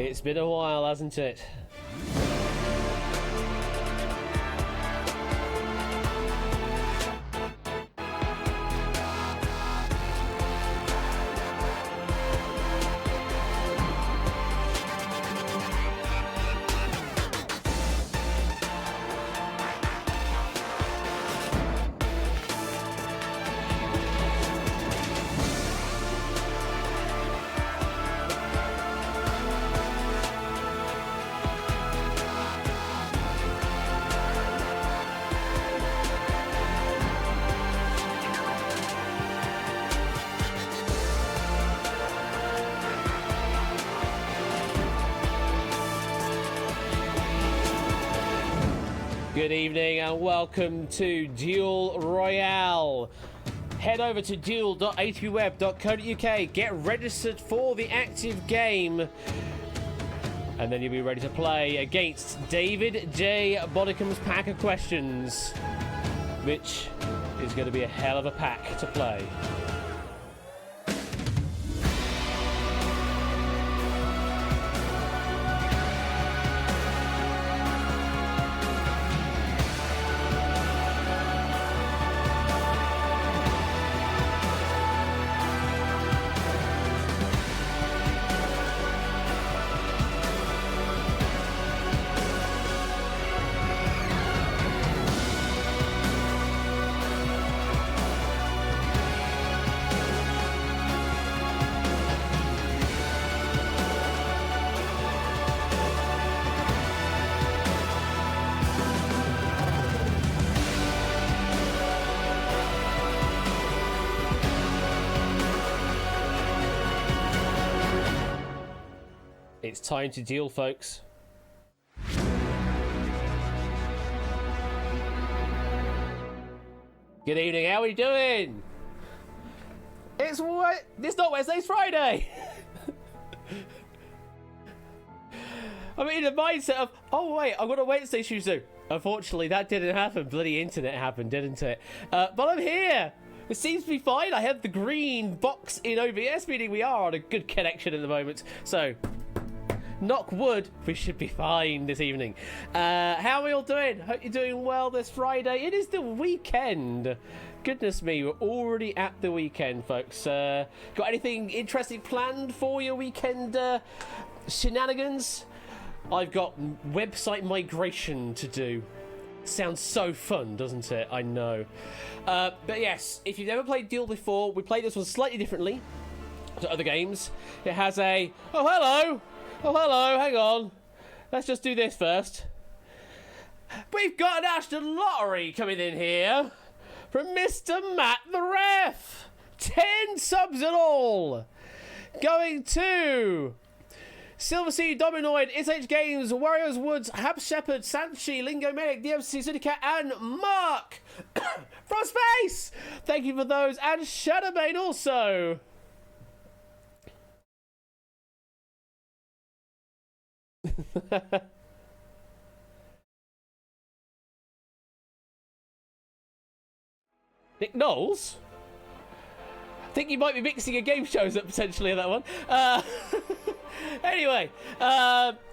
It's been a while, hasn't it? Good evening and welcome to Duel Royale. Head over to duel.atbweb.co.uk, get registered for the active game, and then you'll be ready to play against David J. Bodicum's pack of questions, which is going to be a hell of a pack to play. It's time to deal, folks. Good evening, how are you doing? It's what? It's not Wednesday, it's Friday! I'm in the mindset of, oh wait, I've got a Wednesday shoot soon. Unfortunately, that didn't happen. Bloody internet happened, didn't it? But I'm here! It seems to be fine. I have the green box in OBS, meaning we are on a good connection at the moment. So, knock wood, we should be fine this evening. How are we all doing? Hope you're doing well this Friday. It is the weekend. Goodness me, we're already at the weekend, folks. Got anything interesting planned for your weekend shenanigans? I've got website migration to do. Sounds so fun, doesn't it? I know. But yes, if you've never played Duel before, we play this one slightly differently to other games. It has a... Oh, hello! Oh, hello, hang on. Let's just do this first. We've got an Ashton Lottery coming in here from Mr. Matt the Ref. 10 subs in all. Going to Silver Sea, Dominoid, SH Games, Warriors Woods, Hab Shepherd, Sanchi, Lingo Medic, DMC Syndicate, and Mark from Space. Thank you for those. And Shadowbane also. Nick Knowles? I think you might be mixing your game shows up potentially in that one. Anyway,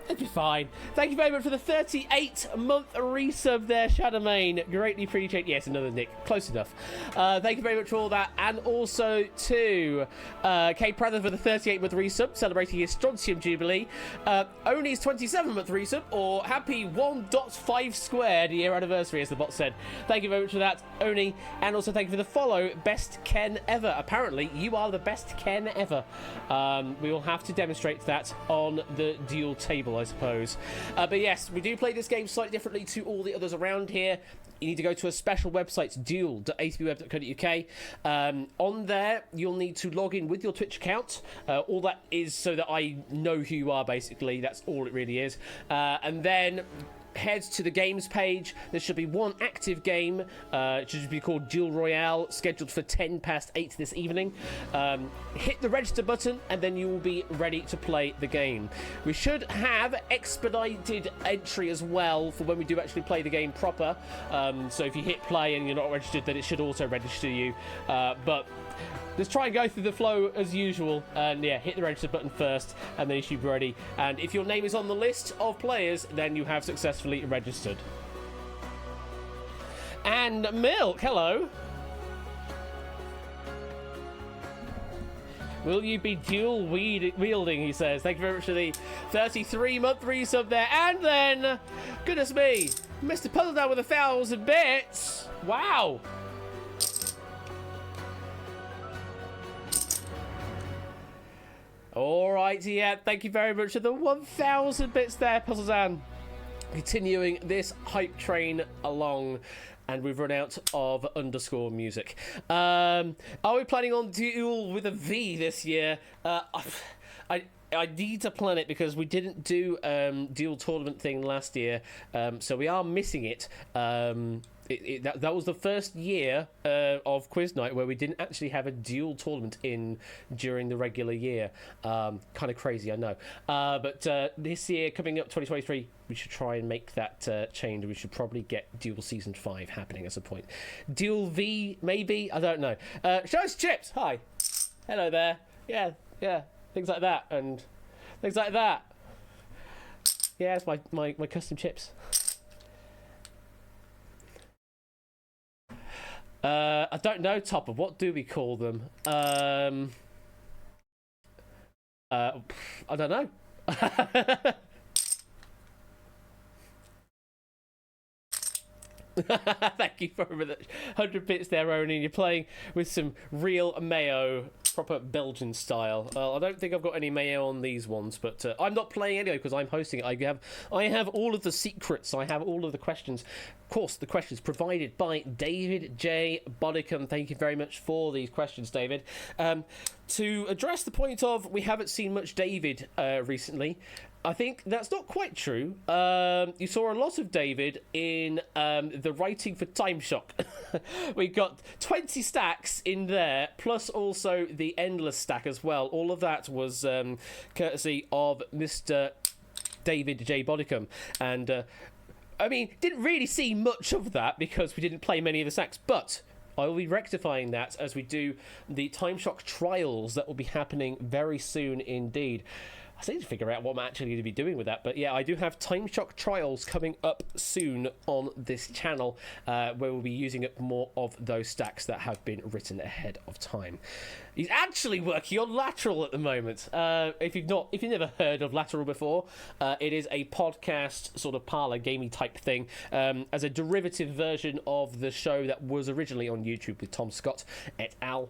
it'd be fine. Thank you very much for the 38-month resub there, Shadowmane. Greatly appreciate. Yes, another Nick. Close enough. Thank you very much for all that. And also to K Prather for the 38-month resub, celebrating his Strontium Jubilee. Oni's 27-month resub, or happy 1.5 squared year anniversary, as the bot said. Thank you very much for that, Oni. And also thank you for the follow, Best Ken Ever. Apparently, you are the best Ken ever. We will have to demonstrate that on the Duel table, I suppose. But yes, we do play this game slightly differently to all the others around here. You need to go to a special website, duel.atbweb.co.uk. On there, you'll need to log in with your Twitch account. All that is so that I know who you are, basically. That's all it really is. And then head to the games page. There should be one active game. It should be called Duel Royale, scheduled for 8:10 this evening. Hit the register button and then you will be ready to play the game. We should have expedited entry as well for when we do actually play the game proper. So if you hit play and you're not registered, then it should also register you. But just try and go through the flow as usual, and yeah, hit the register button first, and then you should be ready. And if your name is on the list of players, then you have successfully registered. And Milk, hello. Will you be dual wielding, he says. Thank you very much for the 33-month resub there. And then, goodness me, Mr. Puzzle Down with 1,000 bits. Wow. All right, yeah, thank you very much for the 1,000 bits there, Puzzlezan. Continuing this hype train along. And we've run out of underscore music. Are we planning on Duel with a V this year? I need to plan it because we didn't do Duel tournament thing last year, so we are missing it. That was the first year of Quiz Night where we didn't actually have a Duel tournament during the regular year. Kind of crazy, I know. But this year, coming up 2023, we should try and make that change. We should probably get Duel Season 5 happening at some point. Duel V, maybe? I don't know. Show us Chips! Hi. Hello there. Yeah. Things like that, and things like that. Yeah, it's my custom chips. I don't know, Topper. What do we call them? I don't know. Thank you for the 100 bits there, Ronan. You're playing with some real mayo, proper Belgian style. I don't think I've got any mayo on these ones, but I'm not playing anyway because I'm hosting it. I have all of the secrets. I have all of the questions. Of course, the questions provided by David J. Bodicum. Thank you very much for these questions, David. To address the point of we haven't seen much David recently, I think that's not quite true. You saw a lot of David in the writing for Time Shock. We got 20 stacks in there, plus also the Endless stack as well. All of that was courtesy of Mr. David J. Bodicum. And, I mean, didn't really see much of that because we didn't play many of the stacks, but I will be rectifying that as we do the Time Shock trials that will be happening very soon indeed. I still need to figure out what I'm actually going to be doing with that. But yeah, I do have Time Shock trials coming up soon on this channel where we'll be using up more of those stacks that have been written ahead of time. He's actually working on Lateral at the moment. If you've never heard of Lateral before, it is a podcast sort of parlor gamey type thing as a derivative version of the show that was originally on YouTube with Tom Scott et al.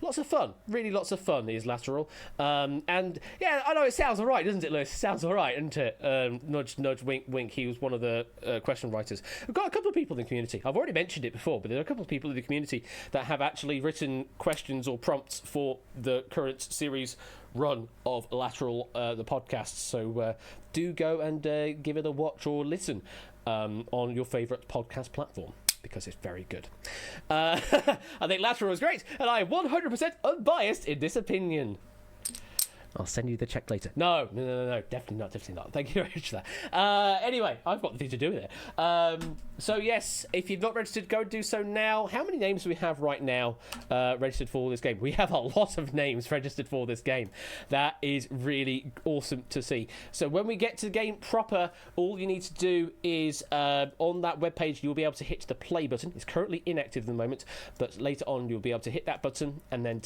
Lots of fun, really lots of fun is Lateral. And yeah, I know it sounds alright, doesn't it, Lewis? It sounds alright, doesn't it? Nudge, nudge, wink, wink. He was one of the question writers. We've got a couple of people in the community. I've already mentioned it before, but there are a couple of people in the community that have actually written questions or prompts for the current series run of Lateral, the podcast. So do go and give it a watch or listen on your favourite podcast platform, because it's very good. I think Lateral is great, and I am 100% unbiased in this opinion. I'll send you the check later. No, definitely not. Thank you very much for that. Anyway, I've got nothing to do with it. So yes, if you've not registered, go do so now. How many names do we have right now registered for this game? We have a lot of names registered for this game. That is really awesome to see. So when we get to the game proper, all you need to do is on that webpage, you'll be able to hit the play button. It's currently inactive at the moment, but later on you'll be able to hit that button, and then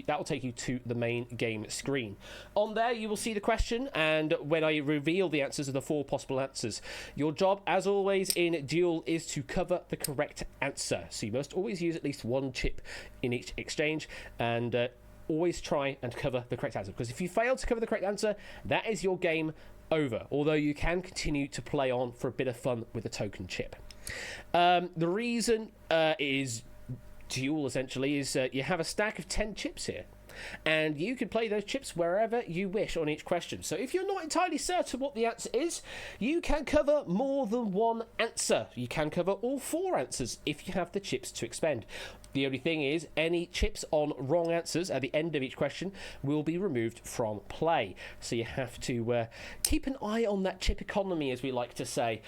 that will take you to the main game screen. On there, you will see the question, and when I reveal the answers of the 4 possible answers, your job, as always in Duel, is to cover the correct answer. So you must always use at least 1 chip in each exchange, and always try and cover the correct answer. Because if you fail to cover the correct answer, that is your game over. Although you can continue to play on for a bit of fun with the token chip. The reason is Duel, essentially, is you have a stack of 10 chips here. and you can play those chips wherever you wish on each question. So if you're not entirely certain what the answer is, you can cover more than one answer. You can cover all 4 answers if you have the chips to expend. The only thing is, any chips on wrong answers at the end of each question will be removed from play. So you have to keep an eye on that chip economy, as we like to say,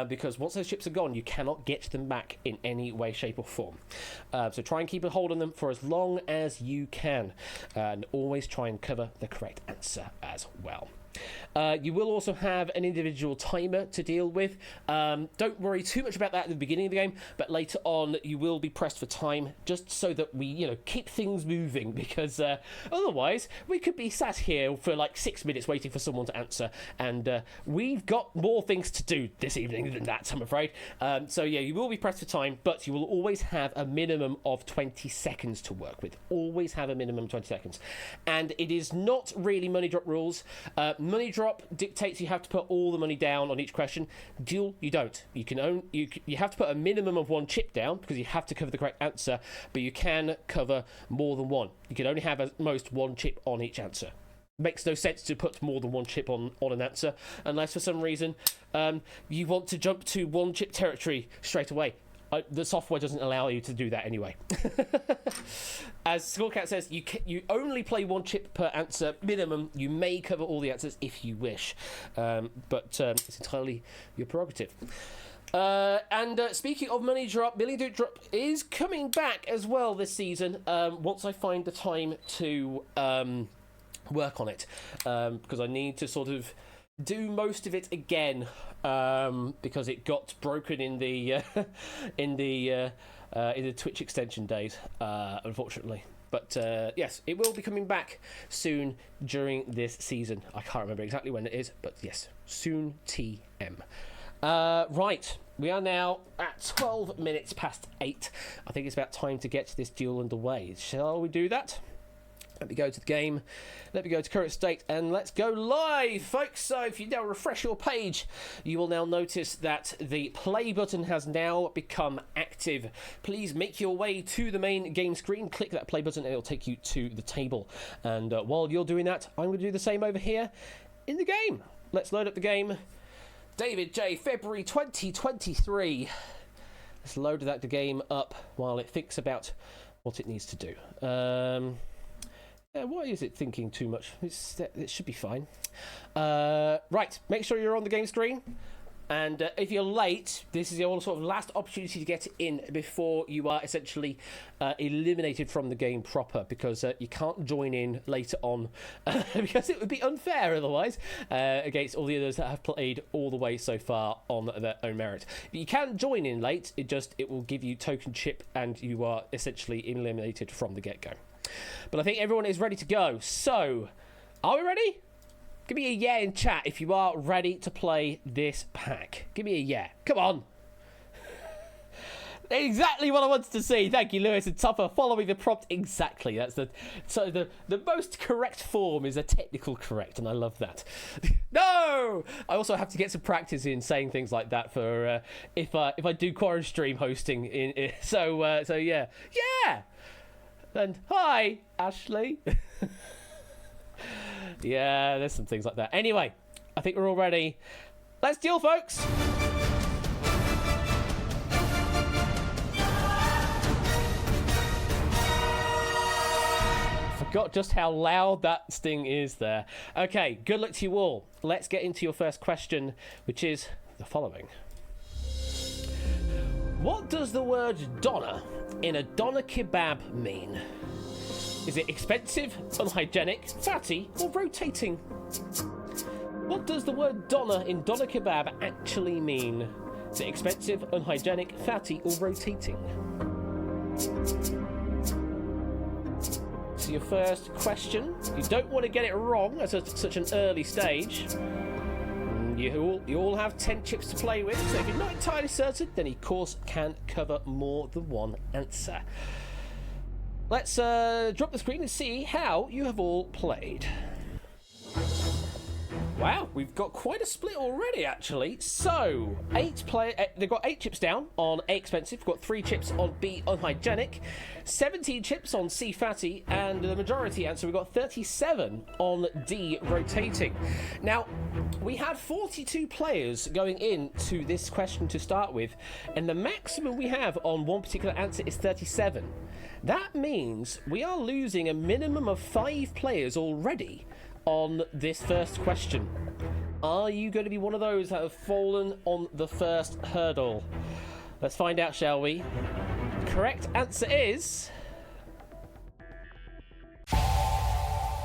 because once those chips are gone, you cannot get them back in any way, shape or form. So try and keep a hold on them for as long as you can, and always try and cover the correct answer as well. You will also have an individual timer to deal with. Don't worry too much about that at the beginning of the game, but later on you will be pressed for time, just so that we, keep things moving, because otherwise we could be sat here for like 6 minutes waiting for someone to answer, and we've got more things to do this evening than that, I'm afraid. So yeah, you will be pressed for time, but you will always have a minimum of 20 seconds to work with. Always have a minimum of 20 seconds. And it is not really money drop rules. Money drop dictates you have to put all the money down on each question. Duel, you don't. You have to put a minimum of 1 chip down, because you have to cover the correct answer, but you can cover more than 1. You can only have at most 1 chip on each answer. Makes no sense to put more than 1 chip on an answer, unless for some reason you want to jump to 1 chip territory straight away. The software doesn't allow you to do that anyway. As Scorecat says, you only play 1 chip per answer minimum. You may cover all the answers if you wish, but it's entirely your prerogative. And speaking of money drop, Million Drop is coming back as well this season, once I find the time to work on it, because I need to sort of do most of it again, because it got broken in the in the Twitch extension days, unfortunately. But yes, it will be coming back soon during this season. I can't remember exactly when it is, but yes, soon TM. Right, we are now at 12 minutes past 8. I think it's about time to get this duel underway. Shall we do that? Let me go to the game, let me go to current state, and let's go live, folks. So if you now refresh your page, you will now notice that the play button has now become active. Please make your way to the main game screen, click that play button, and it'll take you to the table. And while you're doing that, I'm going to do the same over here in the game. Let's load up the game. David J, February 2023. Let's load the game up while it thinks about what it needs to do. Why is it thinking too much? It should be fine. Right, make sure you're on the game screen. And if you're late, this is your sort of last opportunity to get in before you are essentially eliminated from the game proper, because you can't join in later on, because it would be unfair otherwise against all the others that have played all the way so far on their own merit. But you can join in late, it will give you token chip and you are essentially eliminated from the get-go. But I think everyone is ready to go. So, are we ready? Give me a yeah in chat if you are ready to play this pack. Give me a yeah. Come on. Exactly what I wanted to see. Thank you, Lewis and Tupper. Following the prompt exactly. That's the most correct form is a technical correct, and I love that. No! I also have to get some practice in saying things like that for if I do Quarren stream hosting. So yeah. Yeah! And hi, Ashley. Yeah, there's some things like that. Anyway, I think we're all ready. Let's duel, folks. Forgot just how loud that sting is there. Okay, good luck to you all. Let's get into your first question, which is the following. What does the word doner in a doner kebab mean? Is it expensive, unhygienic, fatty, or rotating? What does the word doner in doner kebab actually mean? Is it expensive, unhygienic, fatty, or rotating? So your first question. You don't want to get it wrong at such an early stage. You all have 10 chips to play with, so if you're not entirely certain, then of course can cover more than one answer. Let's drop the screen and see how you have all played. Wow, we've got quite a split already, actually. So, they've got 8 chips down on A, expensive. We've got 3 chips on B, unhygienic. 17 chips on C, fatty. And the majority answer, we've got 37 on D, rotating. Now, we had 42 players going into this question to start with. And the maximum we have on one particular answer is 37. That means we are losing a minimum of 5 players already on this first question. Are you going to be one of those that have fallen on the first hurdle? Let's find out, shall we? Correct answer is...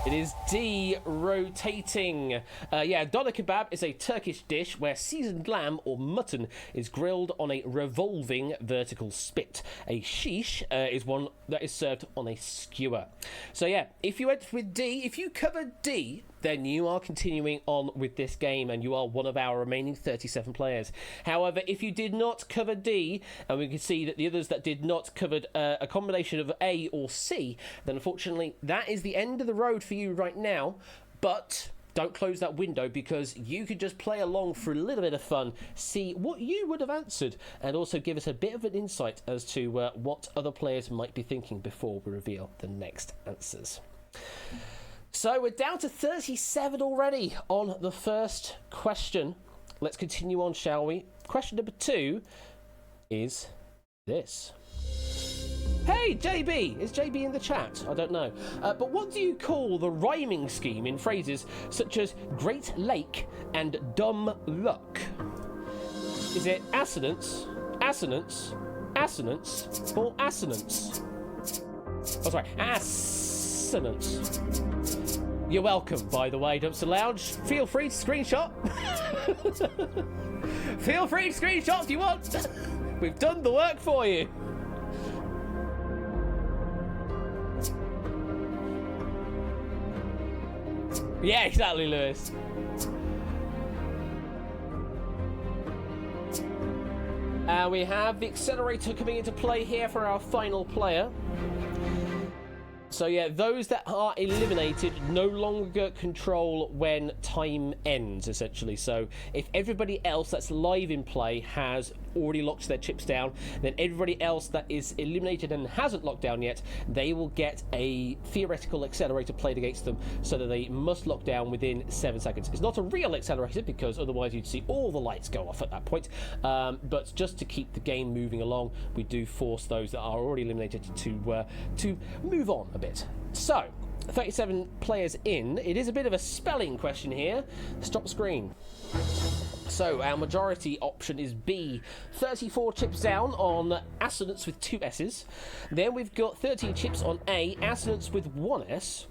It is D, rotating. Yeah, doner kebab is a Turkish dish where seasoned lamb or mutton is grilled on a revolving vertical spit. A shish is one that is served on a skewer. So yeah, if you went with D, if you covered D, then you are continuing on with this game and you are one of our remaining 37 players. However, if you did not cover D, and we can see that the others that did not covered a combination of A or C, then unfortunately that is the end of the road for you right now. But don't close that window, because you could just play along for a little bit of fun, see what you would have answered, and also give us a bit of an insight as to what other players might be thinking before we reveal the next answers. So we're down to 37 already on the first question. Let's continue on, shall we? Question number 2 is this. Hey, JB! Is JB in the chat? I don't know. But what do you call the rhyming scheme in phrases such as Great Lake and Dumb Luck? Is it assonance, assonance, assonance, or assonance? Oh, sorry, assonance. You're welcome, by the way, Dumpster Lounge. Feel free to screenshot. Feel free to screenshot if you want. We've done the work for you. Yeah, exactly, Lewis. We have the accelerator coming into play here for our final player. So yeah, those that are eliminated no longer control when time ends, essentially. So if everybody else that's live in play has already locked their chips down, then everybody else that is eliminated and hasn't locked down yet, they will get a theoretical accelerator played against them, so that they must lock down within 7 seconds. It's not a real accelerator, because otherwise you'd see all the lights go off at that point. But just to keep the game moving along, we do force those that are already eliminated to move on a bit. So 37 players in. It is a bit of a spelling question here. Stop the screen. So our majority option is B. 34 chips down on assonance with 2 S's. Then we've got 13 chips on A, assonance with 1 S.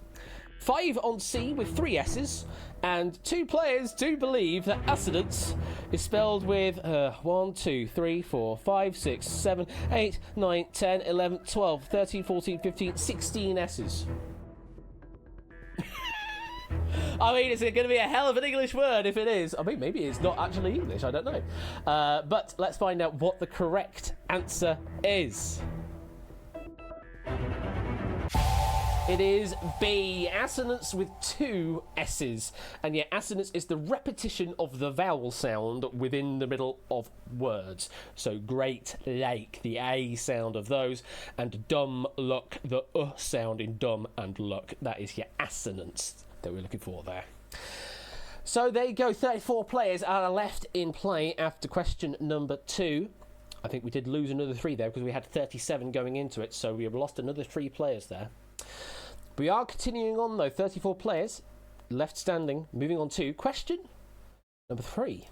5 on C with 3 S's. And 2 players do believe that assonance is spelled with 1, 2, 3, 4, 5, 6, 7, 8, 9, 10, 11, 12, 13, 14, 15, 16 S's. I mean, it's going to be a hell of an English word if it is. I mean, maybe it's not actually English, I don't know. But let's find out what the correct answer is. It is B, assonance with 2 S's. And yeah, assonance is the repetition of the vowel sound within the middle of words. So Great Lake, the A sound of those, and dumb luck, the sound in dumb and luck. That is your assonance that we're looking for there. So there you go, 34 players are left in play after question number 2. I think we did lose another 3 there, because we had 37 going into it, so we have lost another 3 players there. We are continuing on though, 34 players left standing, moving on to question number 3.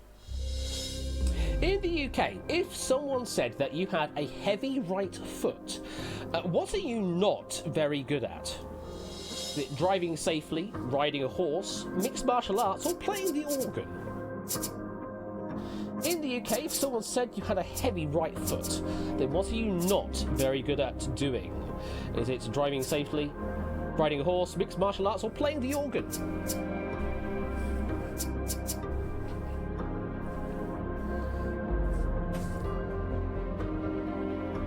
In the UK, if someone said that you had a heavy right foot, what are you not very good at? Is it driving safely, riding a horse, mixed martial arts, or playing the organ? In the UK, if someone said you had a heavy right foot, then what are you not very good at doing? Is it driving safely, riding a horse, mixed martial arts, or playing the organ?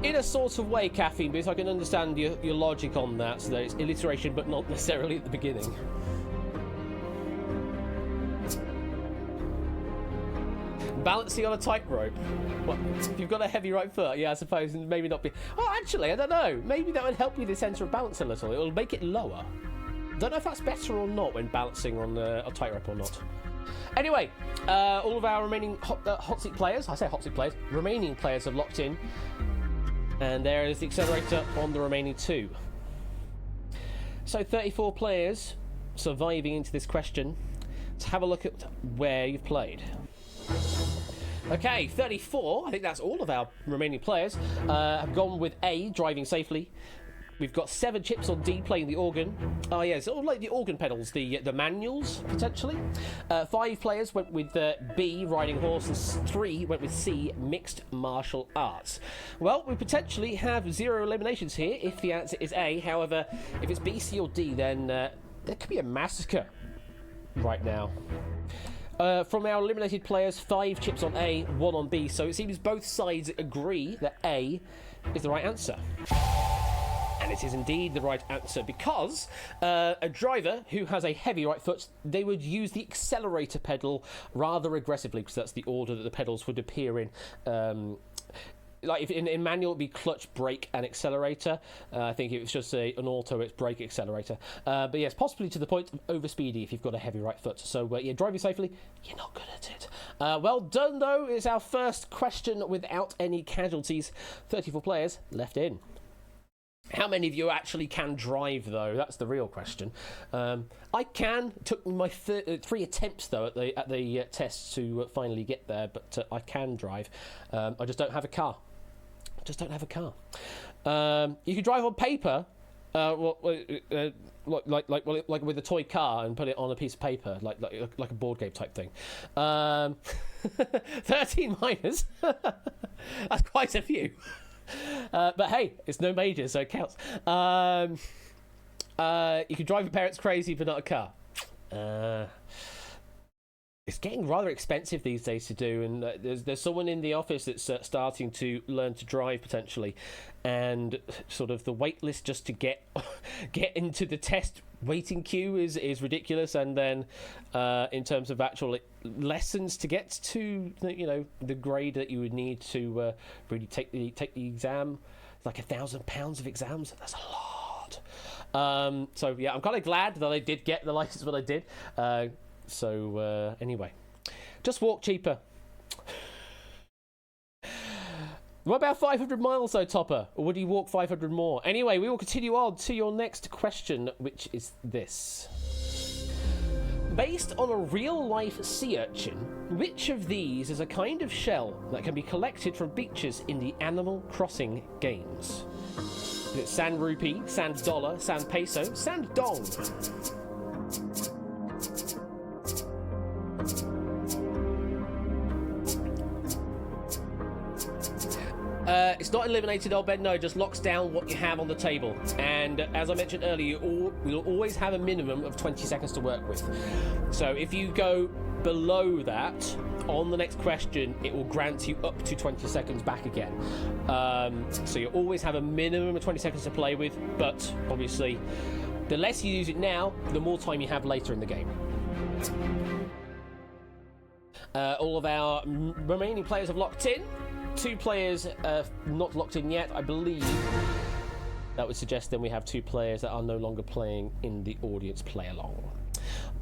In a sort of way, Caffeine, because I can understand your logic on that, so that it's alliteration but not necessarily at the beginning. Balancing on a tightrope. What? If you've got a heavy right foot, yeah, I suppose, and maybe not be... Oh, actually, I don't know. Maybe that would help you the centre of balance a little. It will make it lower. Don't know if that's better or not when balancing on a tightrope or not. Anyway, all of our remaining hot seat players, I say hot seat players, remaining players have locked in. And there is the accelerator on the remaining 2. So 34 players surviving into this question. Let's have a look at where you've played. Okay, 34, I think that's all of our remaining players, have gone with A, driving safely. We've got 7 chips on D, playing the organ. Oh yeah, it's all like the organ pedals, the manuals, potentially. 5 players went with B, riding horse, and 3 went with C, mixed martial arts. Well, we potentially have 0 eliminations here if the answer is A. However, if it's B, C, or D, then there could be a massacre right now. From our eliminated players, 5 chips on A, 1 on B, so it seems both sides agree that A is the right answer. And it is indeed the right answer, because a driver who has a heavy right foot, they would use the accelerator pedal rather aggressively, because that's the order that the pedals would appear in. Like if in manual, it'd be clutch, brake, and accelerator. I think if it's just an auto, it's brake, accelerator. But yes, possibly to the point of overspeedy if you've got a heavy right foot. So yeah, driving safely, you're not good at it. Well done, though. It's our first question without any casualties. 34 players left in. How many of you actually can drive, though? That's the real question. I can. It took my 3 attempts, though, at the test to finally get there, but I can drive. I just don't have a car. You can drive on paper, like with a toy car, and put it on a piece of paper, like a board game type thing. 13 minors. That's quite a few. But hey, it's no major, so it counts. You can drive your parents crazy, but not a car. It's getting rather expensive these days to do, and there's someone in the office that's starting to learn to drive potentially, and sort of the wait list just to get into the test waiting queue is ridiculous, and then in terms of actual lessons to get to the grade that you would need to really take the exam, it's like £1,000 of exams. That's a lot. So yeah, I'm kind of glad that I did get the license when I did. So anyway, just walk cheaper. What about 500 miles though, Topper? Or would you walk 500 more? Anyway, we will continue on to your next question, which is this. Based on a real-life sea urchin, which of these is a kind of shell that can be collected from beaches in the Animal Crossing games? Is it sand rupee, sand dollar, sand peso, sand dong? It's not eliminated, Obed, no, it just locks down what you have on the table. And as I mentioned earlier, we'll always have a minimum of 20 seconds to work with. So if you go below that, on the next question, it will grant you up to 20 seconds back again. So you always have a minimum of 20 seconds to play with, but obviously, the less you use it now, the more time you have later in the game. All of our remaining players have locked in. 2 players not locked in yet, I believe. That would suggest then we have 2 players that are no longer playing in the audience play along.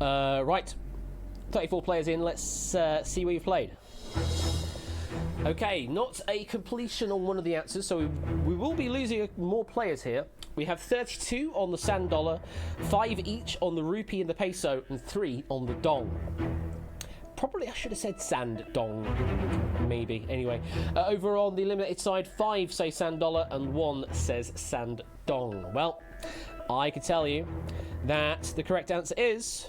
Right, 34 players in. Let's see where you've played. Okay, not a completion on one of the answers, so we will be losing more players here. We have 32 on the sand dollar, 5 each on the rupee and the peso, and 3 on the dong. Probably I should have said sand dong, maybe. Anyway, over on the eliminated side, 5 say sand dollar and 1 says sand dong. Well, I can tell you that the correct answer is...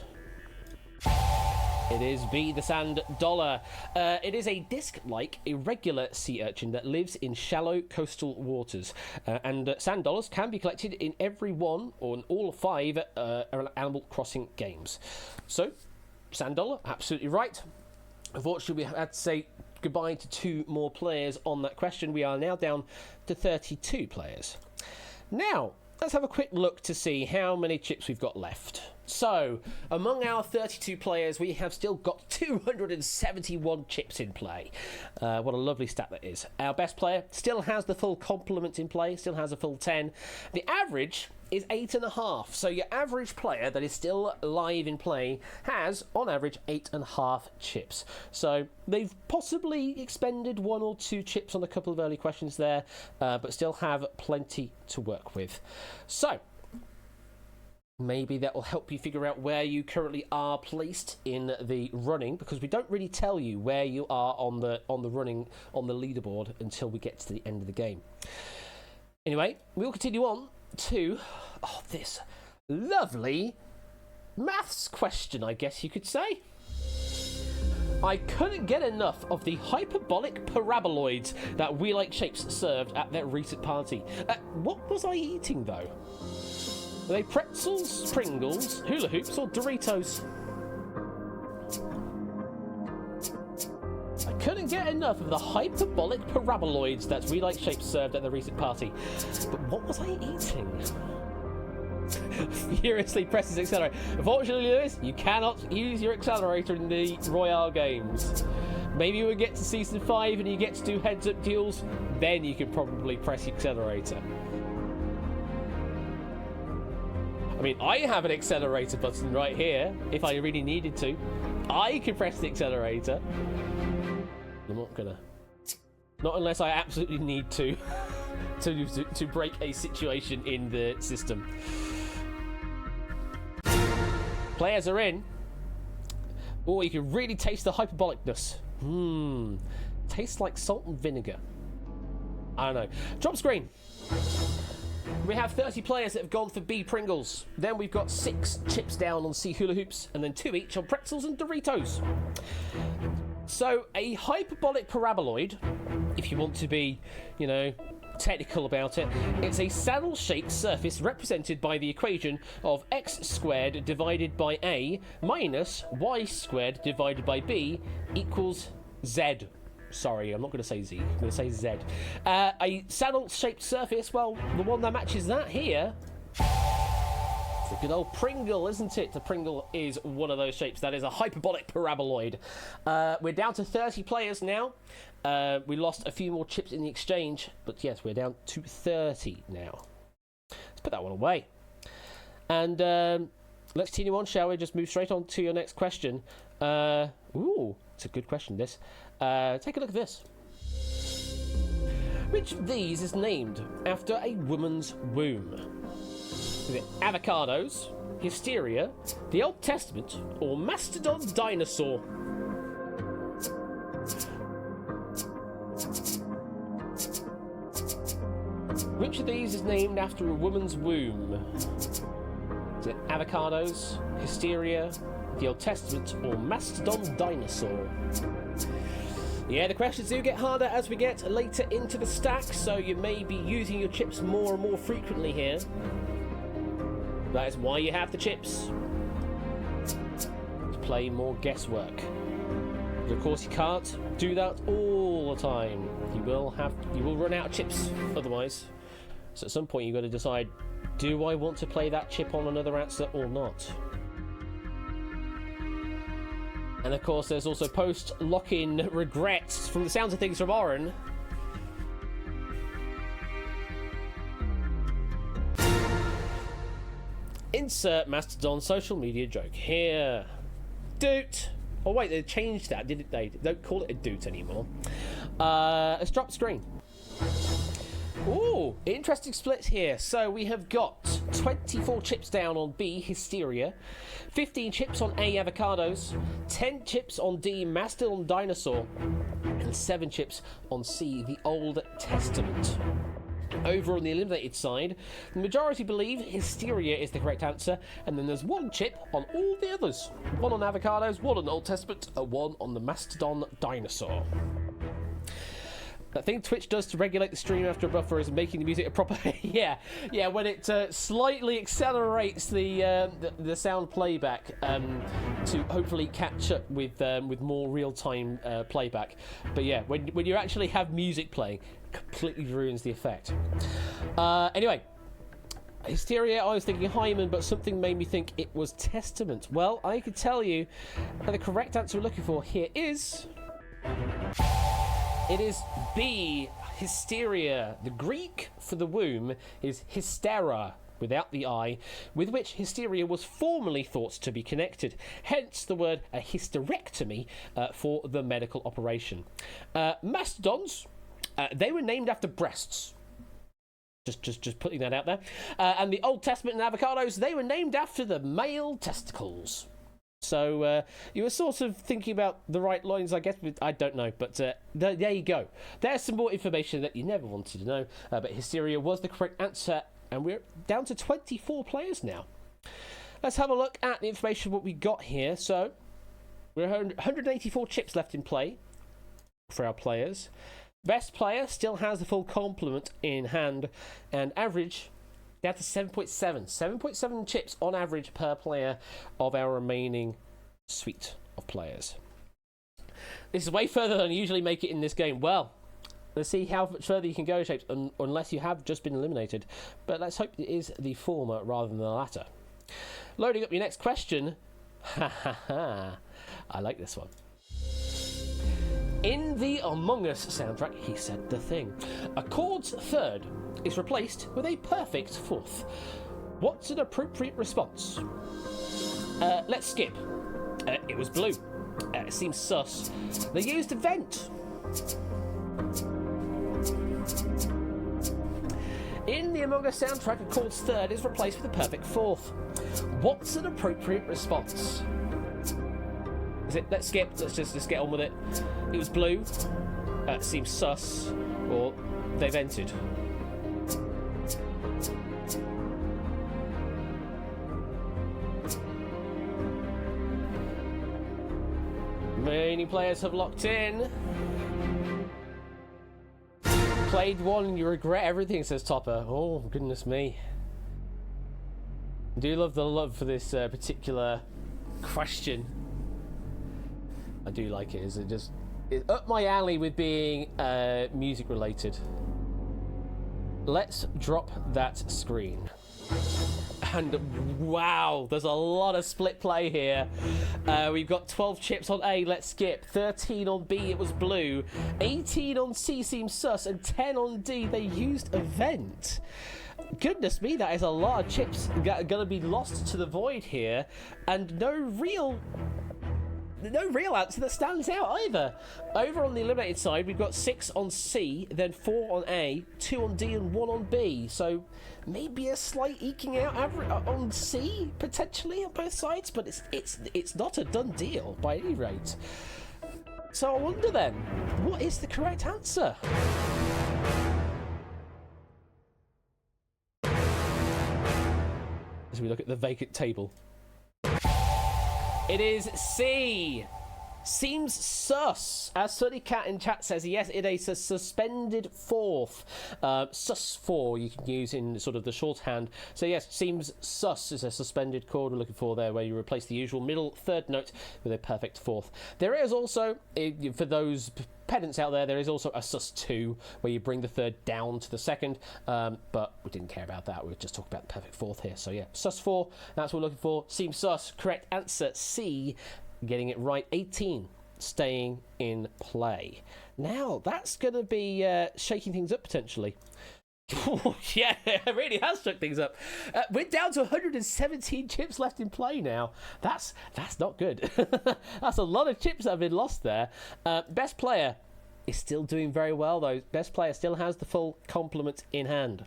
It is B, the sand dollar. It is a disc-like, irregular sea urchin that lives in shallow coastal waters. And sand dollars can be collected in every one or in all 5 Animal Crossing games. So, sand dollar, absolutely right. Unfortunately, we had to say goodbye to 2 more players on that question. We are now down to 32 players. Now, let's have a quick look to see how many chips we've got left. So, among our 32 players, we have still got 271 chips in play. What a lovely stat that is. Our best player still has the full complement in play, still has a full 10. The average is 8.5. So your average player that is still live in play has, on average, 8.5 chips. So they've possibly expended 1 or 2 chips on a couple of early questions there, but still have plenty to work with. So maybe that will help you figure out where you currently are placed in the running, because we don't really tell you where you are on the running on the leaderboard until we get to the end of the game. Anyway, we'll continue on to this lovely maths question, I guess you could say. I couldn't get enough of the hyperbolic paraboloids that We Like Shapes served at their recent party. What was I eating though? Were they pretzels, Pringles, hula hoops, or Doritos? I couldn't get enough of the hyperbolic paraboloids that We Like Shapes served at the recent party. But what was I eating? Furiously presses accelerator. Unfortunately, Lewis, you cannot use your accelerator in the Royale games. Maybe we'll get to Season 5 and you get to do heads-up duels, then you can probably press the accelerator. I mean, I have an accelerator button right here, if I really needed to. I can press the accelerator. I'm not gonna. Not unless I absolutely need to, to break a situation in the system. Players are in. Oh, you can really taste the hyperbolicness. Tastes like salt and vinegar. I don't know. Drop screen. We have 30 players that have gone for B Pringles. Then we've got 6 chips down on C Hula Hoops, and then 2 each on pretzels and Doritos. So a hyperbolic paraboloid, if you want to be, technical about it, it's a saddle-shaped surface represented by the equation of x squared divided by a minus y squared divided by b equals z. Sorry, I'm not going to say Z. I'm going to say Z. A saddle-shaped surface, well, the one that matches that here, it's a good old Pringle, isn't it? The Pringle is one of those shapes. That is a hyperbolic paraboloid. We're down to 30 players now. We lost a few more chips in the exchange, but yes, we're down to 30 now. Let's put that one away. And let's continue on, shall we? Just move straight on to your next question. Ooh, it's a good question, this. Take a look at this. Which of these is named after a woman's womb? Is it avocados, hysteria, the Old Testament, or mastodon dinosaur? Which of these is named after a woman's womb? Is it avocados, hysteria, the Old Testament, or mastodon dinosaur? Yeah, the questions do get harder as we get later into the stack, so you may be using your chips more and more frequently here. That is why you have the chips. To play more guesswork. But of course you can't do that all the time. You will run out of chips otherwise. So at some point you've got to decide, do I want to play that chip on another answer or not? And of course, there's also post-lock-in regrets from the sounds of things from Oren. Insert Mastodon social media joke here. Doot. Oh wait, they changed that, didn't they? They don't call it a doot anymore. Let's drop screen. Ooh, interesting split here. So we have got 24 chips down on B, Hysteria, 15 chips on A, Avocados, 10 chips on D, Mastodon Dinosaur, and 7 chips on C, the Old Testament. Over on the eliminated side, the majority believe Hysteria is the correct answer, and then there's 1 chip on all the others. 1 on Avocados, 1 on the Old Testament, and 1 on the Mastodon Dinosaur. That thing Twitch does to regulate the stream after a buffer is making the music a proper... yeah, when it slightly accelerates the sound playback to hopefully catch up with more real-time playback. But yeah, when you actually have music playing, it completely ruins the effect. Anyway, Hysteria, I was thinking Hyman, but something made me think it was Testament. Well, I can tell you that the correct answer we're looking for here is... It is B, Hysteria. The Greek for the womb is hystera, without the I, with which hysteria was formerly thought to be connected. Hence the word a hysterectomy for the medical operation. Mastodons, they were named after breasts. Just putting that out there. And the Old Testament and avocados, they were named after the male testicles. So you were sort of thinking about the right lines, I guess. I don't know, but there you go. There's some more information that you never wanted to know. But hysteria was the correct answer, and we're down to 24 players now. Let's have a look at the information what we got here. So we're 184 chips left in play for our players. Best player still has the full complement in hand, and average down to 7.7. 7.7 chips on average per player of our remaining suite of players. This is way further than I usually make it in this game. Well, let's see how much further you can go, Shapes, unless you have just been eliminated. But let's hope it is the former rather than the latter. Loading up your next question. Ha ha ha. I like this one. In the Among Us soundtrack, he said the thing. A chord's third is replaced with a perfect fourth. What's an appropriate response? Let's skip. It was blue. It seems sus. They used a vent. In the Among Us soundtrack, a chord's third is replaced with a perfect fourth. What's an appropriate response? Is it, let's skip, let's get on with it. It was blue, seems sus, or they've entered. Many players have locked in. Played one and you regret everything, says Topper. Oh, goodness me. I do love the love for this particular question. I do like it. Is it just it's up my alley with being music related? Let's drop that screen. And wow, there's a lot of split play here. We've got 12 chips on A, let's skip. 13 on B, it was blue. 18 on C seems sus, and 10 on D, they used a vent. Goodness me, that is a lot of chips gonna be lost to the void here, and no real answer that stands out either. Over on the eliminated side, we've got 6 on C, then 4 on A, 2 on D, and 1 on B. So maybe a slight eking out average on C potentially on both sides, but it's not a done deal by any rate. So I wonder then, what is the correct answer? As we look at the vacant table. It is C. Seems sus. As Sunny Cat in chat says, yes, it is a suspended fourth. Sus 4 you can use in sort of the shorthand. So yes, seems sus is a suspended chord we're looking for there, where you replace the usual middle third note with a perfect fourth. There is also, for those pedants out there, there is also a sus 2 where you bring the third down to the second, but we didn't care about that. We were just talking about the perfect fourth here. So yeah, sus 4, that's what we're looking for. Seems sus. Correct answer C. Getting it right. 18 staying in play. Now that's going to be shaking things up potentially. Yeah, it really has shook things up. We're down to 117 chips left in play now. That's not good. That's a lot of chips that have been lost there. Best player is still doing very well though. Best player still has the full complement in hand.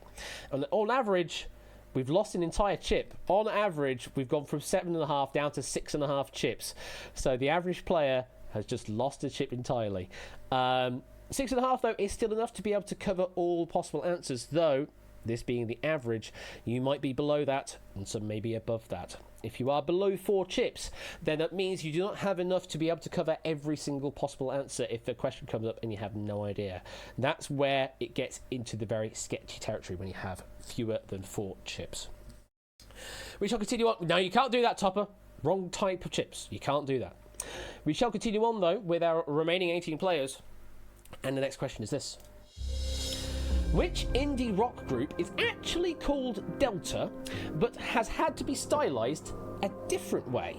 And on average, we've lost an entire chip. On average, we've gone from 7.5 down to 6.5 chips. So the average player has just lost a chip entirely. 6.5 though is still enough to be able to cover all possible answers, though this being the average, you might be below that and some may be above that. If you are below 4 chips, then that means you do not have enough to be able to cover every single possible answer if a question comes up and you have no idea. That's where it gets into the very sketchy territory when you have fewer than 4 chips. We shall continue on. Now you can't do that, Topper. Wrong type of chips. You can't do that. We shall continue on though with our remaining 18 players. And the next question is this. Which indie rock group is actually called Delta, but has had to be stylized a different way?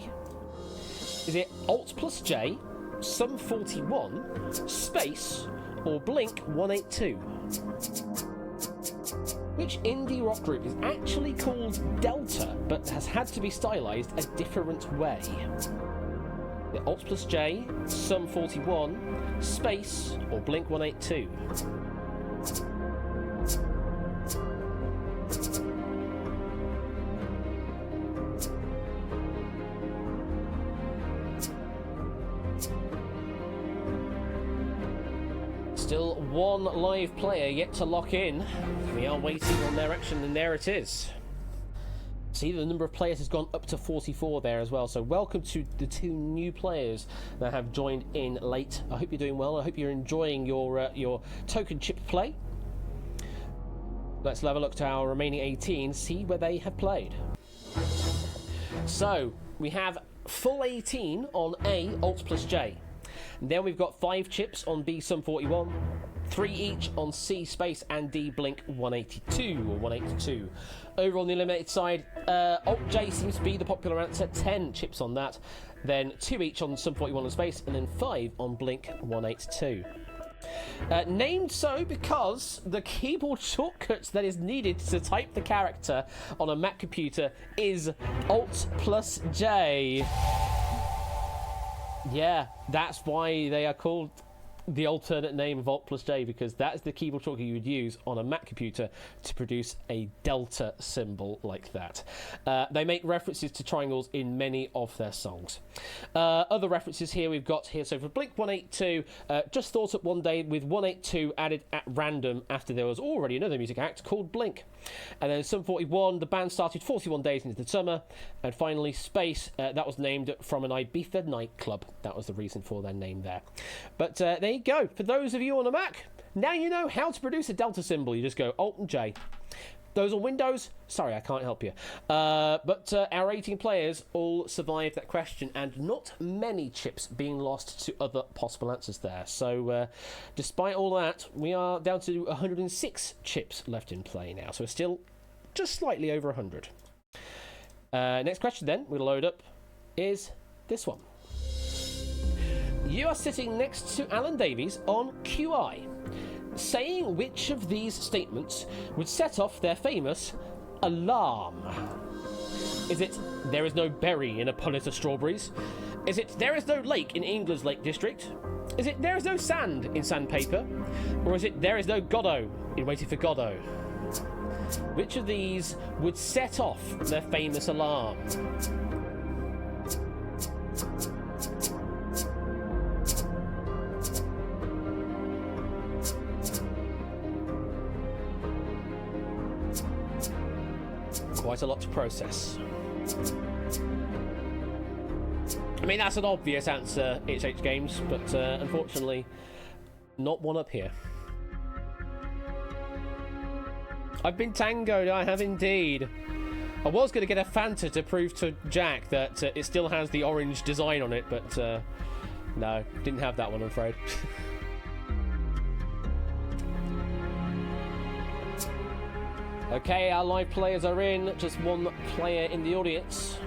Is it Alt plus J, Sum 41, Space, or Blink 182? Which indie rock group is actually called Delta, but has had to be stylized a different way? The Alt plus J, Sum 41, Space, or Blink 182? Still one live player yet to lock in. We are waiting on their action, and there it is. See, the number of players has gone up to 44 there as well. So welcome to the 2 new players that have joined in late. I hope you're doing well. I hope you're enjoying your token chip play. Let's have a look to our remaining 18, see where they have played. So we have full 18 on A, Alt plus J. And then we've got 5 chips on B, Sum 41, 3 each on C, Space, and D, Blink 182 or 182. Over on the eliminated side, Alt J seems to be the popular answer, 10 chips on that, then 2 each on Sum 41 and Space, and then 5 on Blink 182. Named so because the keyboard shortcut that is needed to type the character on a Mac computer is Alt plus J. Yeah, that's why they are called the alternate name of Alt plus J, because that is the keyboard shortcut you would use on a Mac computer to produce a delta symbol like that. They make references to triangles in many of their songs. Other references here we've got here, so for Blink 182, just thought up one day with 182 added at random after there was already another music act called Blink. And then Sum 41, the band started 41 days into the summer. And finally Space, that was named from an Ibiza nightclub. That was the reason for their name there. But there you go. For those of you on a Mac, now you know how to produce a delta symbol. You just go Alt and J. Those on Windows, sorry, I can't help you. But our 18 players all survived that question, and not many chips being lost to other possible answers there. So despite all that, we are down to 106 chips left in play now. So we're still just slightly over 100. Next question then, we'll load up, is this one. You are sitting next to Alan Davies on QI, saying which of these statements would set off their famous alarm. Is it, there is no berry in a punnet of strawberries? Is it, there is no lake in England's Lake District? Is it, there is no sand in sandpaper? Or is it, there is no Godot in Waiting for Godot? Which of these would set off their famous alarm? Quite a lot to process. I mean, that's an obvious answer, HH Games, but unfortunately, not one up here. I've been tangoed, I have indeed. I was going to get a Fanta to prove to Jack that it still has the orange design on it, but no, didn't have that one, I'm afraid. Okay, our live players are in. Just one player in the audience.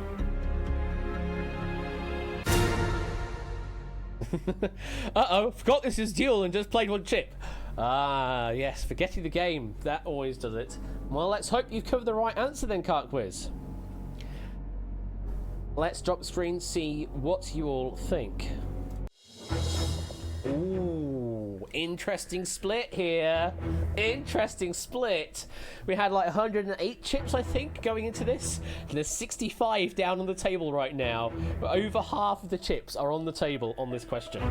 Uh-oh, forgot this is duel and just played one chip. Ah, yes, forgetting the game. That always does it. Well, let's hope you've covered the right answer then, Cart Quiz. Let's drop the screen, see what you all think. Ooh, interesting split here. Interesting split. We had like 108 chips, I think, going into this. And there's 65 down on the table right now. Over half of the chips are on the table on this question.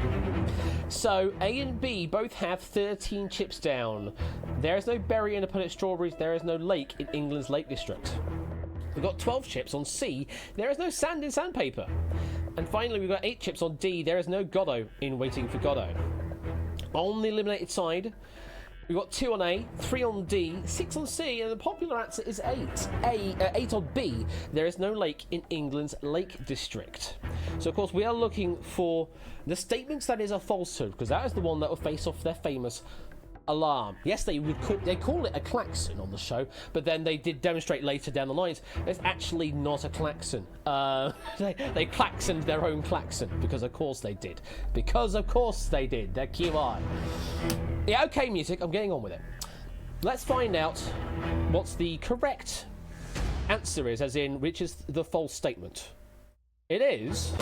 So A and B both have 13 chips down. There is no berry in a punnet of strawberries. There is no lake in England's Lake District. We've got 12 chips on C. There is no sand in sandpaper. And finally, we've got 8 chips on D. There is no Godot in Waiting for Godot. On the eliminated side, we've got 2 on A, 3 on D, 6 on C, and the popular answer is 8. 8 on B. There is no lake in England's Lake District. So, of course, we are looking for the statements that is a falsehood, because that is the one that will face off their famous alarm. Yes, they call it a klaxon on the show, but then they did demonstrate later down the lines it's actually not a klaxon. They klaxoned their own klaxon because of course they did. Because of course they did. They're QI. Yeah, okay, music. I'm getting on with it. Let's find out what's the correct answer is, as in which is the false statement. It is.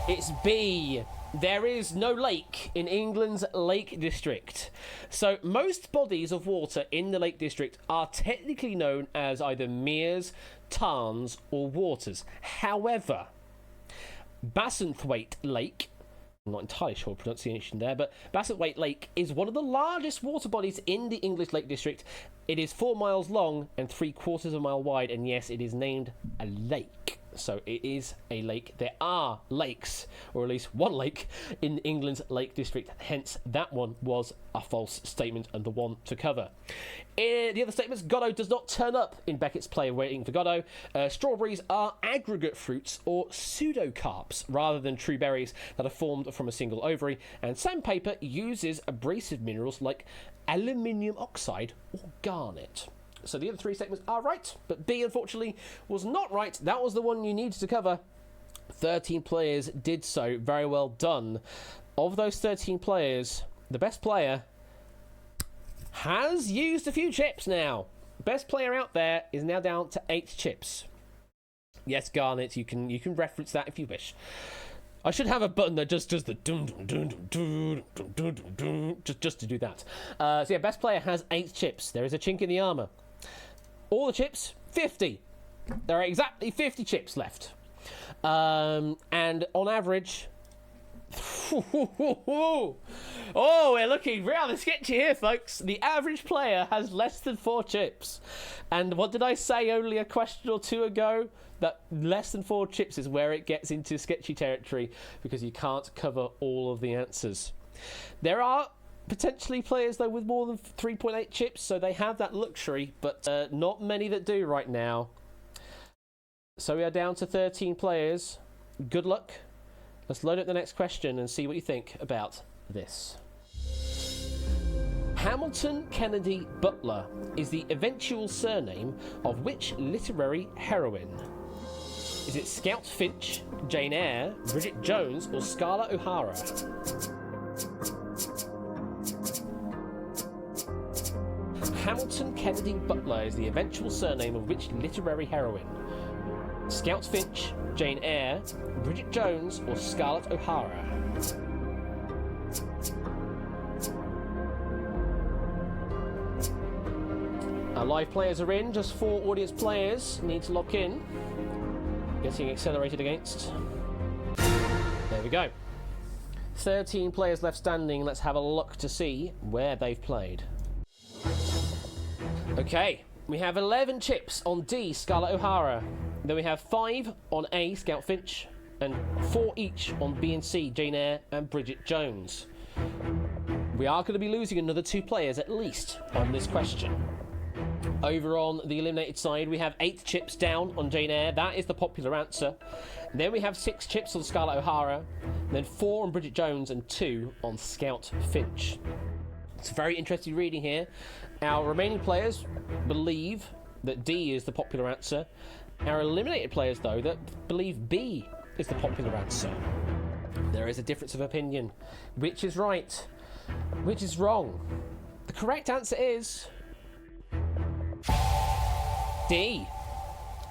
It's B. There is no lake in England's Lake District. So most bodies of water in the Lake District are technically known as either meres, tarns, or waters. However, Bassenthwaite Lake, I'm not entirely sure of pronunciation there, but Bassenthwaite Lake is one of the largest water bodies in the English Lake District. It is 4 miles long and 3/4 of a mile wide, and yes, it is named a lake. So it is a lake. There are lakes, or at least one lake, in England's Lake District. Hence, that one was a false statement and the one to cover. The other statements, Godot does not turn up in Beckett's play Waiting for Godot. Strawberries are aggregate fruits or pseudocarps rather than true berries that are formed from a single ovary. And sandpaper uses abrasive minerals like aluminium oxide or garnet. So the other three statements are right, but B, unfortunately, was not right. That was the one you needed to cover. 13 players did so. Very well done. Of those 13 players, the best player has used a few chips now. Best player out there is now down to 8 chips. Yes, Garnet, you can reference that if you wish. I should have a button that just does the dum dum dum dum dum dum dum dum just to do that. So yeah, best player has 8 chips. There is a chink in the armour. All the chips, 50. There are exactly 50 chips left. And on average... Oh, we're looking rather sketchy here, folks. The average player has less than 4 chips. And what did I say only a question or two ago? That less than 4 chips is where it gets into sketchy territory because you can't cover all of the answers. There are potentially players, though, with more than 3.8 chips, so they have that luxury, but not many that do right now. So we are down to 13 players. Good luck. Let's load up the next question and see what you think about this. Hamilton Kennedy Butler is the eventual surname of which literary heroine? Is it Scout Finch, Jane Eyre, Bridget Jones, or Scarlett O'Hara? Hamilton Kennedy Butler is the eventual surname of which literary heroine? Scout Finch, Jane Eyre, Bridget Jones, or Scarlett O'Hara? Our live players are in, just 4 audience players need to lock in. Getting accelerated against. There we go. 13 players left standing. Let's have a look to see where they've played. Okay, we have 11 chips on D, Scarlett O'Hara. Then we have 5 on A, Scout Finch, and 4 each on B and C, Jane Eyre and Bridget Jones. We are going to be losing another 2 players at least on this question. Over on the eliminated side, we have 8 chips down on Jane Eyre. That is the popular answer. Then we have 6 chips on Scarlett O'Hara, then 4 on Bridget Jones, and 2 on Scout Finch. It's a very interesting reading here. Our remaining players believe that D is the popular answer. Our eliminated players, though, that believe B is the popular answer. There is a difference of opinion. Which is right? Which is wrong? The correct answer is... D.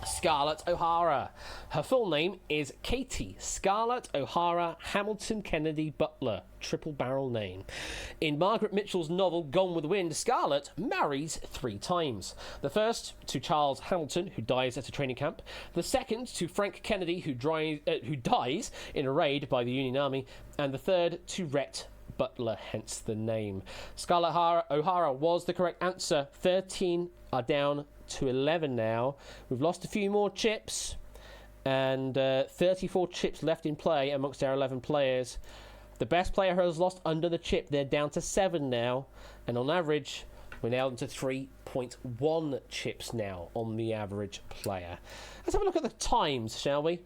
Scarlett O'Hara. Her full name is Katie Scarlett O'Hara Hamilton Kennedy Butler. Triple barrel name. In Margaret Mitchell's novel Gone with the Wind, Scarlett marries 3 times. The first to Charles Hamilton, who dies at a training camp. The second to Frank Kennedy, who dies in a raid by the Union Army. And the third to Rhett Butler, hence the name. Scarlett O'Hara was the correct answer. 13 are down to 11 now. We've lost a few more chips, and 34 chips left in play amongst our 11 players. The best player has lost under the chip. They're down to 7 now, and on average, We're now into 3.1 chips now on the average player. Let's have a look at the times, shall we?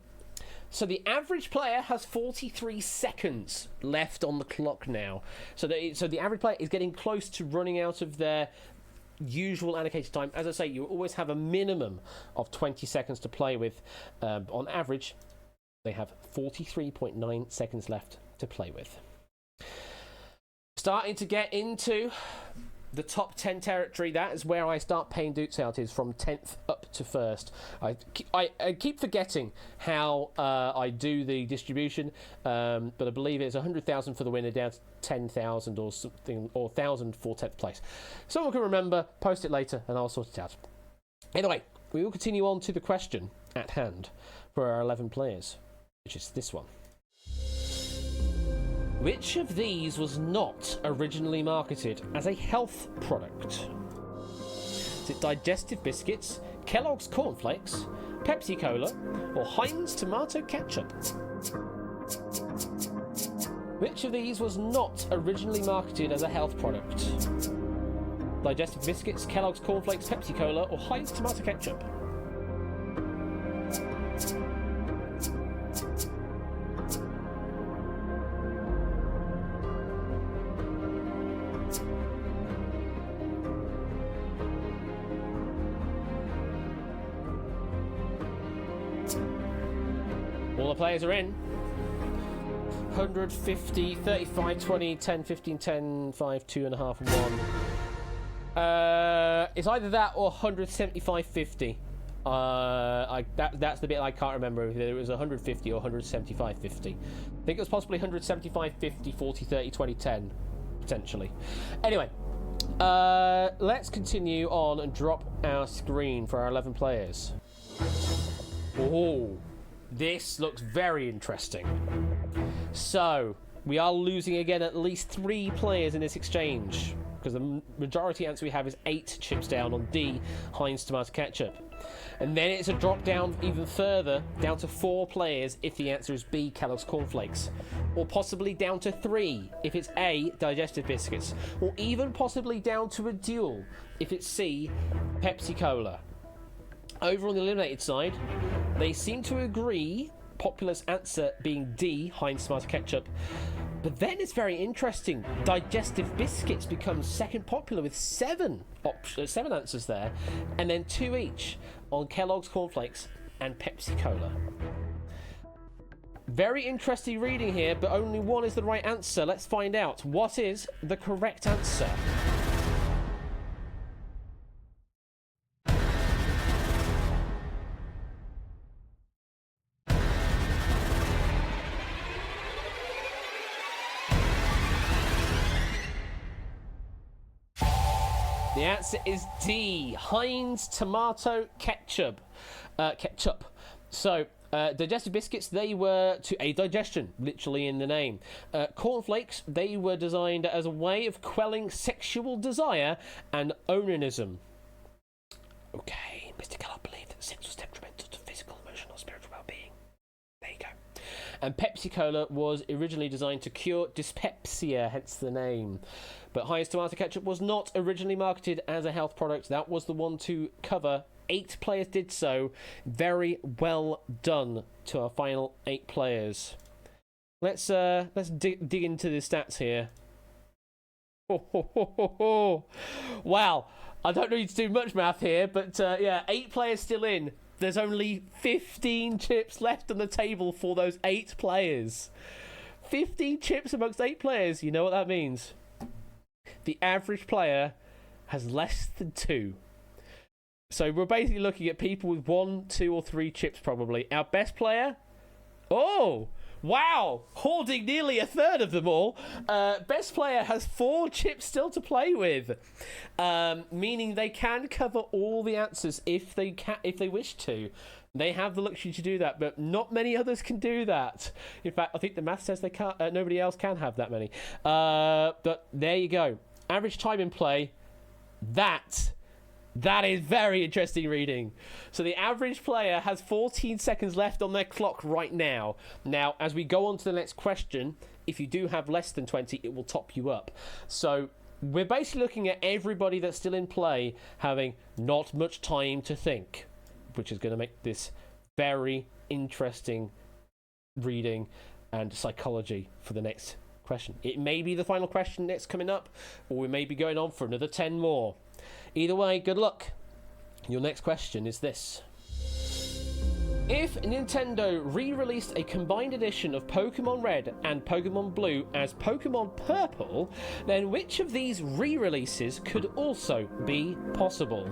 So the average player has 43 seconds left on the clock now. So the average player is getting close to running out of their usual allocated time. As I say, you always have a minimum of 20 seconds to play with. On average, they have 43.9 seconds left to play with. Starting to get into the top 10 territory. That is where I start paying Dootsalties from 10th up to 1st. I keep forgetting how I do the distribution, but I believe it's 100,000 for the winner down to 10,000 or something, or 1,000 for 10th place. Someone can remember, post it later, and I'll sort it out. Anyway, we will continue on to the question at hand for our 11 players, which is this one. Which of these was not originally marketed as a health product? Is it Digestive Biscuits, Kellogg's Corn Flakes, Pepsi Cola, or Heinz Tomato Ketchup? Which of these was not originally marketed as a health product? Digestive Biscuits, Kellogg's Corn Flakes, Pepsi Cola, or Heinz Tomato Ketchup? All the players are in. 150, 35, 20, 10, 15, 10, 5, 2.5, and 1. It's either that or 175.50. That's the bit I can't remember if it was 150 or 175.50. I think it was possibly 175.50, 40, 30, 20, 10, potentially. Anyway, let's continue on and drop our screen for our 11 players. Oh. This looks very interesting. So, we are losing again at least 3 players in this exchange, because the majority answer we have is 8 chips down on D, Heinz Tomato Ketchup. And then it's a drop down even further, down to 4 players if the answer is B, Kellogg's Corn Flakes. Or possibly down to 3 if it's A, Digestive Biscuits. Or even possibly down to a duel if it's C, Pepsi Cola. Over on the eliminated side, they seem to agree, populous answer being D, Heinz Tomato Ketchup. But then it's very interesting. Digestive Biscuits becomes second popular with 7 answers there, and then 2 each on Kellogg's Corn Flakes and Pepsi Cola. Very interesting reading here, but only one is the right answer. Let's find out. What is the correct answer? The answer is D, Heinz Tomato Ketchup. So, Digestive Biscuits, they were to aid digestion, literally in the name. Corn Flakes, they were designed as a way of quelling sexual desire and onanism. Okay, Mr. Kellogg believed that sex was detrimental to physical, emotional, spiritual well-being. There you go. And Pepsi Cola was originally designed to cure dyspepsia, hence the name. But Heinz Tomato Ketchup was not originally marketed as a health product. That was the one to cover. 8 players did so. Very well done to our final 8 players. Let's dig into the stats here. Wow, I don't need to do much math here, but yeah, 8 players still in. There's only 15 chips left on the table for those 8 players. 15 chips amongst 8 players. You know what that means? The average player has less than 2. So we're basically looking at people with 1, 2, or 3 chips probably. Our best player? Oh, wow! Hoarding nearly a third of them all. Best player has 4 chips still to play with. Meaning they can cover all the answers if they wish to. They have the luxury to do that, but not many others can do that. In fact, I think the math says they can't. Nobody else can have that many. But there you go. Average time in play. That is very interesting reading. So the average player has 14 seconds left on their clock right now. Now, as we go on to the next question, if you do have less than 20, it will top you up. So we're basically looking at everybody that's still in play having not much time to think, which is going to make this very interesting reading and psychology for the next question. It may be the final question that's coming up, or we may be going on for another 10 more. Either way, good luck. Your next question is this. If Nintendo re-released a combined edition of Pokemon Red and Pokemon Blue as Pokemon Purple, then which of these re-releases could also be possible?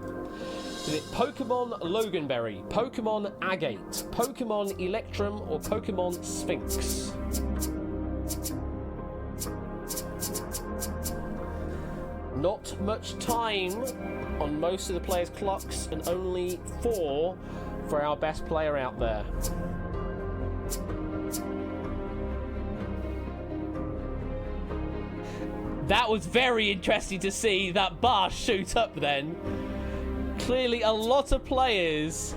Is it Pokemon Loganberry, Pokemon Agate, Pokemon Electrum, or Pokemon Sphinx? Not much time on most of the players' clocks, and only 4 for our best player out there. That was very interesting to see that bar shoot up then. Clearly a lot of players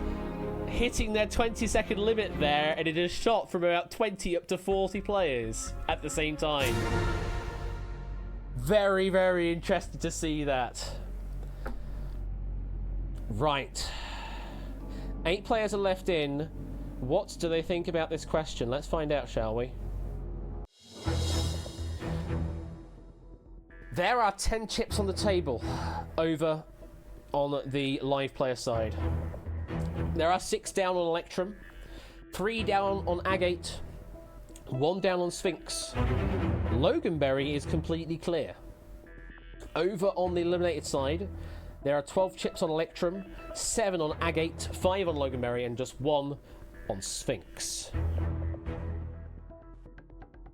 hitting their 20-second limit there, and it is shot from about 20 up to 40 players at the same time. Very, very interested to see that. Right. 8 players are left in. What do they think about this question? Let's find out, shall we? There are 10 chips on the table over on the live player side. There are 6 down on Electrum, 3 down on Agate, 1 down on Sphinx. Loganberry is completely clear. Over on the eliminated side, there are 12 chips on Electrum, 7 on Agate, 5 on Loganberry, and just 1 on Sphinx.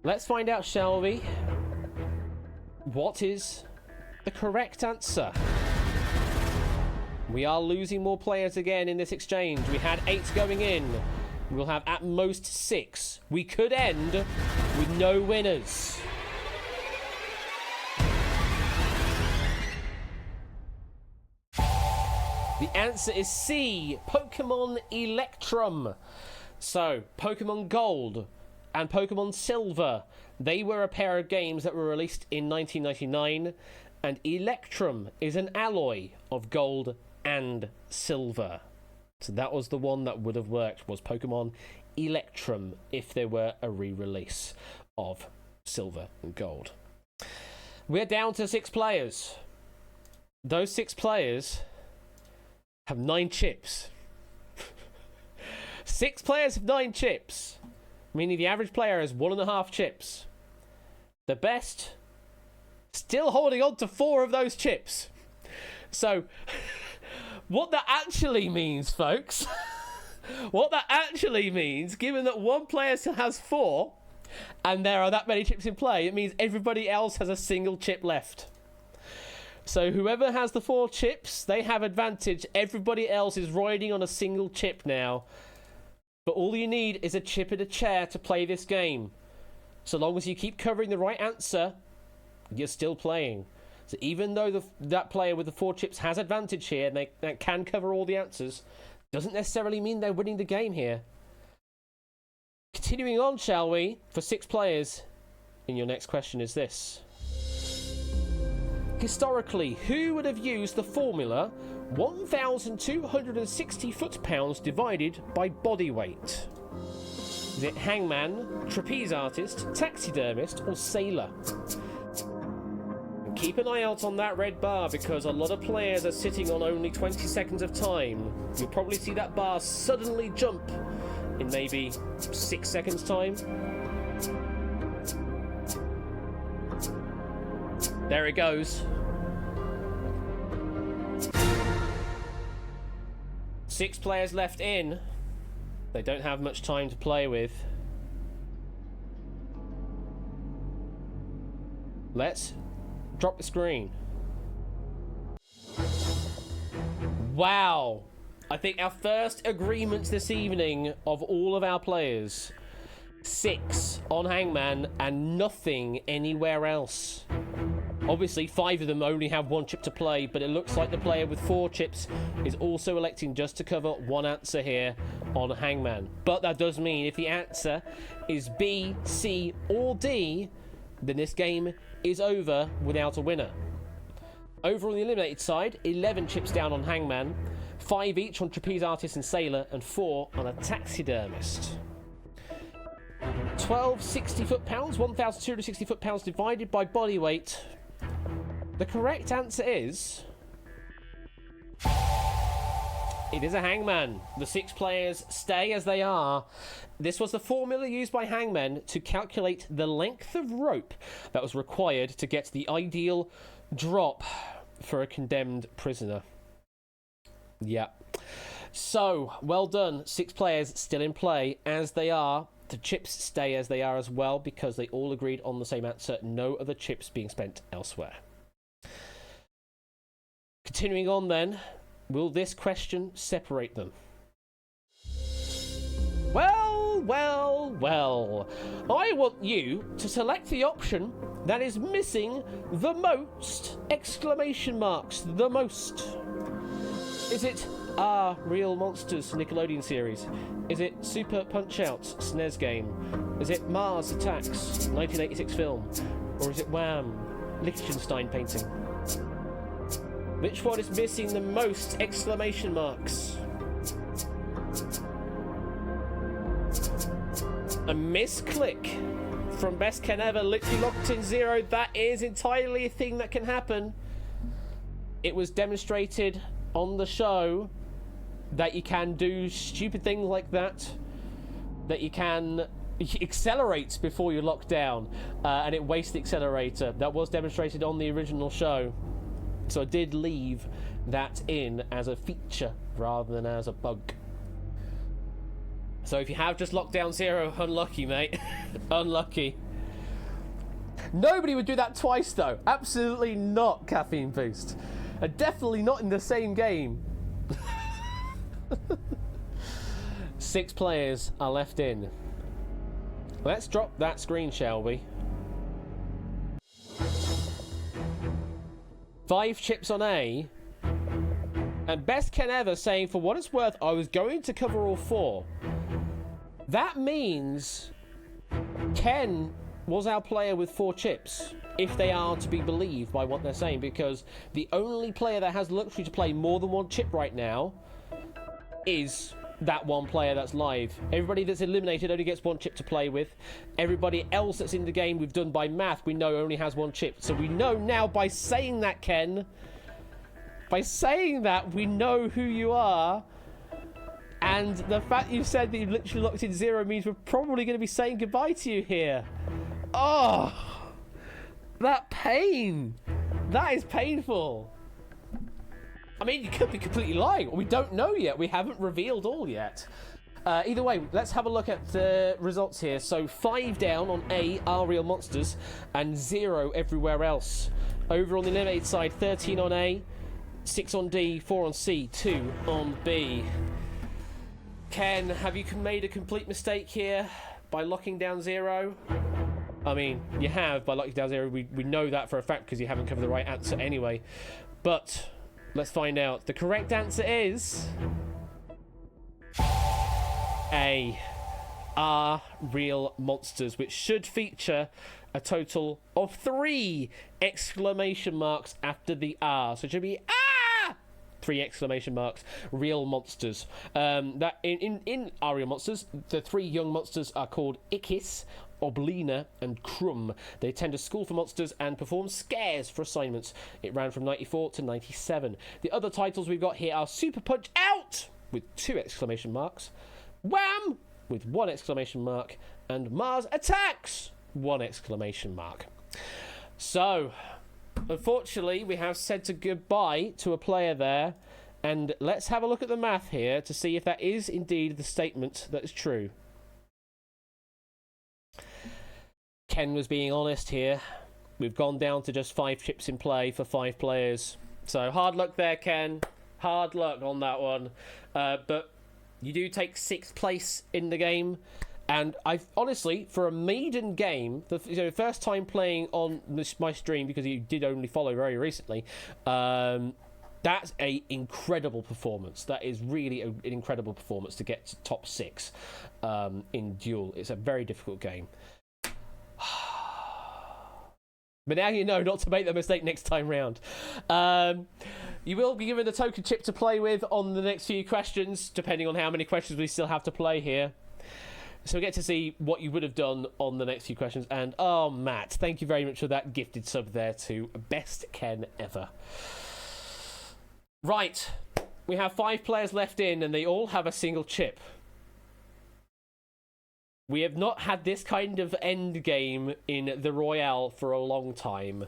Let's find out, shall we? What is the correct answer? We are losing more players again in this exchange. We had 8 going in. We'll have at most 6. We could end with no winners. The answer is C, Pokemon Electrum. So, Pokemon Gold and Pokemon Silver, they were a pair of games that were released in 1999, and Electrum is an alloy of Gold and Silver. So that was the one that would have worked, was Pokemon Electrum, if there were a re-release of Silver and Gold. We're down to 6 players. Those 6 players have 9 chips. 6 players have 9 chips, meaning the average player has 1.5 chips. The best still holding on to 4 of those chips. So what that actually means, folks, what that actually means, given that one player still has 4 and there are that many chips in play, it means everybody else has a single chip left. So whoever has the 4 chips, they have advantage. Everybody else is riding on a single chip now. But all you need is a chip and a chair to play this game. So long as you keep covering the right answer, you're still playing. So even though that player with the 4 chips has advantage here, and they can cover all the answers, doesn't necessarily mean they're winning the game here. Continuing on, shall we, for 6 players. And your next question is this. Historically, who would have used the formula 1,260 foot-pounds divided by body weight? Is it hangman, trapeze artist, taxidermist, or sailor? And keep an eye out on that red bar, because a lot of players are sitting on only 20 seconds of time. You'll probably see that bar suddenly jump in maybe 6 seconds' time. There it goes. 6 players left in. They don't have much time to play with. Let's drop the screen. Wow. I think our first agreement this evening of all of our players. 6 on Hangman and nothing anywhere else. Obviously, 5 of them only have 1 chip to play, but it looks like the player with 4 chips is also electing just to cover 1 answer here on Hangman. But that does mean if the answer is B, C, or D, then this game is over without a winner. Over on the eliminated side, 11 chips down on Hangman, 5 each on Trapeze Artist and Sailor, and 4 on a Taxidermist. 12 60 foot-pounds, 1,260 foot-pounds divided by body weight. The correct answer is... it is a Hangman. The 6 players stay as they are. This was the formula used by Hangman to calculate the length of rope that was required to get the ideal drop for a condemned prisoner. Yeah. So, well done. 6 players still in play as they are. The chips stay as they are as well because they all agreed on the same answer. No other chips being spent elsewhere. Continuing on then, will this question separate them? Well. I want you to select the option that is missing the most exclamation marks. The most. Is it Are Real Monsters Nickelodeon series? Is it Super Punch-Out SNES game? Is it Mars Attacks 1986 film? Or is it Wham! Liechtenstein painting? Which one is missing the most exclamation marks? A misclick from Best Ken Ever, literally locked in 0. That is entirely a thing that can happen. It was demonstrated on the show that you can do stupid things like that. That you can accelerate before you lock down, and it wastes the accelerator. That was demonstrated on the original show. So I did leave that in as a feature rather than as a bug. So if you have just locked down 0, unlucky, mate. Unlucky. Nobody would do that twice, though. Absolutely not, Caffeine Boost. And definitely not in the same game. 6 players are left in. Let's drop that screen, shall we? 5 chips on A. And Best Ken Ever saying, for what it's worth, I was going to cover all 4. That means Ken was our player with 4 chips, if they are to be believed by what they're saying, because the only player that has the luxury to play more than 1 chip right now is that one player that's live. Everybody that's eliminated only gets 1 chip to play with. Everybody else that's in the game, we've done by math, we know only has 1 chip. So we know now by saying that, Ken, by saying that, we know who you are. And the fact you said that you've literally locked in 0 means we're probably going to be saying goodbye to you here. Oh, that pain. That is painful. I mean, you could be completely lying. We don't know yet. We haven't revealed all yet. Either way, let's have a look at the results here. So 5 down on A, Are Real Monsters, and 0 everywhere else. Over on the eliminated side, 13 on A, 6 on D, 4 on C, 2 on B. Ken, have you made a complete mistake here by locking down 0? I mean, you have by locking down 0. We know that for a fact because you haven't covered the right answer anyway. But let's find out. The correct answer is A, Are Real Monsters, which should feature a total of 3 exclamation marks after the R. So it should be 3 exclamation marks. Real Monsters. That in Are Real Monsters, the 3 young monsters are called Ikis, Oblina, and Crumb. They attend a school for monsters and perform scares for assignments. It ran from 94 to 97. The other titles we've got here are Super Punch Out with 2 exclamation marks, Wham with 1 exclamation mark, and Mars Attacks 1 exclamation mark. So, unfortunately, we have said goodbye to a player there, and let's have a look at the math here to see if that is indeed the statement that is true. Ken was being honest here. We've gone down to just 5 chips in play for 5 players. So hard luck there, Ken. Hard luck on that one. But you do take 6th place in the game. And I honestly, for a maiden game, the first time playing on my stream, because you did only follow very recently, that's a incredible performance. That is really an incredible performance to get to top 6 in Duel. It's a very difficult game. But now you know not to make that mistake next time round. You will be given a token chip to play with on the next few questions, depending on how many questions we still have to play here. So we get to see what you would have done on the next few questions. And, oh, Matt, thank you very much for that gifted sub there to Best Ken Ever. Right. We have 5 players left in, and they all have a single chip. We have not had this kind of end game in the Royale for a long time.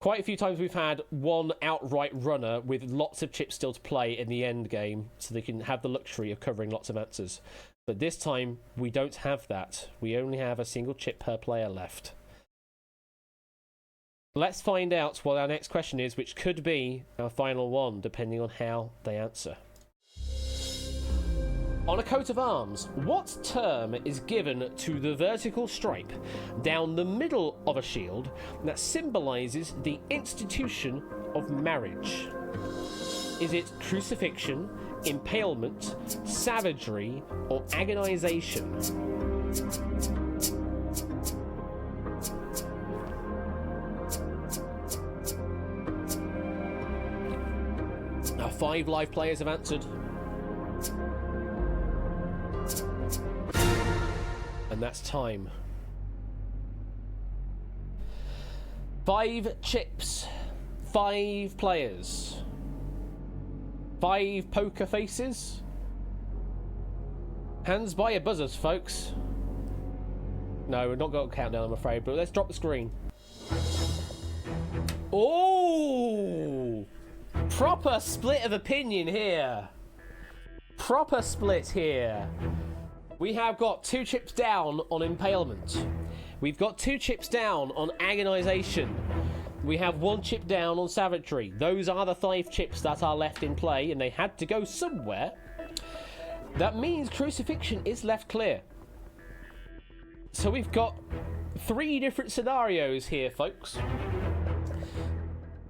Quite a few times we've had one outright runner with lots of chips still to play in the end game, so they can have the luxury of covering lots of answers. But this time, we don't have that. We only have a single chip per player left. Let's find out what our next question is, which could be our final one, depending on how they answer. On a coat of arms, what term is given to the vertical stripe down the middle of a shield that symbolises the institution of marriage? Is it crucifixion, impalement, savagery, or agonization? Our 5 live players have answered. And that's time. 5 chips, 5 players, 5 poker faces. Hands by your buzzers, folks. No, we're not got a countdown, I'm afraid, but let's drop the screen. Oh! Proper split of opinion here. Proper split here. We have got 2 chips down on impalement. We've got 2 chips down on agonization. We have 1 chip down on savagery. Those are the 5 chips that are left in play, and they had to go somewhere. That means crucifixion is left clear. So we've got 3 different scenarios here, folks.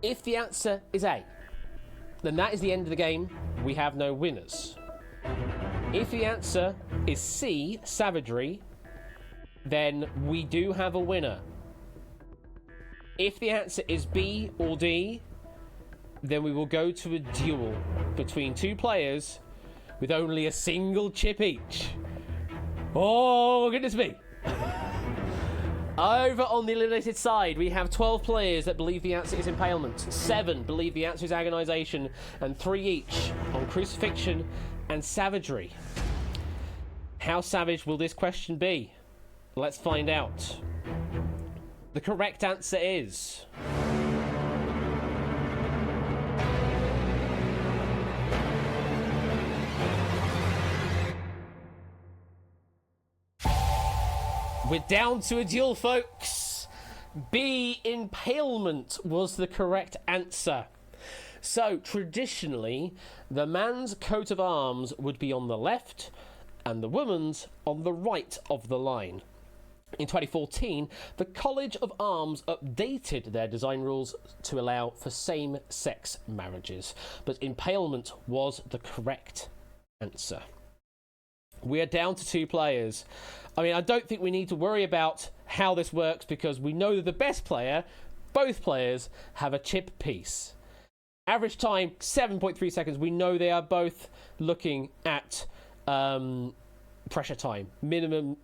If the answer is A, then that is the end of the game. We have no winners. If the answer is C, savagery, then we do have a winner. If the answer is B or D, then we will go to a duel between 2 players with only a single chip each. Oh, goodness me. Over on the eliminated side, we have 12 players that believe the answer is impalement, 7 believe the answer is agonization, and 3 each on crucifixion and savagery. How savage will this question be? Let's find out. The correct answer is... we're down to a duel, folks. B, impalement was the correct answer. So, traditionally, the man's coat of arms would be on the left and the woman's on the right of the line. In 2014, the College of Arms updated their design rules to allow for same-sex marriages, but impalement was the correct answer. We are down to 2 players. I mean, I don't think we need to worry about how this works because we know that the best player, both players, have a chip piece. Average time, 7.3 seconds. We know they are both looking at pressure time, minimum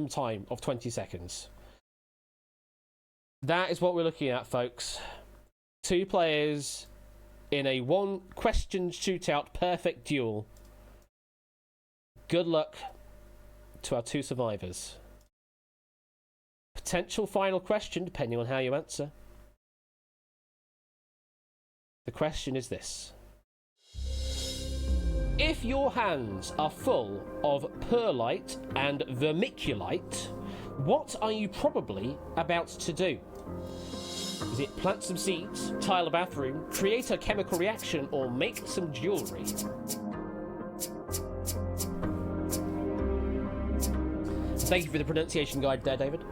time of 20 seconds. That is what we're looking at, folks. 2 players in a 1-question shootout perfect duel. Good luck to our 2 survivors. Potential final question, depending on how you answer. The question is this. If your hands are full of perlite and vermiculite, what are you probably about to do? Is it plant some seeds, tile a bathroom, create a chemical reaction, or make some jewellery? Thank you for the pronunciation guide there, David.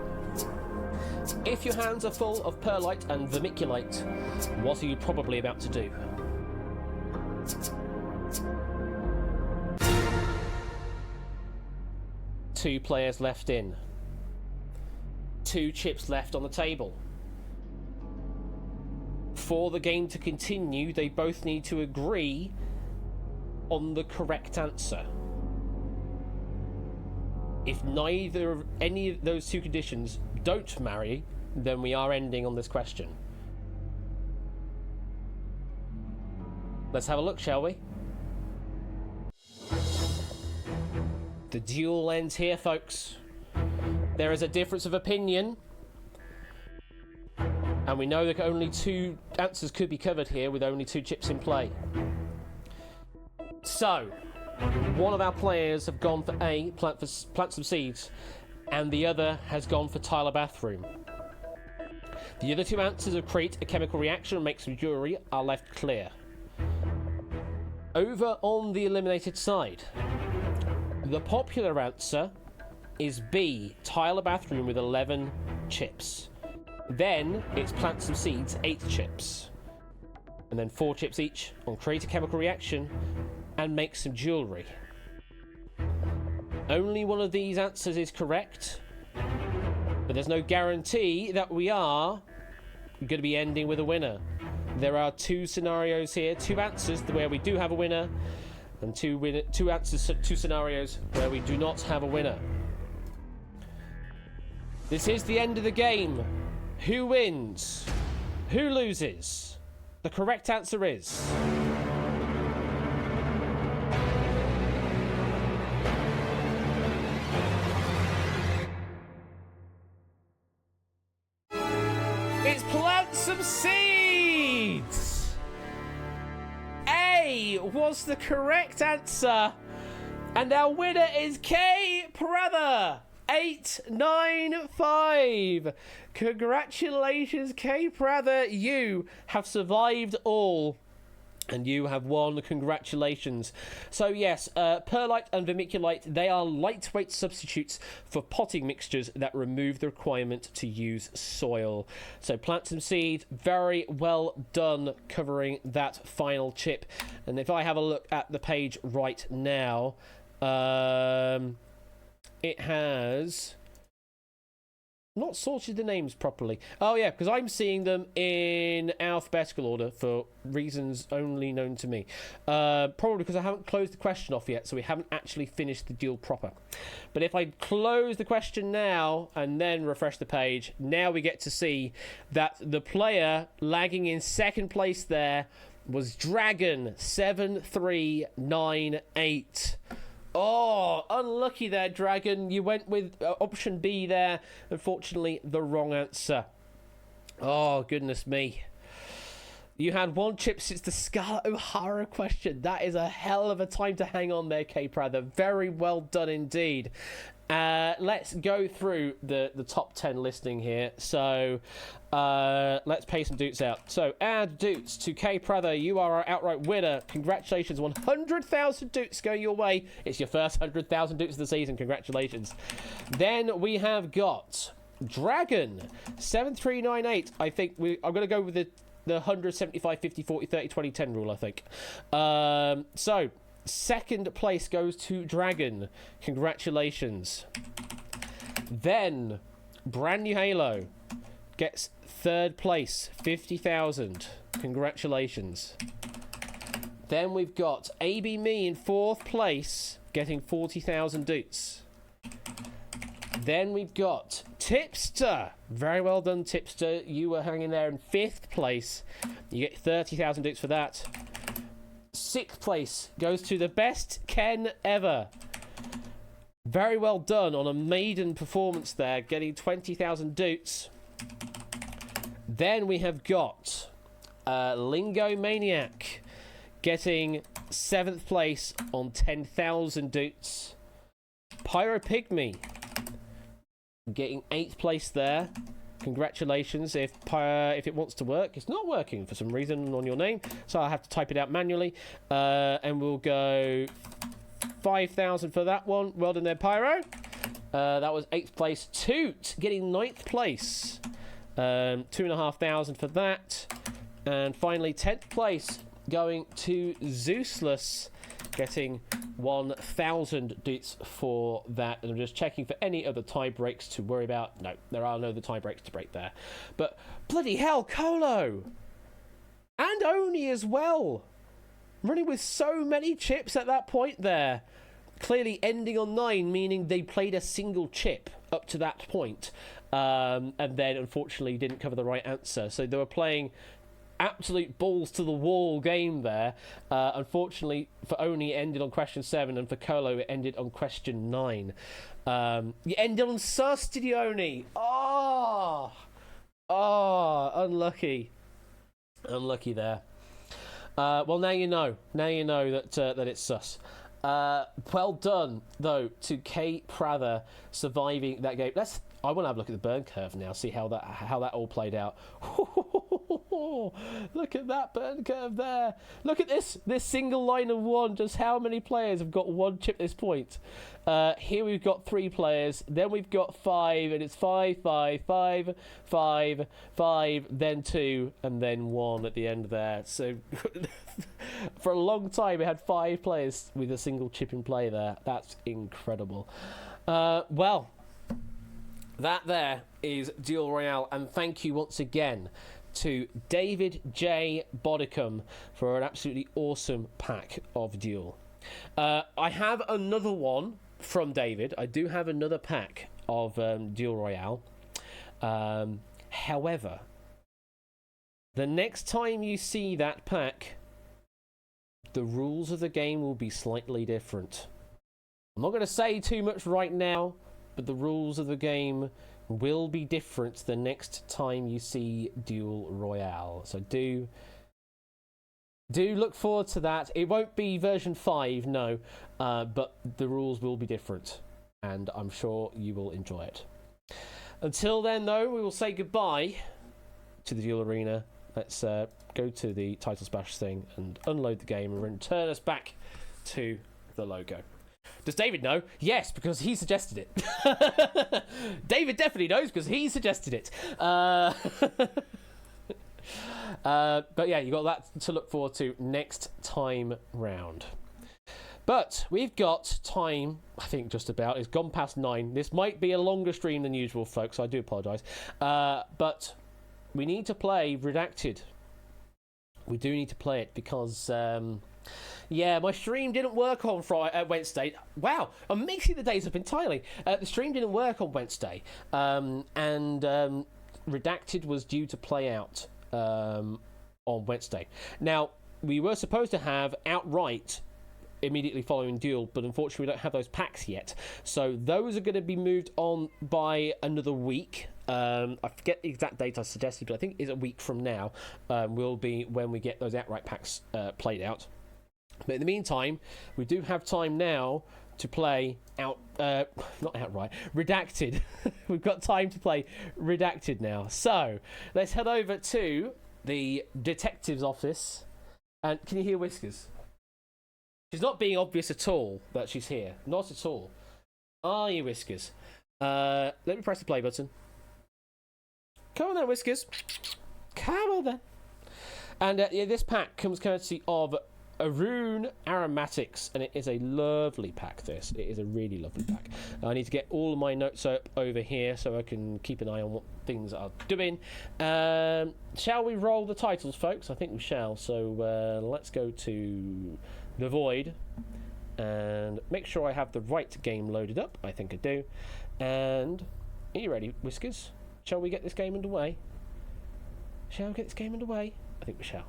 If your hands are full of perlite and vermiculite, what are you probably about to do? Two players left in. 2 chips left on the table. For the game to continue, they both need to agree on the correct answer. If neither of any of those two conditions don't marry, then we are ending on this question. Let's have a look, shall we? The duel ends here, folks. There is a difference of opinion, and we know that only two answers could be covered here with only two chips in play. So, one of our players have gone for A, plant some seeds, and the other has gone for tile a bathroom. The other two answers of create a chemical reaction and make some jewelry are left clear. Over on the eliminated side, the popular answer is B, tile a bathroom with 11 chips. Then it's plant some seeds, 8 chips. And then 4 chips each on create a chemical reaction and make some jewelry. Only one of these answers is correct, but there's no guarantee that we are going to be ending with a winner. There are 2 scenarios here, 2 answers where we do have a winner, and 2 scenarios where we do not have a winner. This is the end of the game. Who wins? Who loses? The correct answer is... it's plant some seeds! A was the correct answer, and our winner is K Prather. 895. Congratulations, K Prather. You have survived all, and you have won. Congratulations. So yes, perlite and vermiculite, they are lightweight substitutes for potting mixtures that remove the requirement to use soil. So plant some seeds. Very well done covering that final chip. And if I have a look at the page right now, it has not sorted the names properly. Oh yeah, because I'm seeing them in alphabetical order for reasons only known to me. Probably because I haven't closed the question off yet, so we haven't actually finished the duel proper. But if I close the question now and then refresh the page, now we get to see that the player lagging in second place there was Dragon7398. Oh, unlucky there, Dragon. You went with option B there. Unfortunately, the wrong answer. Oh, goodness me. You had 1 chip since the Scarlett O'Hara question. That is a hell of a time to hang on there, K Prather. Very well done indeed. Let's go through the top 10 listing here. So let's pay some doots out. So add doots to K Prather. You are our outright winner. Congratulations. 100,000 doots going your way. It's your first 100,000 doots of the season. Congratulations. Then we have got Dragon 7398. I think I'm going to go with the 175, 50, 40, 30, 20, 10 rule, I think. So second place goes to Dragon. Congratulations. Then Brand New Halo gets third place, 50,000. Congratulations. Then we've got AB Me in fourth place, getting 40,000 doots. Then we've got Tipster. Very well done, Tipster. You were hanging there in fifth place. You get 30,000 doots for that. Sixth place goes to the best Ken ever. Very well done on a maiden performance there, getting 20,000 doots. Then we have got Lingo Maniac getting 7th place on 10,000 doots. Pyro Pygmy getting 8th place there. Congratulations. If it wants to work, it's not working for some reason on your name, so I have to type it out manually. And we'll go 5,000 for that one. Well done there, Pyro. That was 8th place. Toot getting 9th place. 2,500 for that. And finally 10th place going to Zeusless, getting 1,000 doots for that. And I'm just checking for any other tie breaks to worry about. No, there are no other tie breaks to break there. But bloody hell, Colo! And Oni as well. Running with so many chips at that point there. Clearly ending on 9, meaning they played a single chip up to that point. And then, unfortunately, didn't cover the right answer. So they were playing absolute balls to the wall game there. Unfortunately, for Oni, it ended on question 7, and for Colo, it ended on question 9. You ended on sus, did you, Oni? Oh, unlucky. Unlucky there. Well, now you know. Now you know that it's sus. Well done, though, to Kate Prather surviving that game. I want to have a look at the burn curve now, see how that all played out. Look at that burn curve there. Look at this single line of 1. Just how many players have got 1 chip at this point? Here we've got 3 players. Then we've got 5, and it's 5, 5, 5, 5, 5, then 2, and then 1 at the end there. So for a long time, we had 5 players with a single chip in play there. That's incredible. Well, that there is Duel Royale, and thank you once again to David J. Bodicum for an absolutely awesome pack of Duel. I have another one from David. I do have another pack of Duel Royale. However, the next time you see that pack, the rules of the game will be slightly different. I'm not going to say too much right now, but the rules of the game will be different the next time you see Duel Royale. So do look forward to that. It won't be version 5, no, but the rules will be different, and I'm sure you will enjoy it. Until then, though, we will say goodbye to the Duel Arena. Let's go to the title splash thing and unload the game and return us back to the logo. Does David know? Yes, because he suggested it. David definitely knows because he suggested it. But yeah, you got that to look forward to next time round. But we've got time, I think just about. It's gone past 9. This might be a longer stream than usual, folks. I do apologise. But we need to play Redacted. We do need to play it because... yeah, my stream didn't work on Wednesday. Wow, I'm mixing the days up entirely. The stream didn't work on Wednesday, and Redacted was due to play out on Wednesday. Now, we were supposed to have Outright immediately following Duel, but unfortunately we don't have those packs yet. So those are going to be moved on by another week. I forget the exact date I suggested, but I think it's a week from now will be when we get those Outright packs played out. But in the meantime, we do have time now to play not Outright, Redacted. We've got time to play Redacted now. So let's head over to the detective's office. And can you hear Whiskers? She's not being obvious at all that she's here. Not at all. Are you, Whiskers? Let me press the play button. Come on then, Whiskers. Come on then. And yeah, this pack comes courtesy of Arun Aromatics, and it is a lovely pack. This it is a really lovely pack. I need to get all of my notes up over here so I can keep an eye on what things are doing. Shall we roll the titles, folks? I think we shall. So let's go to the Void and make sure I have the right game loaded up. I think I do. And are you ready, Whiskers? Shall we get this game underway? Shall we get this game underway? I think we shall.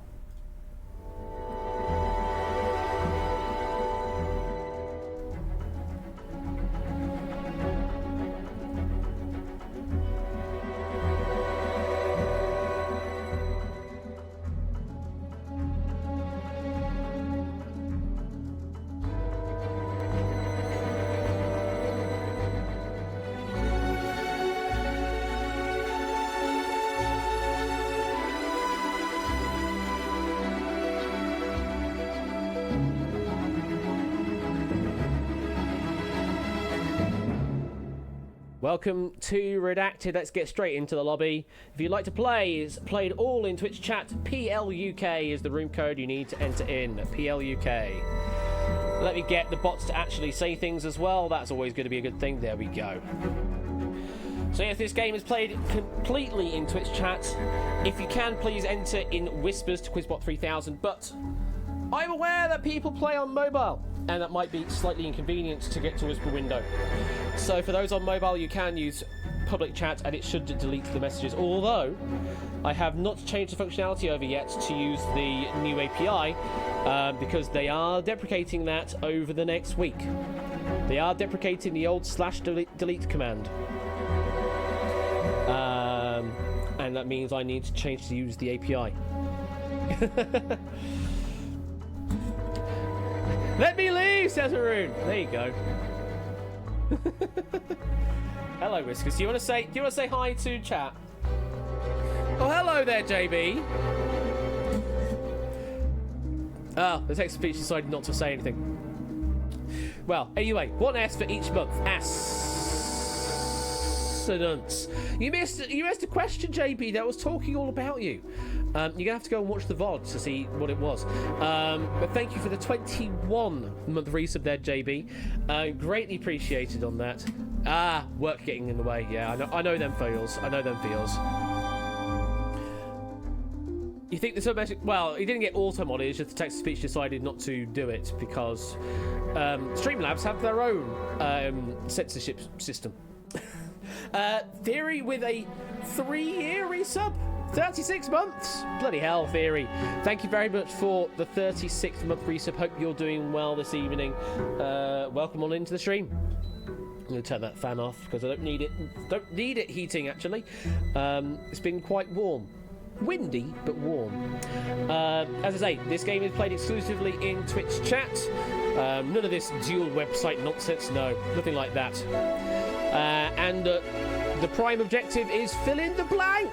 Welcome to Redacted. Let's get straight into the lobby. If you'd like to play, it's played all in Twitch chat. PLUK is the room code you need to enter in. PLUK. Let me get the bots to actually say things as well. That's always going to be a good thing. There we go. So yes, this game is played completely in Twitch chat. If you can, please enter in whispers to Quizbot 3000, but I'm aware that people play on mobile, and that might be slightly inconvenient to get to whisper window. So for those on mobile, you can use public chat, and it should delete the messages, although I have not changed the functionality over yet to use the new API, because they are deprecating that over the next week. They are deprecating the old /delete command. And that means I need to change to use the API. Let me leave, says Haroon. There you go. Hello, Whiskers. Do you want to say hi to chat? Oh, hello there, JB. Ah, the text-to-speech decided not to say anything. Well, anyway, one S for each month. Assonance. You missed a question, JB, that was talking all about you. You're going to have to go and watch the VOD to see what it was. But thank you for the 21-month resub there, JB. Greatly appreciated on that. Work getting in the way. Yeah, I know them feels. You think the sub-message... Well, he didn't get auto-modded, it's just the text-to-speech decided not to do it because Streamlabs have their own censorship system. Theory with a 3-year resub? 36 months! Bloody hell, Theory. Thank you very much for the 36th month resub. Hope you're doing well this evening. Welcome on into the stream. I'm going to turn that fan off because I don't need it. Don't need it heating, actually. It's been quite warm. Windy, but warm. As I say, this game is played exclusively in Twitch chat. None of this dual website nonsense. No, nothing like that. The prime objective is fill in the blank.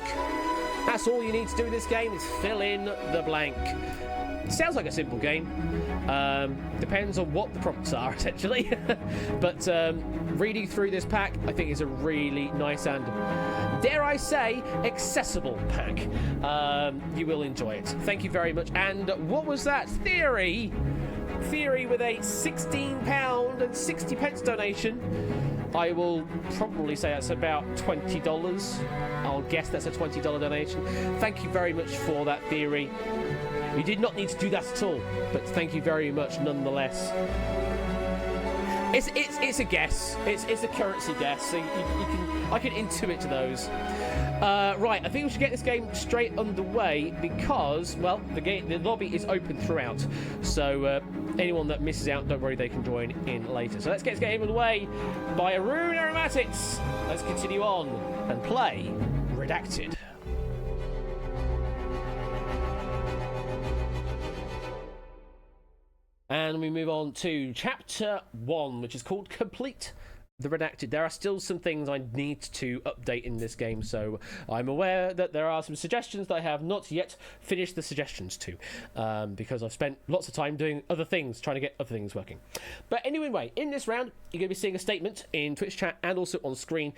That's all you need to do in this game is fill in the blank. It sounds like a simple game. Depends on what the prompts are, essentially. But reading through this pack, I think is a really nice and, dare I say, accessible pack. You will enjoy it. Thank you very much. And what was that? Theory with a £16.60 donation. I will probably say that's about $20. I'll guess that's a $20 donation. Thank you very much for that, Theory. You did not need to do that at all, but thank you very much nonetheless. It's a guess. It's a currency guess. So I can intuit those. Right, I think we should get this game straight underway because, well, the lobby is open throughout. So anyone that misses out, don't worry, they can join in later. So let's get this game underway by Haroon Aromatics. Let's continue on and play Redacted. And we move on to Chapter 1, which is called Complete the Redacted. There are still some things I need to update in this game, so I'm aware that there are some suggestions that I have not yet finished the suggestions to, because I've spent lots of time doing other things, trying to get other things working. But anyway, in this round, you're going to be seeing a statement in Twitch chat and also on screen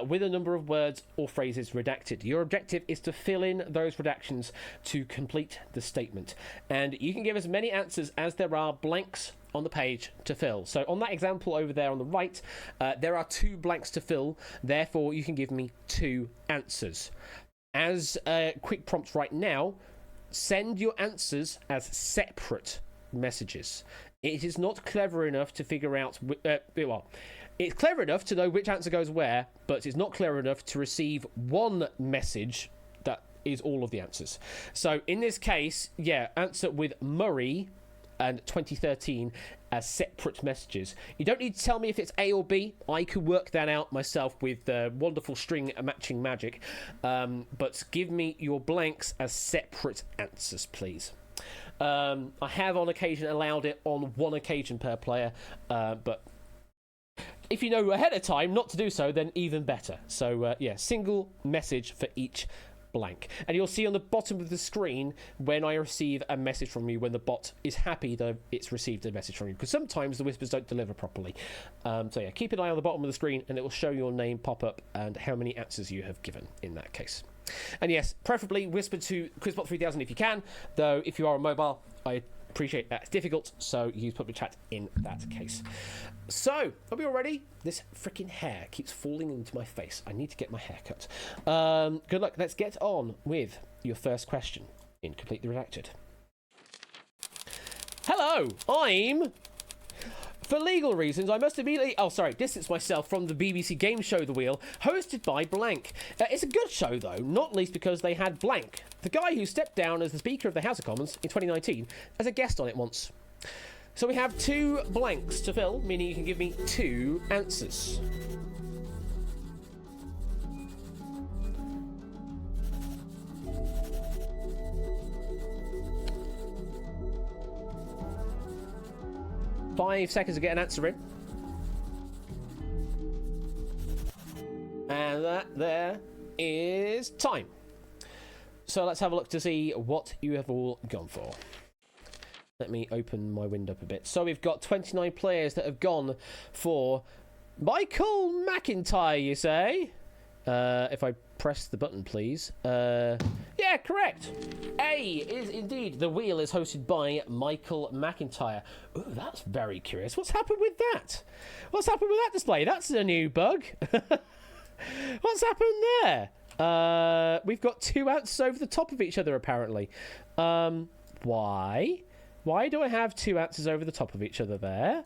with a number of words or phrases redacted. Your objective is to fill in those redactions to complete the statement. And you can give as many answers as there are blanks on the page to fill. So on that example over there on the right, there are 2 blanks to fill, therefore you can give me 2 answers. As a quick prompt right now, send your answers as separate messages. It is not clever enough to figure out, well, it's clever enough to know which answer goes where, but it's not clever enough to receive one message that is all of the answers. So in this case, yeah, answer with Murray and 2013 as separate messages. You don't need to tell me if it's A or B. I could work that out myself with wonderful string matching magic. But give me your blanks as separate answers, please. I have on occasion allowed it on one occasion per player, but if you know ahead of time not to do so, then even better. So yeah, single message for each blank. And you'll see on the bottom of the screen when I receive a message from you, when the bot is happy that it's received a message from you, because sometimes the whispers don't deliver properly. So yeah, keep an eye on the bottom of the screen and it will show your name pop up and how many answers you have given in that case. And yes, preferably whisper to Quizbot 3000 if you can, though if you are on mobile, I appreciate that's difficult, so use public chat in that case. So, are we all ready? This freaking hair keeps falling into my face. I need to get my hair cut. Good luck. Let's get on with your first question in Completely Redacted. Hello, for legal reasons, I must immediately, distance myself from the BBC game show The Wheel, hosted by blank. It's a good show, though, not least because they had blank, the guy who stepped down as the Speaker of the House of Commons in 2019, as a guest on it once. So we have 2 blanks to fill, meaning you can give me 2 answers. Five seconds to get an answer in. And that there is time. So let's have a look to see what you have all gone for. Let me open my window up a bit. So we've got 29 players that have gone for Michael McIntyre, you say? If I press the button, please. Yeah, correct. A is indeed The Wheel is hosted by Michael McIntyre. Ooh, that's very curious. What's happened with that? What's happened with that display? That's a new bug. What's happened there? We've got 2 answers over the top of each other, apparently. Why? Why do I have 2 answers over the top of each other there?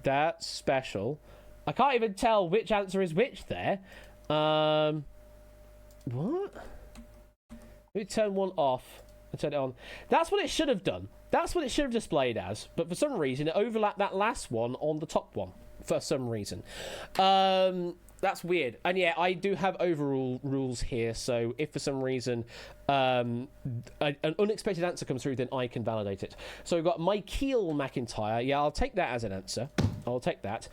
That's special. I can't even tell which answer is which there. What? Let me turn one off and turn it on. That's what it should have done. That's what it should have displayed as. But for some reason, it overlapped that last one on the top one. For some reason. That's weird. And yeah, I do have overall rules here. So if for some reason an unexpected answer comes through, then I can validate it. So we've got Michael McIntyre. Yeah, I'll take that as an answer. I'll take that.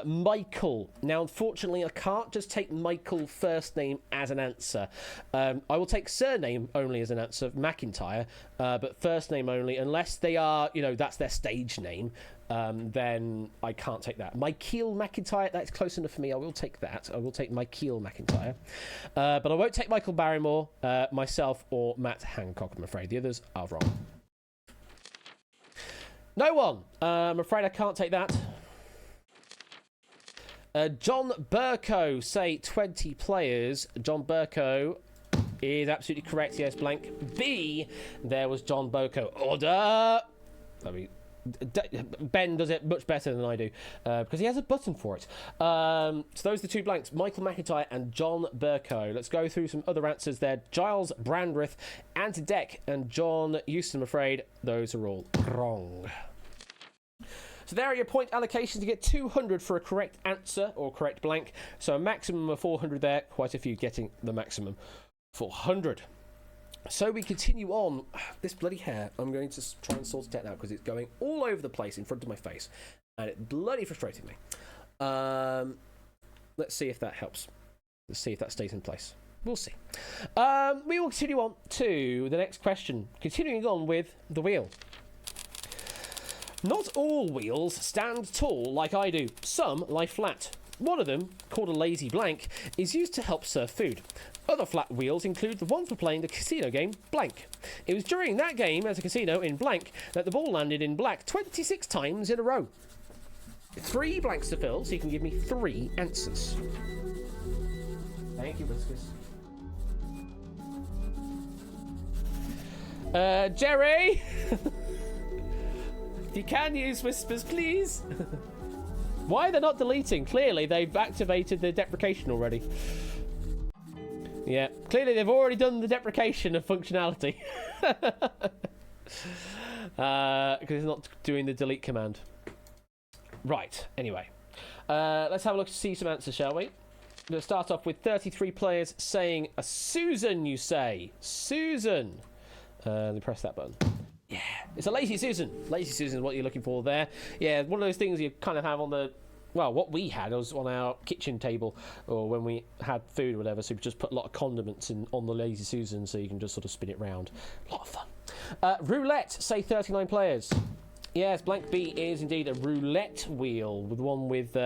Michael. Now, unfortunately, I can't just take Michael first name as an answer. I will take surname only as an answer, McIntyre, but first name only, unless they are, that's their stage name. Then I can't take that. Michael McIntyre, that's close enough for me. I will take that. I will take Michael McIntyre. But I won't take Michael Barrymore, myself, or Matt Hancock, I'm afraid. The others are wrong. No one. I'm afraid I can't take that. John Burko, say 20 players. John Burko is absolutely correct. Yes, blank. B, there was John Burko. Order. Ben does it much better than I do because he has a button for it. So those are the 2 blanks, Michael McIntyre and John Burko. Let's go through some other answers there. Giles Brandreth, Antideck, and John Euston. I'm afraid those are all wrong. So there are your point allocations. To get 200 for a correct answer or correct blank. So a maximum of 400 there. Quite a few getting the maximum 400. So we continue on. This bloody hair, I'm going to try and sort it out now because it's going all over the place in front of my face. And it's bloody frustrating me. Let's see if that helps. Let's see if that stays in place. We'll see. We will continue on to the next question. Continuing on with The Wheel. Not all wheels stand tall like I do. Some lie flat. One of them, called a lazy blank, is used to help serve food. Other flat wheels include the one for playing the casino game Blank. It was during that game as a casino in Blank that the ball landed in black 26 times in a row. 3 blanks to fill, so you can give me 3 answers. Thank you, Whiskers. Jerry! If you can use Whispers, please. Why are they not deleting? Clearly, they've activated the deprecation already. Yeah, clearly they've already done the deprecation of functionality. Because it's not doing the delete command. Right, anyway. Let's have a look to see some answers, shall we? We'll start off with 33 players saying a Susan, you say. Susan. Let me press that button. Yeah, it's a lazy Susan. Lazy Susan is what you're looking for there. Yeah, one of those things you kind of have on the... Well, what we had was on our kitchen table, or when we had food or whatever, so we just put a lot of condiments on the Lazy Susan so you can just sort of spin it round. A lot of fun. Roulette, say 39 players. Yes, blank B is indeed a roulette wheel, with one with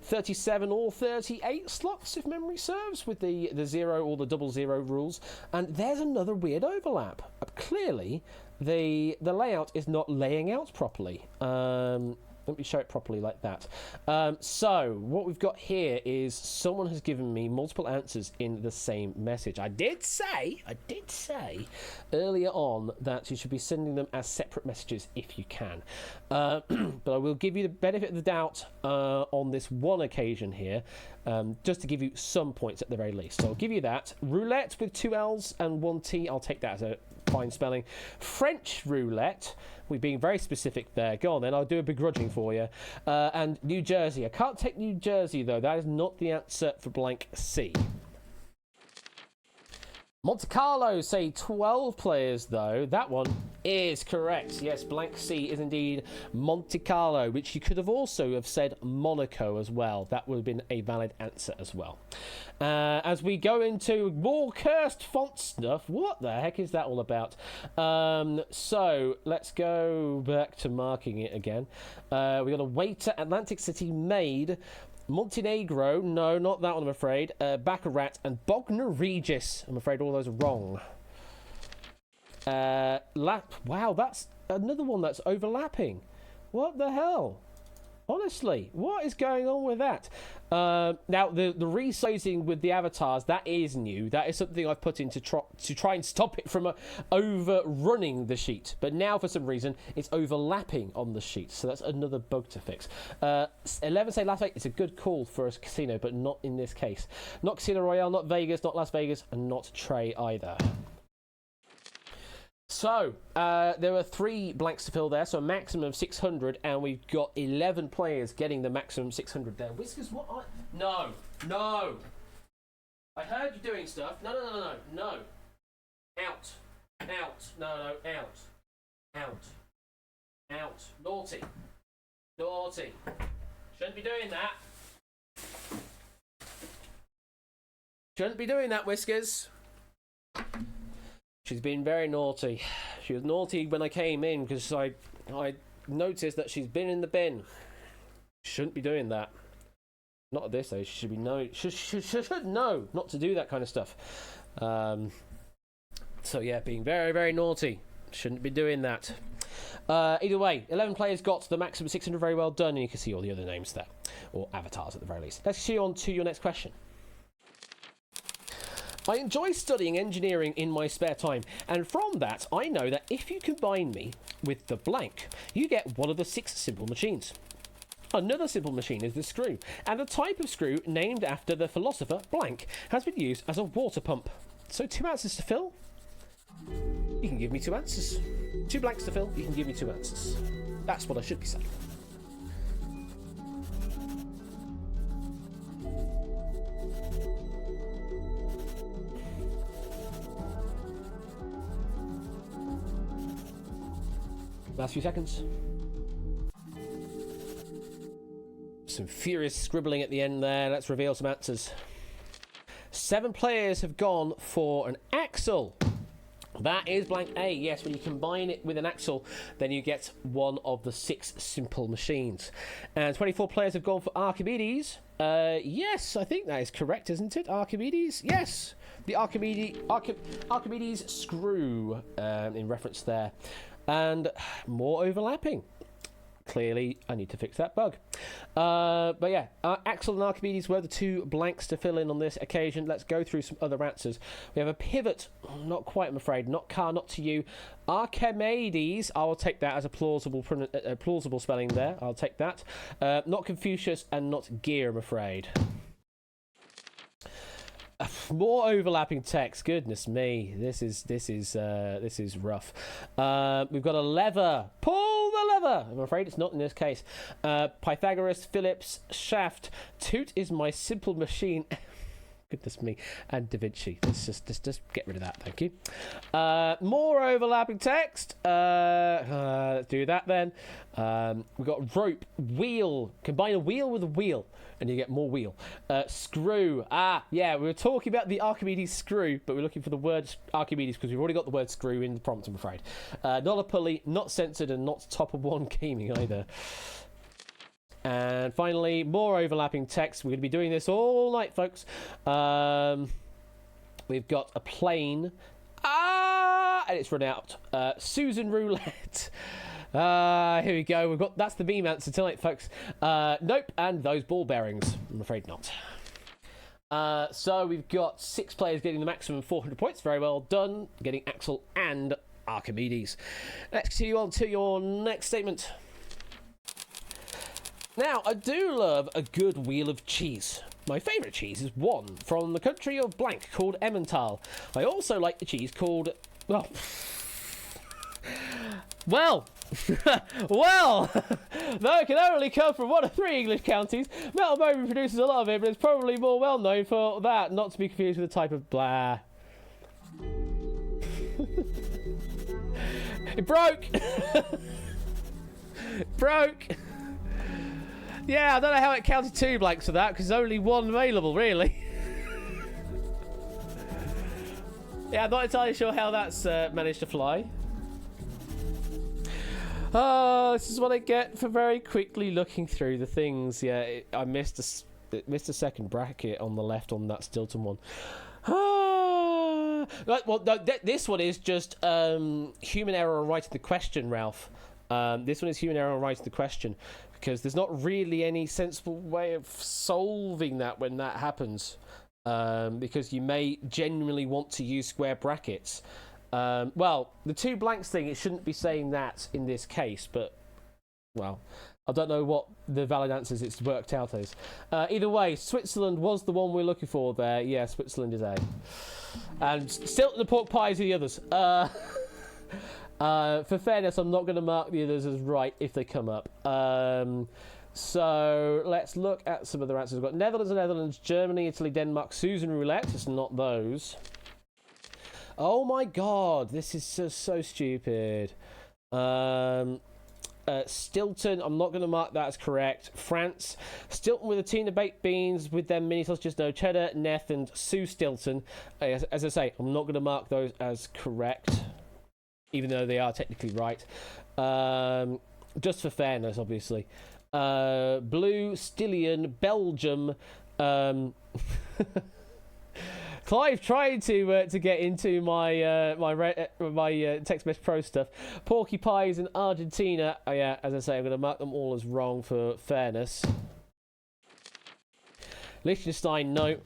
37 or 38 slots, if memory serves, with the 0 or the 00 rules. And there's another weird overlap. Clearly, the layout is not laying out properly. Let me show it properly like that. So what we've got here is someone has given me multiple answers in the same message. I did say earlier on that you should be sending them as separate messages if you can. But I will give you the benefit of the doubt on this one occasion here, just to give you some points at the very least. So I'll give you that. Roulette with 2 L's and 1 T. I'll take that as a fine spelling. French roulette. We're being very specific there. Go on then, I'll do a begrudging for you. And New Jersey. I can't take New Jersey though. That is not the answer for blank C. Monte Carlo say 12 players though. That one is correct. Yes, blank C is indeed Monte Carlo, which you could have also have said Monaco as well. That would have been a valid answer as well. As we go into more cursed font stuff, what the heck is that all about? So let's go back to marking it again. We got a waiter, Atlantic City Maid, Montenegro, no, not that one, I'm afraid. Baccarat and Bognor Regis. I'm afraid all those are wrong. Wow, that's another one that's overlapping. What the hell? Honestly, what is going on with that? Now, the resizing with the avatars, that is new. That is something I've put in to try and stop it from overrunning the sheet. But now, for some reason, it's overlapping on the sheet. So that's another bug to fix. 11 say Las Vegas. It's a good call for a casino, but not in this case. Not Casino Royale, not Vegas, not Las Vegas, and not Trey either. So, there were 3 blanks to fill there, so a maximum of 600, and we've got 11 players getting the maximum 600 there. Whiskers, what are... No! I heard you doing stuff. No. Out. No, out. Naughty. Shouldn't be doing that. Shouldn't be doing that, Whiskers. She's been very naughty. She was naughty when I came in because I noticed that she's been in the bin. Shouldn't be doing that. Not at this age. She should know not to do that kind of stuff. So yeah, being very, very naughty. Shouldn't be doing that. Either way, 11 players got the maximum 600. Very well done, and you can see all the other names there, or avatars at the very least. Let's see on to your next question. I enjoy studying engineering in my spare time, and from that I know that if you combine me with the blank, you get one of the 6 simple machines. Another simple machine is the screw, and a type of screw named after the philosopher blank has been used as a water pump. So 2 answers to fill? You can give me 2 answers. 2 blanks to fill, you can give me 2 answers. That's what I should be saying. Last few seconds. Some furious scribbling at the end there. Let's reveal some answers. 7 players have gone for an axle. That is blank A. Yes, when you combine it with an axle, then you get one of the 6 simple machines. And 24 players have gone for Archimedes. Yes, I think that is correct, isn't it? Archimedes? Yes. The Archimedes screw in reference there. And more overlapping. Clearly, I need to fix that bug. But yeah, Axel and Archimedes were the 2 blanks to fill in on this occasion. Let's go through some other answers. We have a pivot. Not quite, I'm afraid. Not car, not to you. Archimedes. I will take that as a plausible spelling there. I'll take that. Not Confucius and not gear, I'm afraid. More overlapping text. Goodness me, this is rough. We've got a lever. Pull the lever. I'm afraid it's not in this case. Pythagoras, Phillips, shaft. Toot is my simple machine. Goodness me. And Da Vinci. Let's just get rid of that. Thank you. More overlapping text. Let's do that then. We've got rope, wheel. Combine a wheel with a wheel, and you get more wheel. Screw. Yeah, we were talking about the Archimedes screw, but we're looking for the word Archimedes because we've already got the word screw in the prompt, I'm afraid. Not a pulley, not censored, and not top of one gaming either. And finally, more overlapping text. We're going to be doing this all night, folks. We've got a plane. And it's run out. Susan Roulette. Here we go. That's the meme answer tonight, folks. Nope, and those ball bearings. I'm afraid not. So we've got 6 players getting the maximum 400 points. Very well done. Getting Axel and Archimedes. Let's continue on to your next statement. Now, I do love a good wheel of cheese. My favourite cheese is one from the country of blank called Emmental. I also like the cheese called... Well... well, though it can only come from one of 3 English counties, Metal Mowbray produces a lot of it, but it's probably more well known for that, not to be confused with a type of blah. It broke! It broke! Yeah, I don't know how it counted 2 blanks for that, because there's only 1 available, really. Yeah, I'm not entirely sure how that's managed to fly. Oh, this is what I get for very quickly looking through the things. Yeah, I missed a second bracket on the left on that Stilton one. Well, no, this one is just human error writing the question, Ralph. This one is human error writing the question, because there's not really any sensible way of solving that when that happens, because you may genuinely want to use square brackets. Well, the 2 blanks thing, it shouldn't be saying that in this case, but, well, I don't know what the valid answers it's worked out as. Either way, Switzerland was the one we're looking for there. Yeah, Switzerland is A. And Stilton and pork pies are the others. For fairness, I'm not going to mark the others as right if they come up. So let's look at some other answers. We've got Netherlands, Germany, Italy, Denmark, Susan Roulette. It's not those. Oh my god, this is so stupid. Stilton, I'm not going to mark that as correct. France, Stilton with a tin of baked beans with them mini sausages, no cheddar, Neth, and Sue Stilton. As I say, I'm not going to mark those as correct, even though they are technically right. Just for fairness, obviously. Blue Stillion, Belgium. Clive tried to get into my my Text Mesh Pro stuff. Porky Pies in Argentina. Oh yeah, as I say, I'm going to mark them all as wrong for fairness. Liechtenstein, no.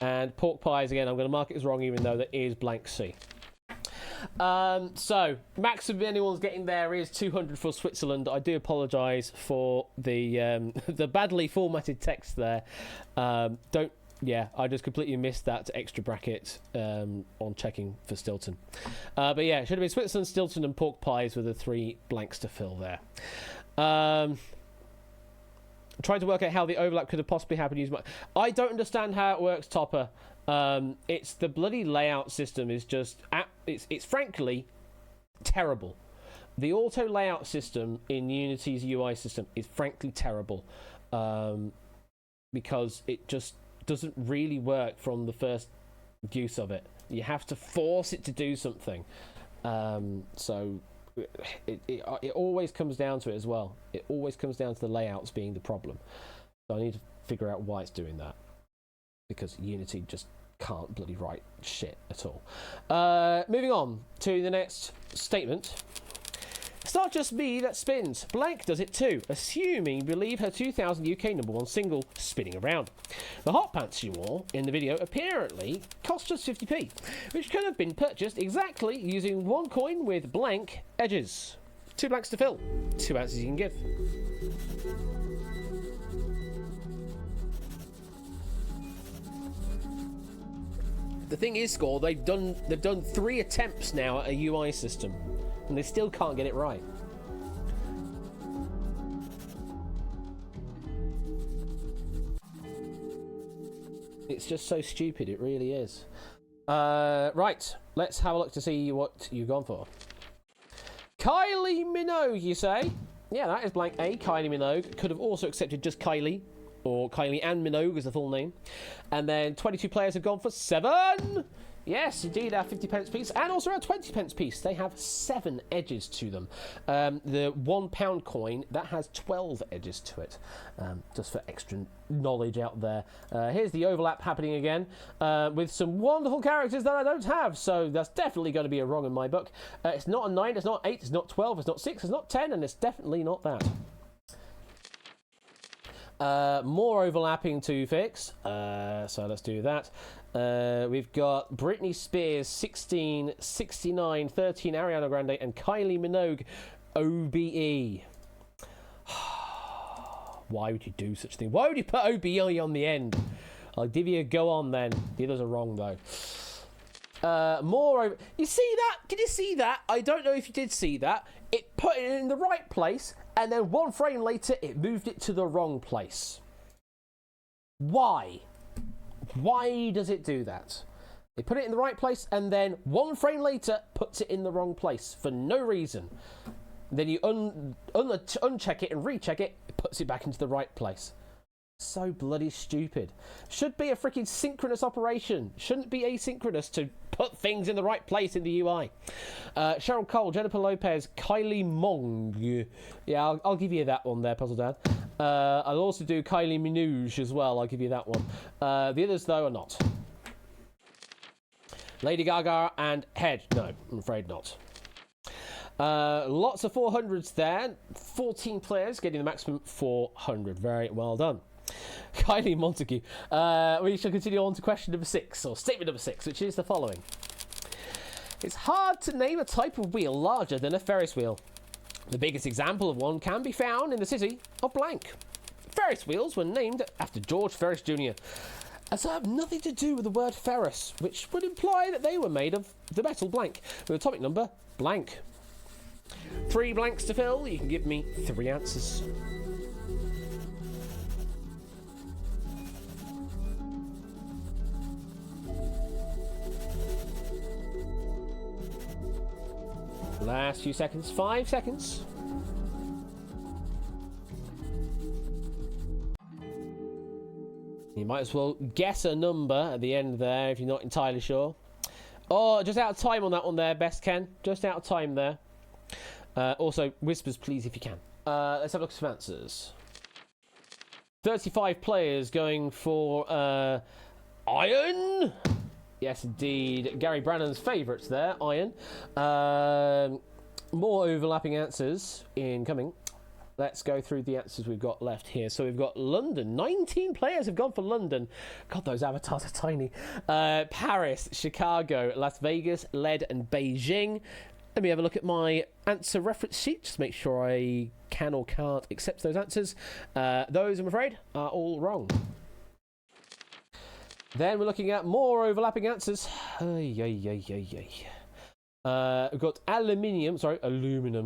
And pork pies again, I'm going to mark it as wrong, even though there is blank C. So maximum anyone's getting there is 200 for Switzerland. I do apologise for the the badly formatted text there. Yeah, I just completely missed that extra bracket on checking for Stilton. But yeah, it should have been Switzerland, Stilton, and pork pies with the 3 blanks to fill there. Trying to work out how the overlap could have possibly happened. I don't understand how it works, Topper. It's the bloody layout system is just it's frankly terrible. The auto layout system in Unity's UI system is frankly terrible, because it just doesn't really work from the first use of it. You have to force it to do something. So it always comes down to it as well. It always comes down to the layouts being the problem. So I need to figure out why it's doing that, because Unity just can't bloody write shit at all. Moving on to the next statement. It's not just me that spins. Blank does it too, assuming believe her 2000 UK #1 single Spinning Around. The hot pants she wore in the video apparently cost just 50p, which could have been purchased exactly using 1 coin with blank edges. 2 blanks to fill. 2 answers you can give. The thing is, Score, they've done 3 attempts now at a UI system, and they still can't get it right. It's just so stupid. It really is. Right. Let's have a look to see what you've gone for. Kylie Minogue, you say? Yeah, that is blank A. Kylie Minogue. Could have also accepted just Kylie. Or Kylie and Minogue is the full name. And then 22 players have gone for 7. Yes, indeed, our 50 pence piece. And also our 20 pence piece. They have 7 edges to them. The £1 coin, that has 12 edges to it. Just for extra knowledge out there. Here's the overlap happening again. With some wonderful characters that I don't have. So that's definitely going to be a wrong in my book. It's not a 9, it's not 8, it's not 12, it's not 6, it's not 10, and it's definitely not that. More overlapping to fix, so let's do that. We've got Britney Spears 16, 69, 13 Ariana Grande, and Kylie Minogue OBE. Why would you do such a thing? Why would you put OBE on the end? I'll give you a go on then. The others are wrong though. More over. You see that? Did you see that? I don't know if you did see that. It put it in the right place, and then 1 frame later, it moved it to the wrong place. Why? Why does it do that? It put it in the right place, and then 1 frame later, puts it in the wrong place for no reason. Then you uncheck it and recheck it, it puts it back into the right place. So bloody stupid. Should be a freaking synchronous operation. Shouldn't be asynchronous to put things in the right place in the UI. Cheryl Cole, Jennifer Lopez, Kylie Mong. Yeah, I'll give you that one there, Puzzle Dad. I'll also do Kylie Minogue as well. I'll give you that one. The others, though, are not. Lady Gaga and Head. No, I'm afraid not. Lots of 400s there. 14 players getting the maximum 400. Very well done. Kylie Montague. We shall continue on to question number 6, or statement number 6, which is the following. It's hard to name a type of wheel larger than a Ferris wheel. The biggest example of one can be found in the city of blank. Ferris wheels were named after George Ferris Jr. and so have nothing to do with the word Ferris, which would imply that they were made of the metal blank, with atomic number blank. 3 blanks to fill. You can give me 3 answers. Last few seconds. 5 seconds. You might as well guess a number at the end there if you're not entirely sure. Oh, just out of time on that one there, Best Ken. Just out of time there. Also, whispers, please, if you can. Let's have a look at some answers. 35 players going for Iron. Yes, indeed. Gary Brannon's favourites there, Iron. More overlapping answers incoming. Let's go through the answers we've got left here. So we've got London. 19 players have gone for London. God, those avatars are tiny. Paris, Chicago, Las Vegas, Lead, and Beijing. Let me have a look at my answer reference sheet. Just make sure I can or can't accept those answers. Those, I'm afraid, are all wrong. Then we're looking at more overlapping answers. We've got aluminum,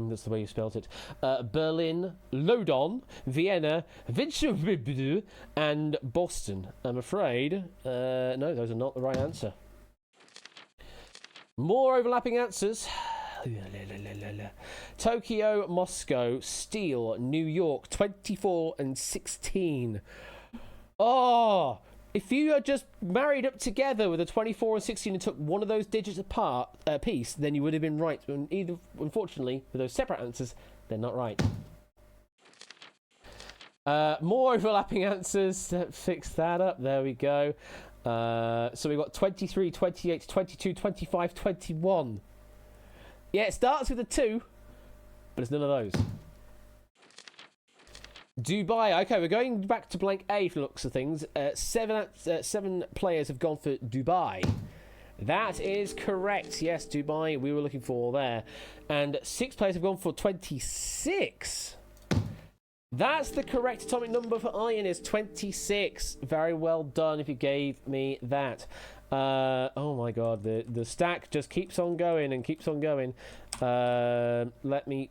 that's the way you spelled it. Berlin, Lodon, Vienna, Vincennes, and Boston. I'm afraid, no, those are not the right answer. More overlapping answers. Tokyo, Moscow, Steel, New York, 24 and 16. Oh, if you had just married up together with a 24 and 16 and took one of those digits apart piece, then you would have been right. Unfortunately, with those separate answers, they're not right. More overlapping answers. Fix that up. There we go. So we've got 23, 28, 22, 25, 21. Yeah, it starts with a 2, but it's none of those. Dubai. Okay, we're going back to blank A for looks of things. 7 players have gone for Dubai. That is correct. Yes, Dubai, we were looking for there. And 6 players have gone for 26. That's the correct atomic number for iron, is 26. Very well done if you gave me that. Oh my god, the stack just keeps on going and keeps on going. Let me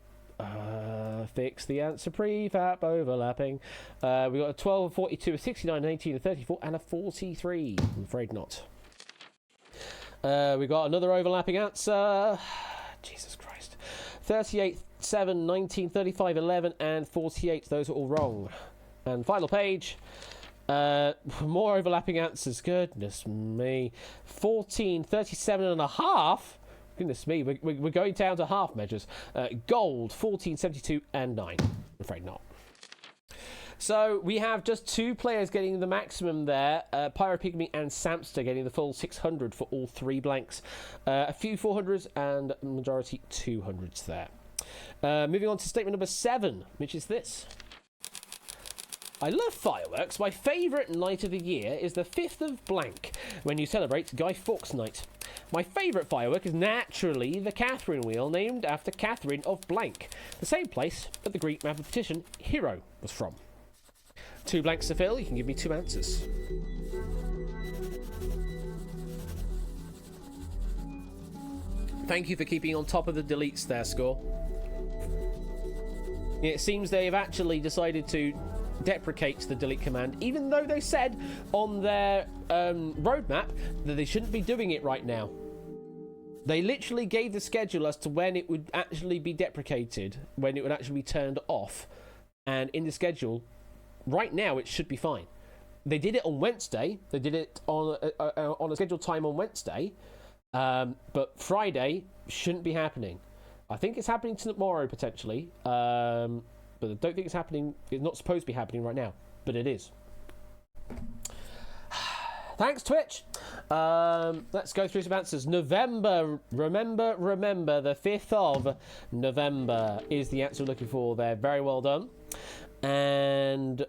Fix the answer. Prefab overlapping. We got a 12, 42, a 69, an 18, a 34, and a 43. I'm afraid not. We got another overlapping answer. Jesus Christ. 38, 7, 19, 35, 11, and 48. Those are all wrong. And final page. More overlapping answers. Goodness me. 14, 37 and a half. Goodness me, we're going down to half measures. Gold, 14, 72, and 9. I'm afraid not. So we have just 2 players getting the maximum there. Pyropygmy and Samster getting the full 600 for all 3 blanks. A few 400s and majority 200s there. Moving on to statement number 7, which is this. I love fireworks. My favourite night of the year is the 5th of blank, when you celebrate Guy Fawkes Night. My favourite firework is naturally the Catherine wheel, named after Catherine of blank, the same place that the Greek mathematician Hero was from. 2 blanks to fill. You can give me 2 answers. Thank you for keeping on top of the deletes there, Score. It seems they've actually decided to deprecate the delete command, even though they said on their roadmap that they shouldn't be doing it right now. They literally gave the schedule as to when it would actually be deprecated, when it would actually be turned off, and in the schedule right now it should be fine. They did it on Wednesday. They did it on a scheduled time on Wednesday, but Friday shouldn't be happening. I think it's happening tomorrow potentially, but I don't think it's happening. It's not supposed to be happening right now, but it is. Thanks, Twitch. Let's go through some answers. November, remember, the 5th of November is the answer we're looking for there. Very well done. And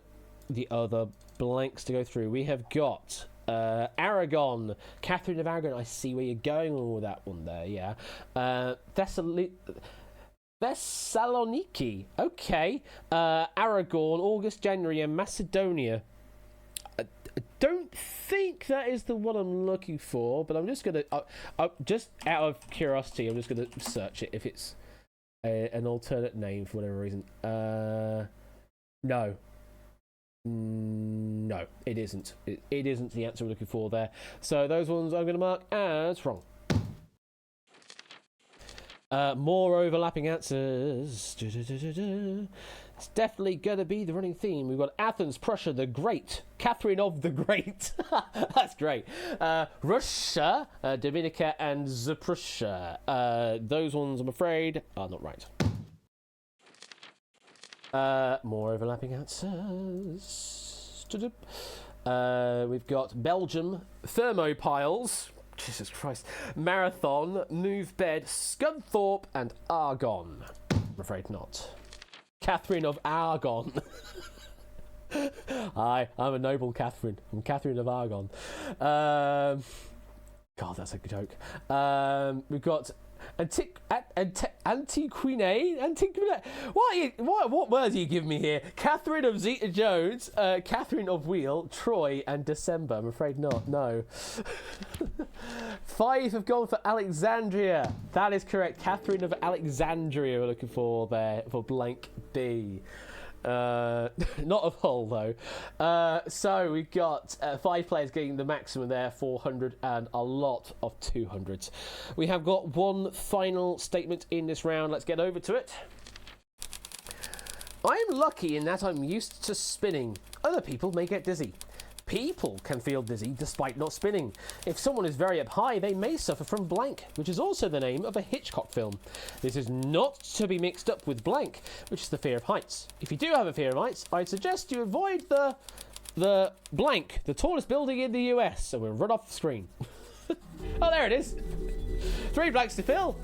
the other blanks to go through. We have got Aragon, Catherine of Aragon. I see where you're going on with that one there, yeah. Thessaloniki, okay. Aragon, August, January, and Macedonia. I don't think that is the one I'm looking for, but I'm just gonna, just out of curiosity, I'm just gonna search it if it's an alternate name for whatever reason. No. No, it isn't. It isn't the answer we're looking for there. So those ones I'm going to mark as wrong. More overlapping answers. It's definitely going to be the running theme. We've got Athens, Prussia, the Great, Catherine of the Great. That's great. Russia, Dominica, and Zaprussia. Those ones, I'm afraid, are not right. More overlapping answers. We've got Belgium, Thermopiles, Jesus Christ, Marathon, Move Bed, Scunthorpe, and Argon. I'm afraid not. Catherine of Argon. Hi, I'm a noble Catherine. I'm Catherine of Argon. God, that's a joke. We've got Antiquine. What words are you giving me here? Catherine of Zeta Jones, Catherine of Wheel, Troy, and December. I'm afraid not. No. 5 have gone for Alexandria. That is correct. Catherine of Alexandria we're looking for there for blank B. Not of Hull though. So we've got 5 players getting the maximum there, 400 and a lot of 200s. We have got one final statement in this round. Let's get over to it. I am lucky in that I'm used to spinning. Other people may get dizzy. People can feel dizzy despite not spinning. If someone is very up high, they may suffer from blank, which is also the name of a Hitchcock film. This is not to be mixed up with blank, which is the fear of heights. If you do have a fear of heights, I'd suggest you avoid the blank, the tallest building in the US. So we'll run off the screen. Oh, there it is. 3 blanks to fill.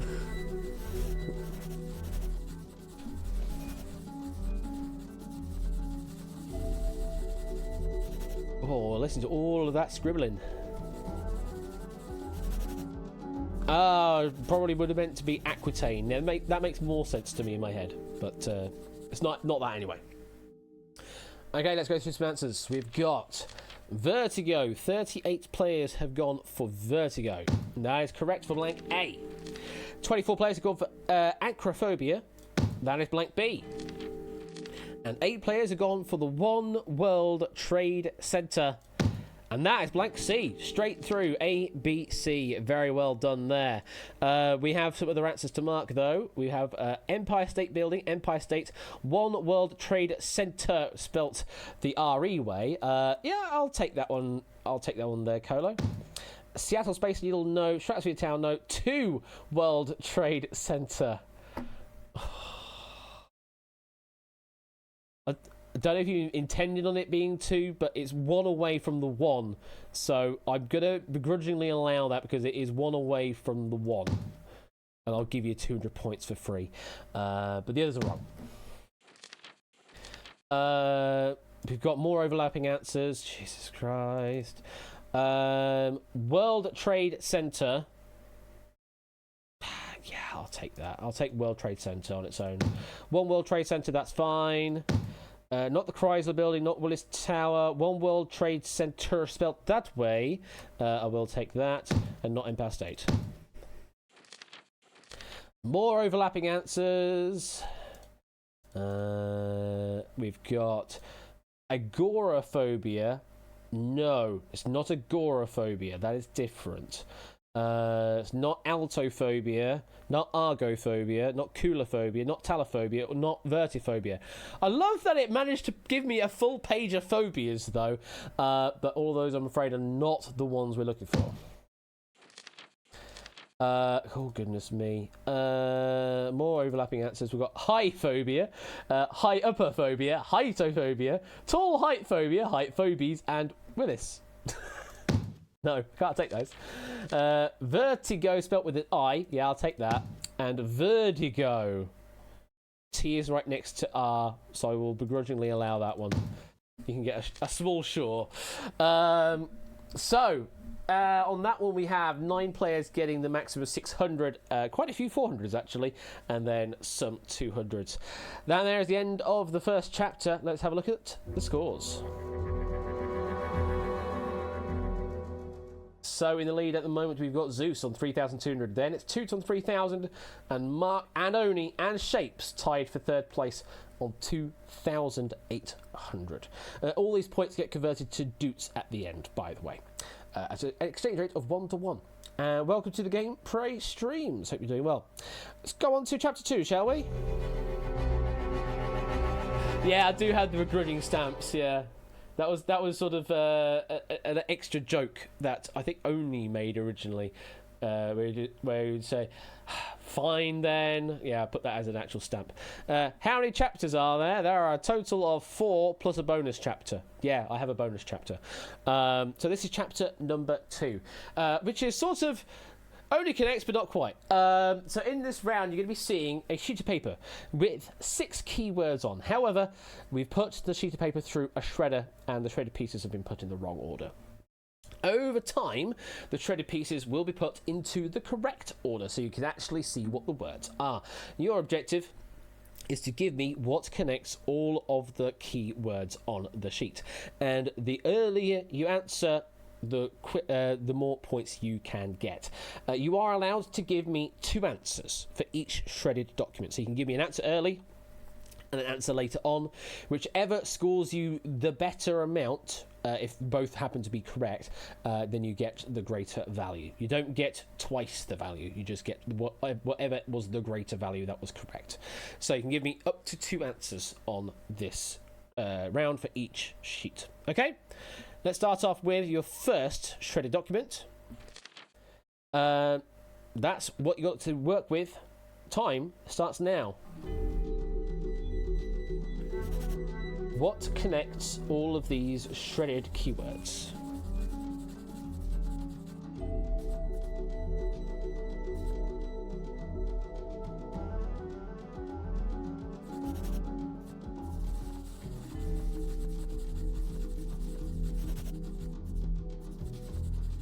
Oh, listen to all of that scribbling. Probably would have meant to be Aquitaine. That makes more sense to me in my head, but it's not that anyway. Okay, let's go through some answers. We've got Vertigo. 38 players have gone for Vertigo. That is correct for blank A. 24 players have gone for Acrophobia. That is blank B. And 8 players are gone for the One World Trade Center. And that is blank C. Straight through A, B, C. Very well done there. We have some other answers to mark, though. We have Empire State Building, Empire State, One World Trade Center, spelt the R-E way. Yeah, I'll take that one. I'll take that one there, Colo. Seattle Space Needle, no. Stratosphere Tower, no. 2 World Trade Center. I don't know if you intended on it being 2, but it's 1 away from the 1. So I'm going to begrudgingly allow that because it is 1 away from the 1. And I'll give you 200 points for free. But the others are wrong. We've got more overlapping answers. Jesus Christ. World Trade Center. Yeah, I'll take that. I'll take World Trade Center on its own. One World Trade Center, that's fine. Not the Chrysler Building, not Willis Tower. One World Trade Center spelt that way. I will take that. And not Empire State. More overlapping answers. We've got agoraphobia. No, it's not agoraphobia. That is different. It's not altophobia, not argophobia, not coolophobia, not talophobia, or not vertiphobia. I love that it managed to give me a full page of phobias, though. But all those, I'm afraid, are not the ones we're looking for. Oh, goodness me. More overlapping answers. We've got high phobia, high upper phobia, heighttophobia, tall height phobia, height phobies, and Willis. No, can't take those. Vertigo spelt with an I. Yeah, I'll take that. And vertigo. T is right next to R, so I will begrudgingly allow that one. You can get a small sure. On that one we have 9 players getting the maximum of 600. Quite a few 400s, actually. And then some 200s. Now there is the end of the first chapter. Let's have a look at the scores. So in the lead at the moment, we've got Zeus on 3,200. Then it's Toot on 3,000, and Mark, Anoni, and Shapes tied for 3rd place on 2,800. All these points get converted to Doots at the end, by the way, at an exchange rate of 1 to 1. Welcome to the Game Prey streams. Hope you're doing well. Let's go on to chapter 2, shall we? Yeah, I do have the begrudging stamps. Yeah. That was sort of an extra joke that I think Oni made originally, where he would say, "Fine then." Yeah, put that as an actual stamp. How many chapters are there? There are a total of 4 plus a bonus chapter. Yeah, I have a bonus chapter. So this is chapter number 2, which is sort of only connects, but not quite. So in this round, you're going to be seeing a sheet of paper with 6 keywords on. However, we've put the sheet of paper through a shredder, and the shredded pieces have been put in the wrong order. Over time, the shredded pieces will be put into the correct order, so you can actually see what the words are. Your objective is to give me what connects all of the key words on the sheet. And the earlier you answer, the more points you can get. You are allowed to give me 2 answers for each shredded document. So you can give me an answer early and an answer later on. Whichever scores you the better amount, if both happen to be correct, then you get the greater value. You don't get twice the value. You just get whatever was the greater value that was correct. So you can give me up to 2 answers on this round for each sheet. Okay? Let's start off with your first shredded document. That's what you got to work with. Time starts now. What connects all of these shredded keywords?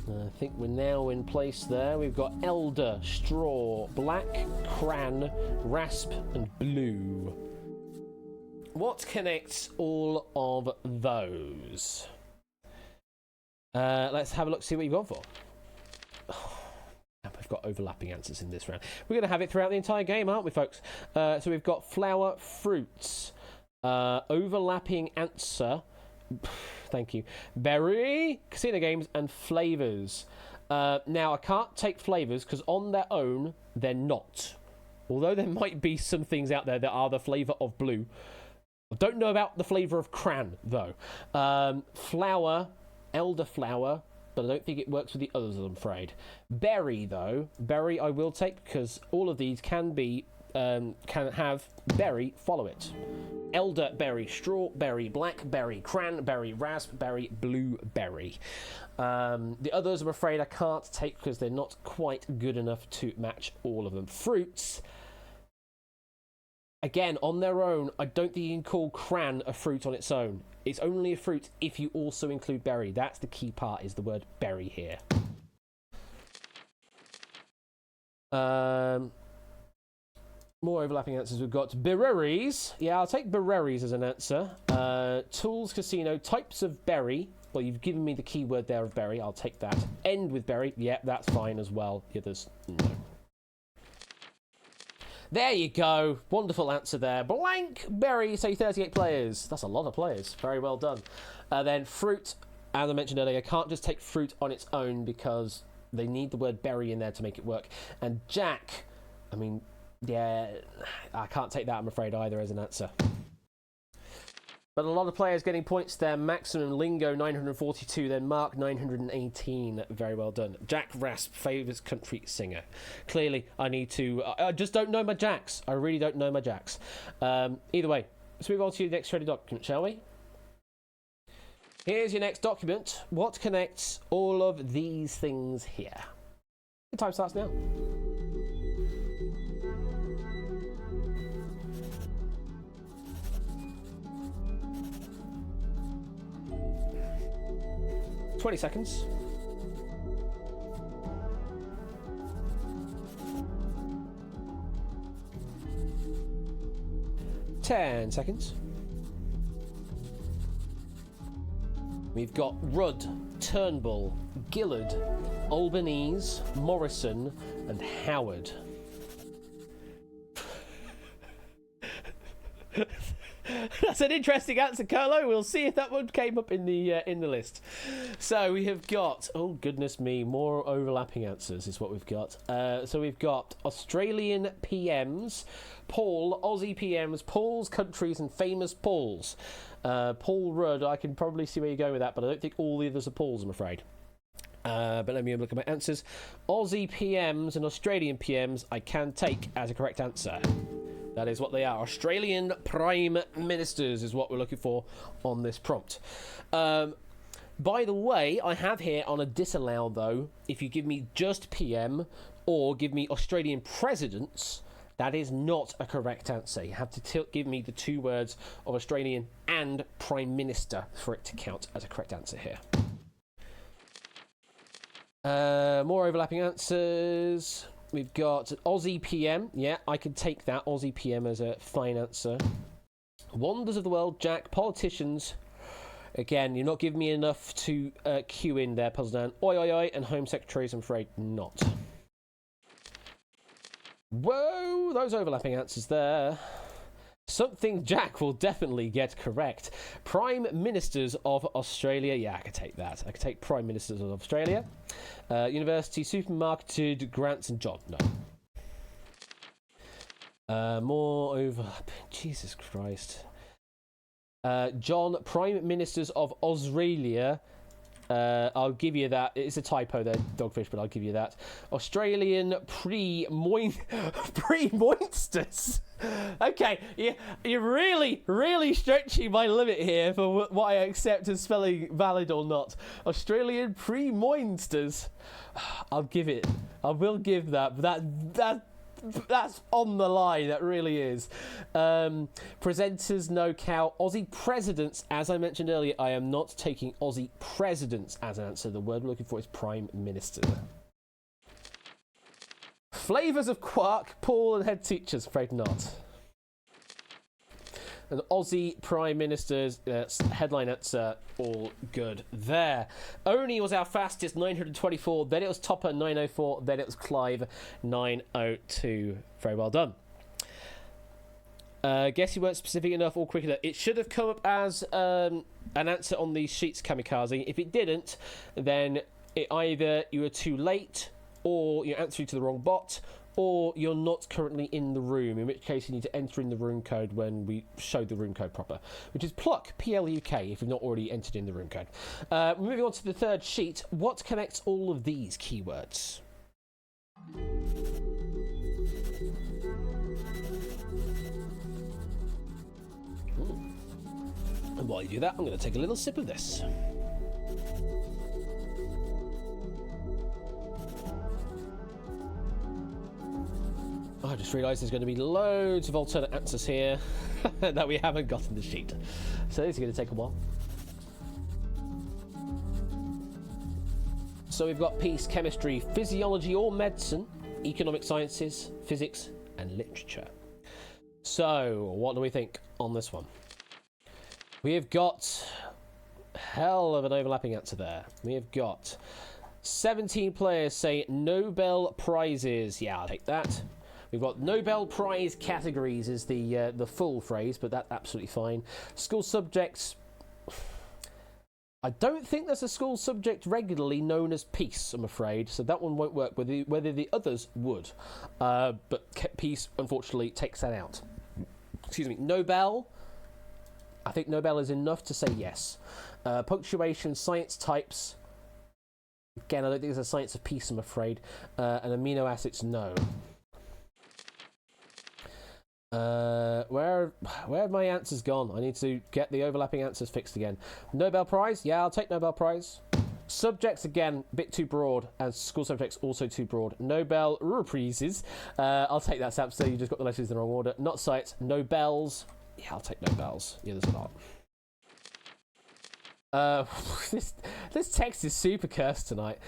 I think we're now in place there. We've got Elder, Straw, Black, Cran, Rasp, and Blue. What connects all of those? Let's have a look, see what you've gone for. got overlapping answers in this round. We're going to have it throughout the entire game, aren't we, folks? So we've got flower, fruits, overlapping answer. Thank you. Berry, casino games, and flavors. Now, I can't take flavors because on their own, they're not. Although there might be some things out there that are the flavor of blue. I don't know about the flavor of cran, though. Flower, elderflower, but I don't think it works with the others, I'm afraid. Berry, though. Berry I will take because all of these can have berry follow it. Elderberry, strawberry, blackberry, cranberry, raspberry, blueberry. The others, I'm afraid, I can't take because they're not quite good enough to match all of them. Fruits, again, on their own, I don't think you can call cran a fruit on its own. It's only a fruit if you also include berry. That's the key part, is the word berry here. More overlapping answers. We've got berries. Yeah, I'll take berries as an answer. Tools, casino, types of berry. Well, you've given me the keyword there of berry. I'll take that. End with berry. Yeah, that's fine as well. The others, no. There you go. Wonderful answer there. Blank berry, say 38 players. That's a lot of players. Very well done. Then fruit, as I mentioned earlier, can't just take fruit on its own because they need the word berry in there to make it work. And Jack, I mean, yeah, I can't take that, I'm afraid, either as an answer. But a lot of players getting points there. Maximum Lingo 942, then Mark 918. Very well done. Jack Rasp, favourite country singer. Clearly, I need to. I just don't know my Jacks. I really don't know my Jacks. Either way, let's move on to your next ready document, shall we? Here's your next document. What connects all of these things here? The time starts now. $20 seconds. 10 seconds. We've got Rudd, Turnbull, Gillard, Albanese, Morrison, and Howard. That's an interesting answer, Carlo. We'll see if that one came up in the list. So we have got, oh goodness me, more overlapping answers is what we've got. So we've got Australian PMs, Paul, Aussie PMs, Paul's countries, and famous Pauls. Paul Rudd, I can probably see where you're going with that, but I don't think all the others are Pauls, I'm afraid. But let me look at my answers. Aussie PMs and Australian PMs I can take as a correct answer. That is what they are. Australian Prime Ministers is what we're looking for on this prompt. By the way, I have here on a disallow, though, if you give me just PM or give me Australian presidents, that is not a correct answer. You have to give me the two words of Australian and Prime Minister for it to count as a correct answer here. More overlapping answers. We've got Aussie PM. Yeah, I can take that Aussie PM as a fine answer. Wonders of the world, Jack. Politicians. Again, you're not giving me enough to cue in there, Puzzle Dan. Oi, oi, oi. And Home Secretaries, I'm afraid not. Whoa, those overlapping answers there. Something Jack will definitely get correct. Prime Ministers of Australia. Yeah, I could take that. I could take Prime Ministers of Australia. University, supermarketed, grants, and John. No. More overlapping. Jesus Christ. John, Prime Ministers of Australia. I'll give you that. It's a typo there, Dogfish, but I'll give you that. Australian pre-Moinsters. Okay, you're really stretching my limit here for what I accept as spelling valid or not. Australian pre-Moinsters. I'll give it. I will give that. But that's on the line. That really is. Presenters, no cow. Aussie presidents, as I mentioned earlier, I am not taking Aussie presidents as an answer. The word we're looking for is Prime Minister. Flavours of quark, Paul and head teachers, afraid not. And Aussie Prime Minister's headline answer, all good there. Oni was our fastest, 924. Then it was Topper, 904. Then it was Clive, 902. Very well done. Guess you weren't specific enough or quick enough. It should have come up as an answer on these sheets, Kamikaze. If it didn't, then either you were too late, or you're answering to the wrong bot, or you're not currently in the room, in which case you need to enter in the room code when we show the room code proper, which is PLUK, P-L-U-K, if you've not already entered in the room code. Moving on to the third sheet, what connects all of these keywords? And while you do that, I'm going to take a little sip of this. I just realised there's going to be loads of alternate answers here that we haven't got in the sheet. So this is going to take a while. So we've got peace, chemistry, physiology or medicine, economic sciences, physics and literature. So what do we think on this one? We have got hell of an overlapping answer there. We have got 17 players say Nobel Prizes. Yeah, I'll take that. We've got Nobel Prize categories is the full phrase, but that's absolutely fine. School subjects. I don't think there's a school subject regularly known as peace, I'm afraid, so that one won't work, whether the others would. But peace, unfortunately, takes that out. Excuse me. Nobel. I think Nobel is enough to say yes. Punctuation, science types. Again, I don't think there's a science of peace, I'm afraid. And amino acids, no. Where have my answers gone? I need to get the overlapping answers fixed again. Nobel Prize? Yeah, I'll take Nobel Prize. Subjects, again, a bit too broad, and school subjects also too broad. Nobel Prizes. I'll take that, Sam, so you just got the letters in the wrong order. Not sites, Nobels. Yeah, I'll take Nobels. Yeah, there's a lot. This text is super cursed tonight.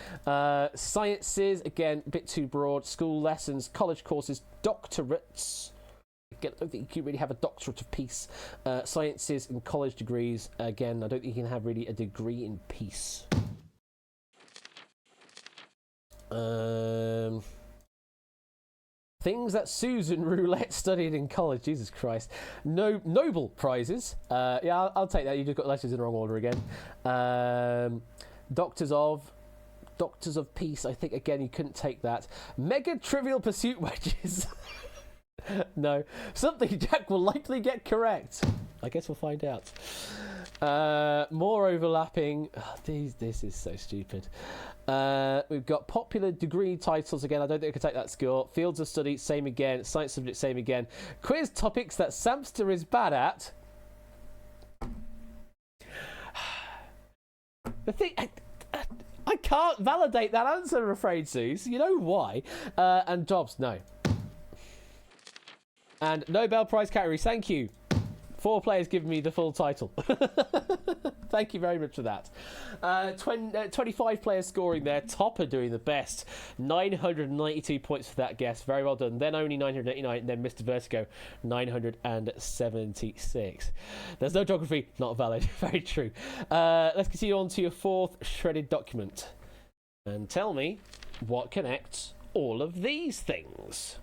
Sciences, again, a bit too broad. School lessons, college courses, doctorates. Again, I don't think you can really have a doctorate of peace. Sciences and college degrees, again, I don't think you can have really a degree in peace. Things that Susan Roulette studied in college. Jesus Christ. Nobel Prizes. Yeah, I'll take that. You just got the letters in the wrong order again. Doctors of Peace. I think, again, you couldn't take that. Mega Trivial Pursuit wedges. No. Something Jack will likely get correct. I guess we'll find out. More overlapping. Oh, this is so stupid. We've got popular degree titles again. I don't think I can take that score. Fields of study, same again. Science subject, same again. Quiz topics that Samster is bad at. The thing, I can't validate that answer, I'm afraid, Zeus. You know why? And jobs, no. And Nobel Prize categories, thank you. 4 players giving me the full title. Thank you very much for that. 25 players scoring there. Topper doing the best. 992 points for that guess. Very well done. Then only 989. And then Mr. Vertigo, 976. There's no geography. Not valid. Very true. Let's continue on to your 4th shredded document. And tell me what connects all of these things.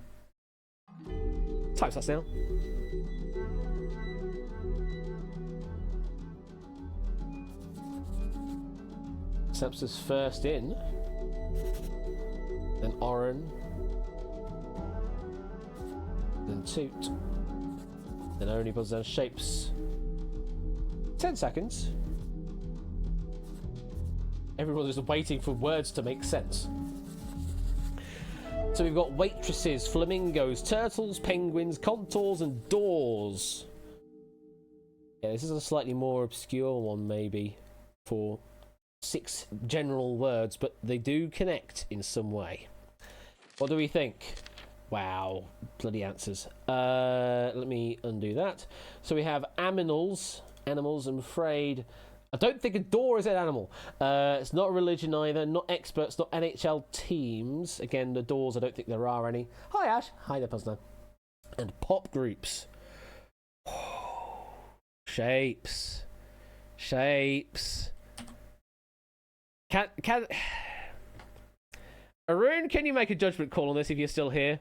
Type that now. Samster's first in. Then Oren. Then Toot. Then only buzzes and shapes. 10 seconds. Everyone's just waiting for words to make sense. So we've got waitresses, flamingos, turtles, penguins, contours, and doors. Yeah, this is a slightly more obscure one, maybe, for 6 general words, but they do connect in some way. What do we think? Wow, bloody answers. Let me undo that. So we have aminals, animals, I'm afraid. I don't think a door is an animal. It's not a religion either, not experts, not NHL teams. Again, the doors, I don't think there are any. Hi, Ash. Hi there, Puzzler. And pop groups. Shapes. Shapes. Can Arun, can you make a judgment call on this if you're still here?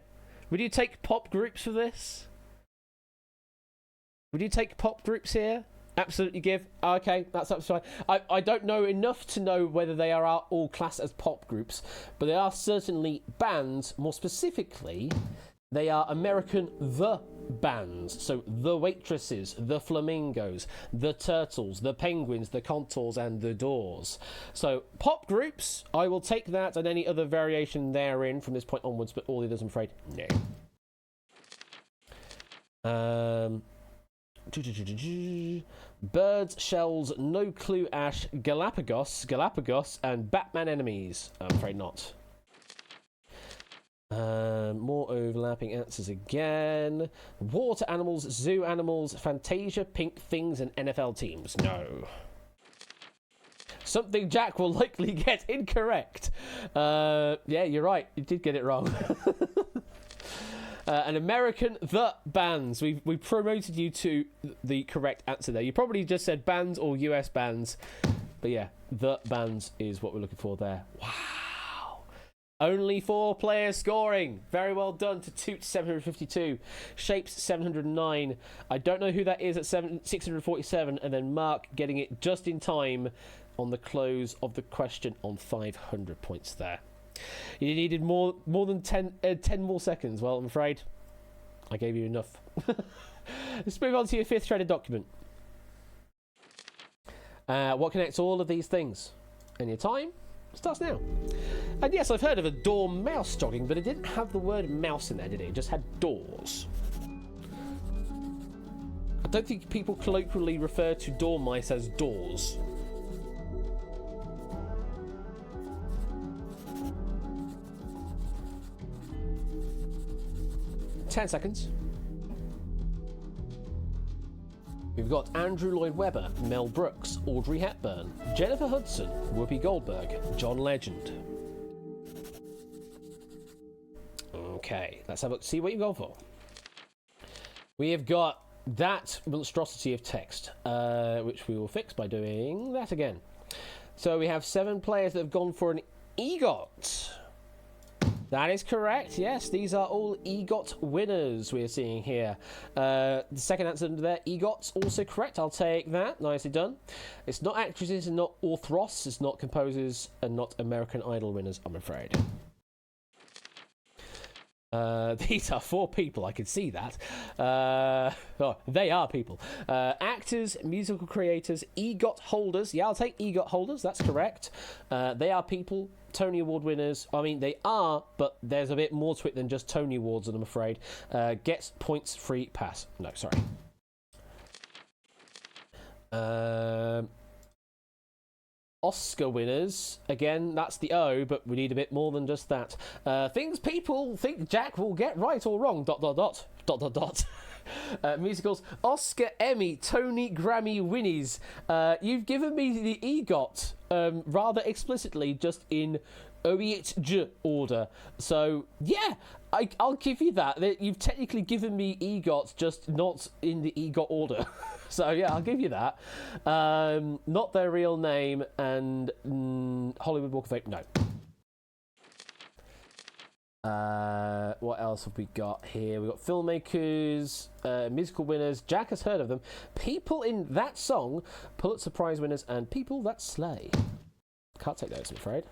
Would you take pop groups for this? Would you take pop groups here? Absolutely give. Okay, that's absolutely fine. I don't know enough to know whether they are all classed as pop groups, but they are certainly bands. More specifically, they are American the bands. So the Waitresses, the Flamingos, the Turtles, the Penguins, the Contours, and the Doors. So pop groups, I will take that and any other variation therein from this point onwards, but all the others, I'm afraid, no. Birds, Shells, No Clue, Ash, Galapagos, and Batman Enemies. I'm afraid not. More overlapping answers again. Water animals, zoo animals, Fantasia, Pink Things, and NFL teams. No. Something Jack will likely get incorrect. Yeah, you're right. You did get it wrong. An American the bands. We promoted you to the correct answer there. You probably just said bands or US bands. But yeah, the bands is what we're looking for there. Wow. Only 4 players scoring. Very well done to Toot 752. Shapes 709. I don't know who that is at 647. And then Mark getting it just in time on the close of the question on 500 points there. You needed more than 10 more seconds. Well, I'm afraid I gave you enough. Let's move on to your 5th shredded document. What connects all of these things? And your time starts now. And yes, I've heard of a door mouse jogging, but it didn't have the word mouse in there, did it? It just had doors. I don't think people colloquially refer to dormice as doors. 10 seconds. We've got Andrew Lloyd Webber, Mel Brooks, Audrey Hepburn, Jennifer Hudson, Whoopi Goldberg, John Legend. Okay, let's have a see what you've gone for. We have got that monstrosity of text, which we will fix by doing that again. So we have 7 players that have gone for an EGOT. That is correct, yes. These are all EGOT winners we're seeing here. The second answer there, EGOT's also correct. I'll take that. Nicely done. It's not actresses and not authors. It's not composers and not American Idol winners, I'm afraid. These are 4 people, I can see that. Oh, they are people. Actors, musical creators, EGOT holders. Yeah, I'll take EGOT holders, that's correct. They are people, Tony Award winners. I mean, they are, but there's a bit more to it than just Tony Awards, I'm afraid. Gets points free pass. No, sorry. Oscar winners, again, that's the O, but we need a bit more than just that. Things people think Jack will get right or wrong, ... Musicals, Oscar, Emmy, Tony, Grammy, Winnies. You've given me the EGOT rather explicitly, just in OEHJ order. So, yeah, I'll give you that. You've technically given me EGOT, just not in the EGOT order. So, yeah, I'll give you that. Not their real name, and Hollywood Walk of Fame, no. What else have we got here? We've got filmmakers, musical winners. Jack has heard of them. People in that song, Pulitzer Prize winners, and people that slay. Can't take those, I'm afraid.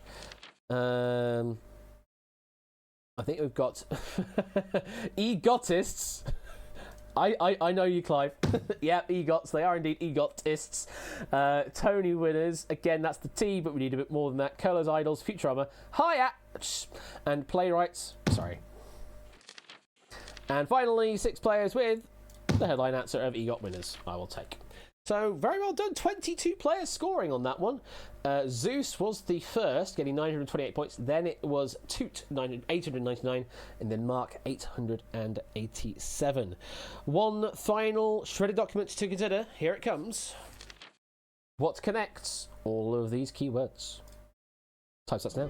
I think we've got EGOTists. I know you, Clive. Yeah, EGOTs. They are indeed EGOTists. Tony winners. Again, that's the T, but we need a bit more than that. Curlers, Idols, Futurama, Hi-At, and Playwrights. Sorry. And finally, 6 players with the headline answer of EGOT winners. I will take. So, very well done. 22 players scoring on that one. Zeus was the first, getting 928 points. Then it was Toot, 899. And then Mark, 887. One final shredded document to consider. Here it comes. What connects all of these keywords? Time starts now.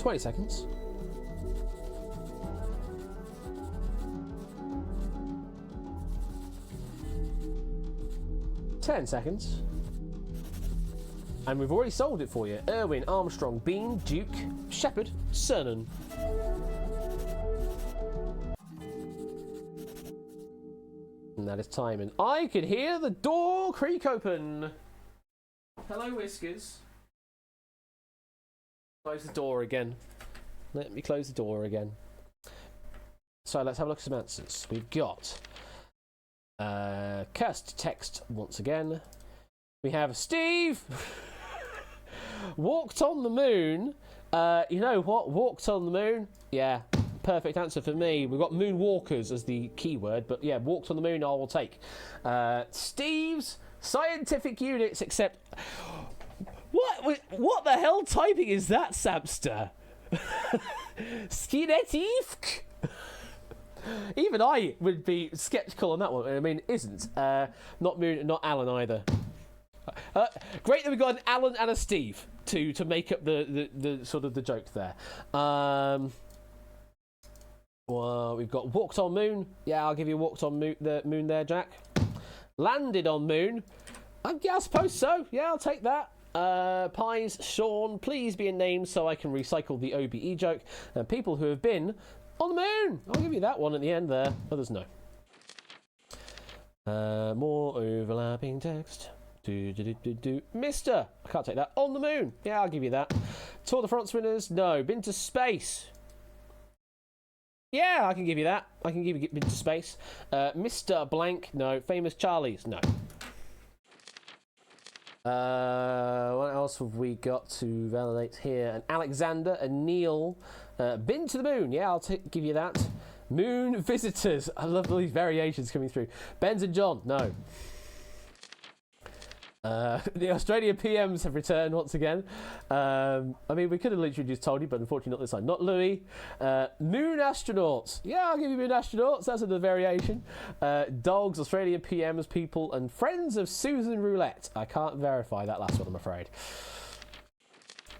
20 seconds. 10 seconds. And we've already sold it for you. Irwin, Armstrong, Bean, Duke, Shepherd, Cernan. And that is time. And I can hear the door creak open. Hello, Whiskers. Close the door again. Let me close the door again. So let's have a look at some answers. We've got cursed text once again. We have Steve walked on the moon. You know what? Walked on the moon. Yeah, perfect answer for me. We've got moonwalkers as the keyword, but yeah, walked on the moon I will take. Steve's scientific units, except what the hell typing is that, Samster? Skinetif? Even I would be skeptical on that one. I mean, isn't not Moon, not Alan either. Great that we got an Alan and a Steve to make up the sort of the joke there. Well, we've got walked on moon. Yeah, I'll give you walked on the moon there, Jack. Landed on moon. Yeah, I suppose so. Yeah, I'll take that. Pies, Sean, please be a name so I can recycle the OBE joke. And people who have been on the moon. I'll give you that one at the end there. Others no. More overlapping text. Mister, I can't take that. On the moon. Yeah, I'll give you that. Tour de France winners. No. Been to space. Yeah, I can give you that. I can give you been to space. Mr. Blank. No. Famous Charlies. No. What else have we got to validate here? An Alexander, a Neil, been to the moon. Yeah, I'll give you that. Moon visitors. I love all these variations coming through. Benz and John. No. The Australian PMs have returned once again. I mean, we could have literally just told you, but unfortunately not this time. Not Louis. Moon astronauts. Yeah, I'll give you moon astronauts. That's another variation. Dogs, Australian PMs, people, and friends of Susan Roulette. I can't verify that last one, I'm afraid.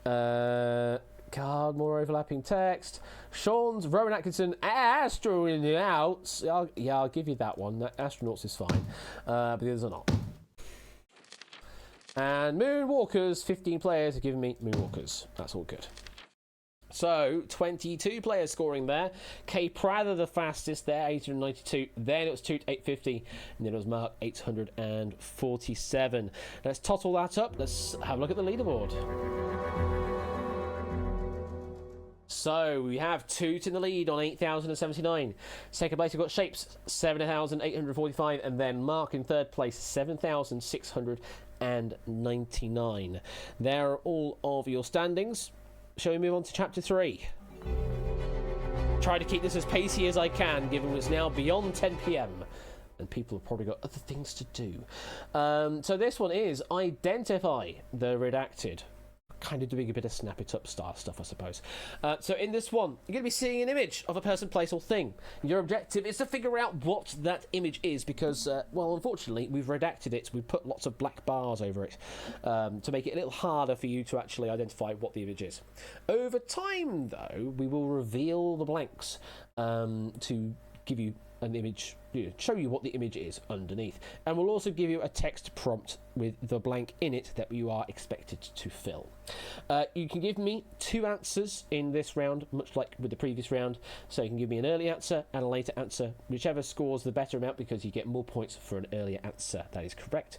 God, more overlapping text. Sean's Rowan Atkinson, astronauts. I'll give you that one. Astronauts is fine, but the others are not. And Moonwalkers, 15 players have given me Moonwalkers. That's all good. So, 22 players scoring there. K. Prather the fastest there, 892. Then it was Toot, 850. And then it was Mark, 847. Let's total that up. Let's have a look at the leaderboard. So, we have Toot in the lead on 8,079. Second place, we've got Shapes, 7,845. And then Mark in third place, 7,699. There are all of your standings. Shall we move on to chapter 3? Try to keep this as pacey as I can, given it's now beyond 10 p.m. and people have probably got other things to do. So this one is Identify the Redacted. Kind of doing a bit of snap it up style stuff, I suppose. So in this one, you're going to be seeing an image of a person, place, or thing. Your objective is to figure out what that image is because, well, unfortunately, we've redacted it. We've put lots of black bars over it to make it a little harder for you to actually identify what the image is. Over time, though, we will reveal the blanks to give you an image, show you what the image is underneath, and we'll also give you a text prompt with the blank in it that you are expected to fill. You can give me 2 answers in this round, much like with the previous round, so you can give me an early answer and a later answer, whichever scores the better amount because you get more points for an earlier answer that is correct.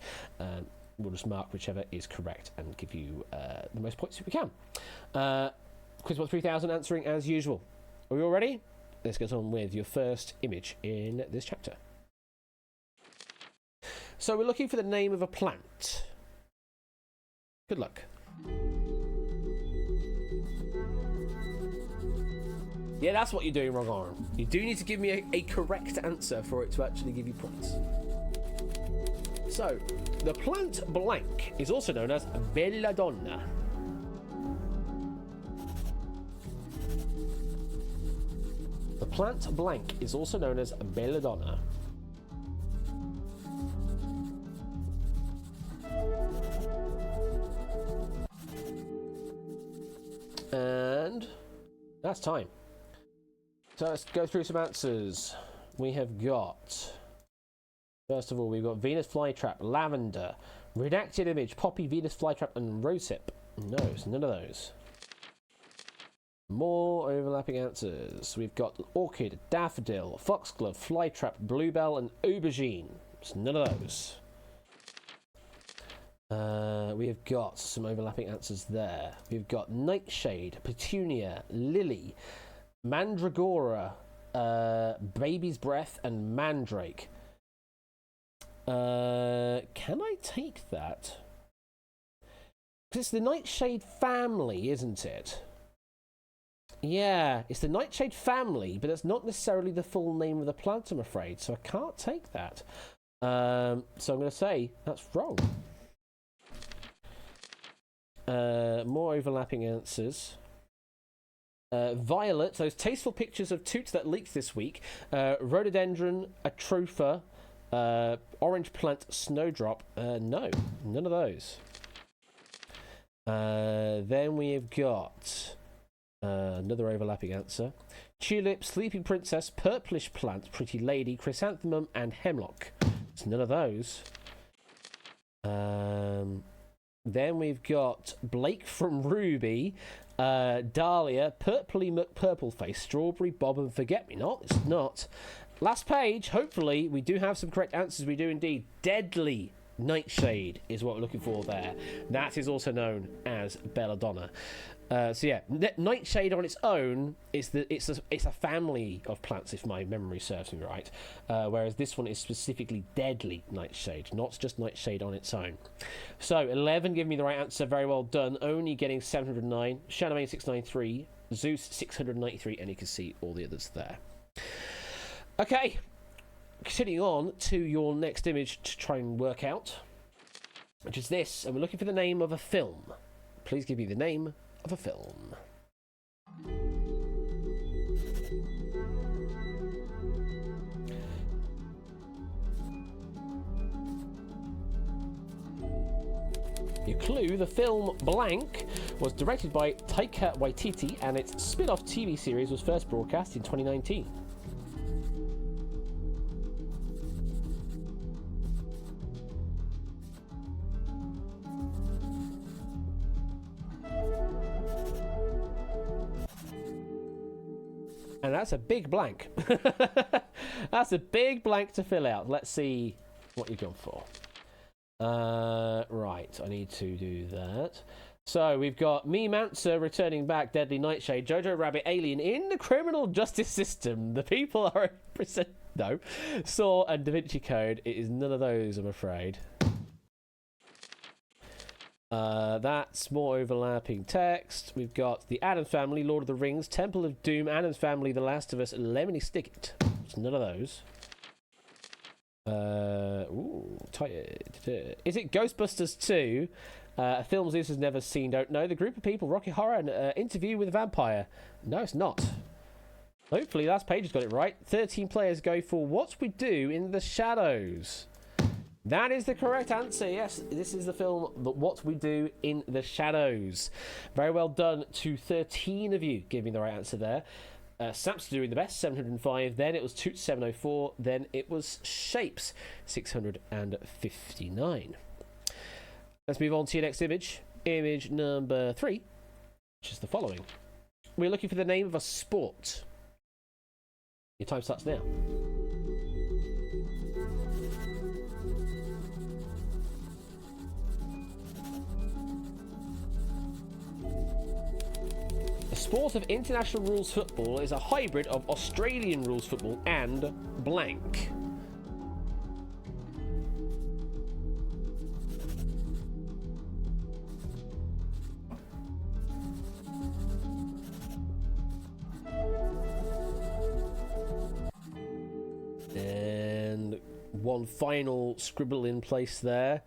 We'll just mark whichever is correct and give you the most points if we can. Quizbot 3000 answering as usual. Are we all ready? Let's get on with your first image in this chapter. So we're looking for the name of a plant. Good luck. Yeah, that's what you're doing wrong, Aaron. You do need to give me a correct answer for it to actually give you points. So, the plant blank is also known as belladonna. The plant blank is also known as belladonna. And That's time. So let's go through some answers. We have got, first of all, we've got Venus Flytrap, Lavender, Redacted Image, Poppy, Venus Flytrap, and Rosehip. No, it's none of those. More overlapping answers. We've got Orchid, Daffodil, Foxglove, Flytrap, Bluebell, and Aubergine. It's none of those. We have got some overlapping answers there. We've got Nightshade, Petunia, Lily, Mandragora, Baby's Breath, and Mandrake. Can I take that? Because it's the Nightshade family, isn't it? Yeah, it's the Nightshade family, but it's not necessarily the full name of the plant, I'm afraid, so I can't take that. So I'm going to say that's wrong. More overlapping answers. Violet, those tasteful pictures of toots that leaked this week. Rhododendron, Atropha, Orange Plant, Snowdrop. No, none of those. Then we have got another overlapping answer. Tulip, Sleeping Princess, Purplish Plant, Pretty Lady, Chrysanthemum, and Hemlock. It's none of those. Then we've got Blake from Ruby, Dahlia, Purpley McPurpleface, Strawberry, Bob, and Forget Me Not. It's not. Last page, hopefully, we do have some correct answers. We do indeed. Deadly Nightshade is what we're looking for there. That is also known as Belladonna. So yeah, Nightshade on its own it's a family of plants, if my memory serves me right. Whereas this one is specifically Deadly Nightshade, not just Nightshade on its own. So 11 giving me the right answer, very well done. Only getting 709. Shadowmane 693, Zeus 693, and you can see all the others there. Okay, continuing on to your next image to try and work out, which is this, and we're looking for the name of a film. Please give me the name of a film. Your clue, the film Blank was directed by Taika Waititi, and its spin-off TV series was first broadcast in 2019. And that's a big blank. That's a big blank to fill out. Let's see what you've gone for. Right, I need to do that. So we've got Me Mancer returning back, Deadly Nightshade, Jojo Rabbit, Alien in the criminal justice system. The people are no. Saw and Da Vinci Code. It is none of those, I'm afraid. That's more overlapping text. We've got The Addams Family, Lord of the Rings, Temple of Doom, Addams Family, The Last of Us, Lemony Snicket. It's none of those. Is it Ghostbusters 2? A film Zeus has never seen, don't know. The Group of People, Rocky Horror, and Interview with a Vampire. No, it's not. Hopefully last page has got it right. 13 players go for What We Do in the Shadows. That is the correct answer. Yes, this is the film What We Do in the Shadows. Very well done to 13 of you giving the right answer there. Saps doing the best, 705. Then it was Toot 704. Then it was Shapes 659. Let's move on to your next image. Image number 3, which is the following. We're looking for the name of a sport. Your time starts now. The sport of international rules football is a hybrid of Australian rules football and blank. And one final scribble in place there.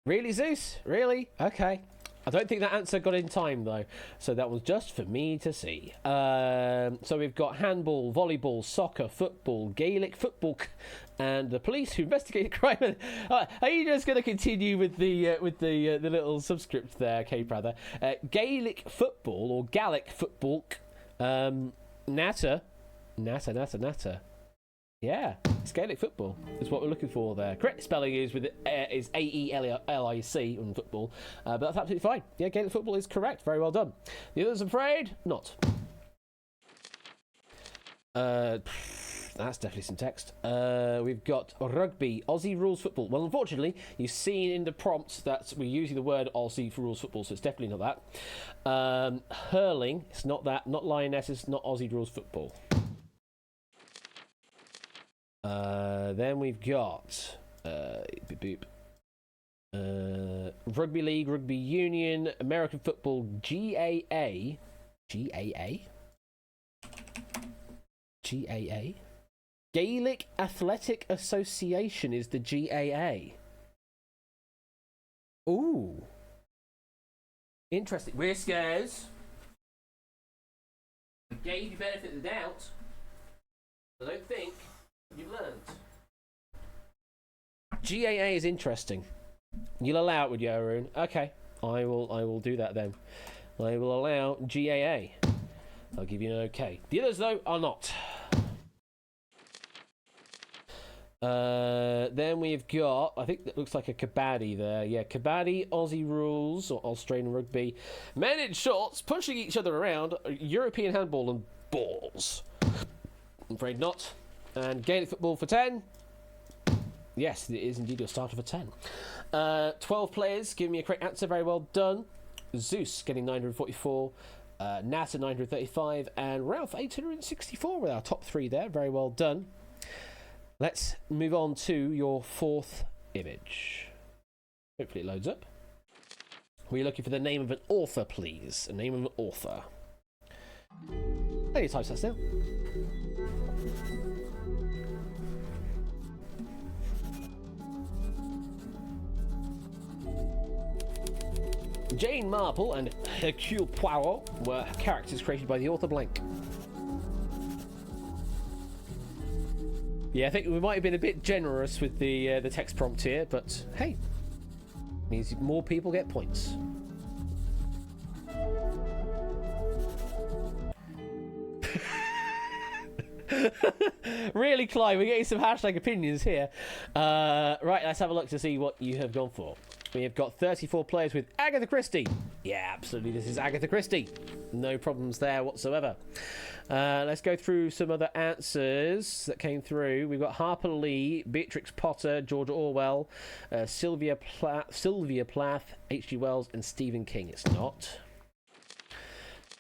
Really, Zeus? Really? Okay. I don't think that answer got in time, though. So that was just for me to see. So we've got handball, volleyball, soccer, football, Gaelic football, and the police who investigated crime. Are you just going to continue with the little subscript there, Cape Rather? Gaelic football or Gaelic football, natter. Yeah, it's Gaelic football is what we're looking for there. Correct spelling is with is AELIC on football, but that's absolutely fine. Yeah, Gaelic football is correct. Very well done. The others, I'm afraid, not. That's definitely some text. We've got rugby, Aussie rules football. Well, unfortunately, you've seen in the prompts that we're using the word Aussie for rules football, so it's definitely not that. Hurling, it's not that. Not Lionesses, not Aussie rules football. Then we've got rugby league, rugby union, American football, GAA. Gaelic Athletic Association is the GAA. Ooh. Interesting. Whiskers. I gave you benefit of the doubt. I don't think you've learned. GAA is interesting. You'll allow it, would you, Arun? Okay, I will do that then. I will allow GAA. I'll give you an okay. The others, though, are not. Then we've got, I think that looks like a kabaddi there. Yeah, kabaddi, Aussie rules, or Australian rugby. Men in shorts punching each other around, European handball and balls. I'm afraid not. And Gaelic football for 10. Yes, it is indeed your starter for 10. 12 players, giving me a correct answer. Very well done. Zeus getting 944. Nata 935. And Ralph 864 with our top 3 there. Very well done. Let's move on to your 4th image. Hopefully it loads up. We're looking for the name of an author, please. A name of an author. Any type that still. Jane Marple and Hercule Poirot were characters created by the author blank. Yeah, I think we might have been a bit generous with the text prompt here, but hey, means more people get points. Really, Clive, we're getting some hashtag opinions here. Right, let's have a look to see what you have gone for. We have got 34 players with Agatha Christie. Yeah, absolutely, this is Agatha Christie. No problems there whatsoever. Let's go through some other answers that came through. We've got Harper Lee, Beatrix Potter, George Orwell, Sylvia Plath, H.G. Wells, and Stephen King. It's not.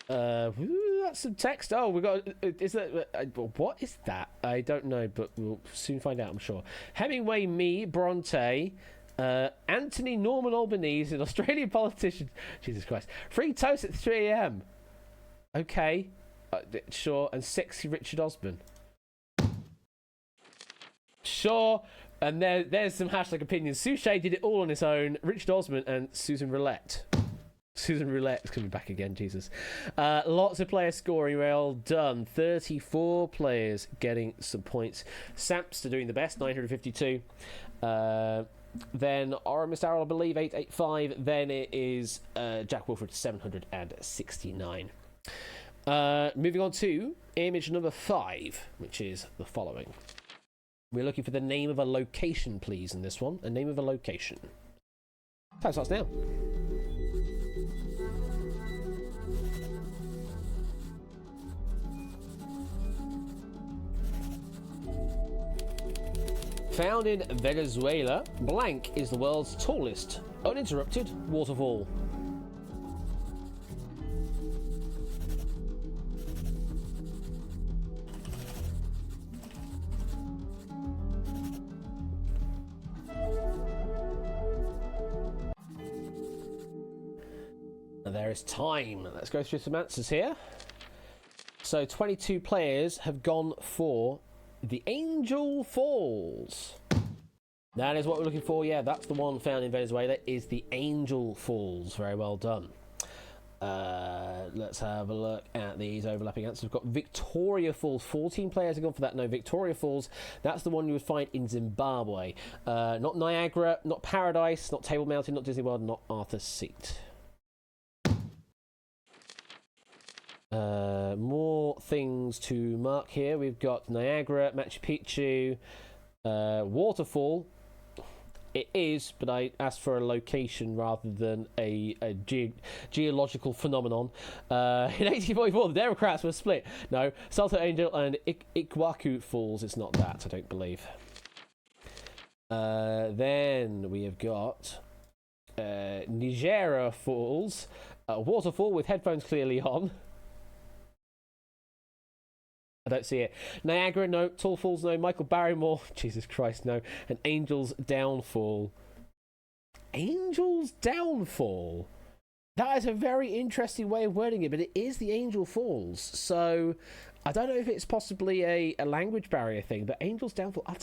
That's some text. Oh, we got. Is that what is that? I don't know, but we'll soon find out. I'm sure. Hemingway, me, Bronte, Anthony Norman Albanese, an Australian politician. Jesus Christ. Free toast at 3 a.m. Okay, sure. And sexy Richard Osman. Sure. And there's some hashtag opinions. Suchet did it all on his own. Richard Osman and Susan Roulette. Susan Roulette is coming back again, Jesus. Lots of players scoring, well done. 34 players getting some points. Samps are doing the best, 952. Then Mr. Arrow, I believe, 885. Then it is Jack Wolford, 769. Moving on to image number 5, which is the following. We're looking for the name of a location, please, in this one. A name of a location. Time starts now. Found in Venezuela, blank is the world's tallest uninterrupted waterfall. And there is time. Let's go through some answers here. So 22 players have gone for the Angel Falls. That is what we're looking for. Yeah, that's the one found in Venezuela. Is the Angel Falls. Very well done. Let's have a look at these overlapping answers. We've got Victoria Falls. 14 players have gone for that. No, Victoria Falls. That's the one you would find in Zimbabwe. Not Niagara, not Paradise, not Table Mountain, not Disney World, not Arthur's Seat. More things to mark here. We've got Niagara, Machu Picchu, Waterfall. It is, but I asked for a location rather than a geological phenomenon. In 1844, the Democrats were split. No, Salto Angel and Iguacu Falls. It's not that, I don't believe. Then we have got Niagara Falls, a waterfall with headphones clearly on. I don't see it. Niagara, no. Tall Falls, no. Michael Barrymore, Jesus Christ, no. And Angel's Downfall. Angel's Downfall? That is a very interesting way of wording it, but it is the Angel Falls. So, I don't know if it's possibly a language barrier thing, but Angel's Downfall, I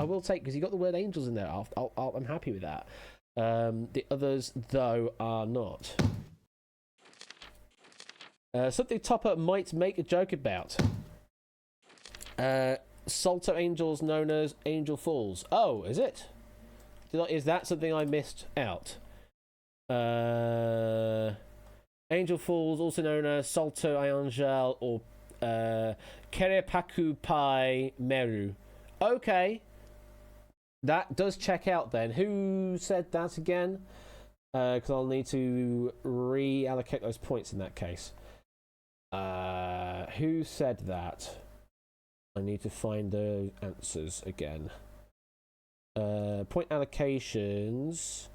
will take, because you got the word angels in there. I'm happy with that. The others, though, are not. Something Topper might make a joke about. Salto Angels known as Angel Falls. Oh, is it? Is that something I missed out? Angel Falls, also known as Salto Angel or Kerepaku Pai Meru. Okay. That does check out then. Who said that again? Because I'll need to reallocate those points in that case. Who said that? I need to find the answers again. Point allocations.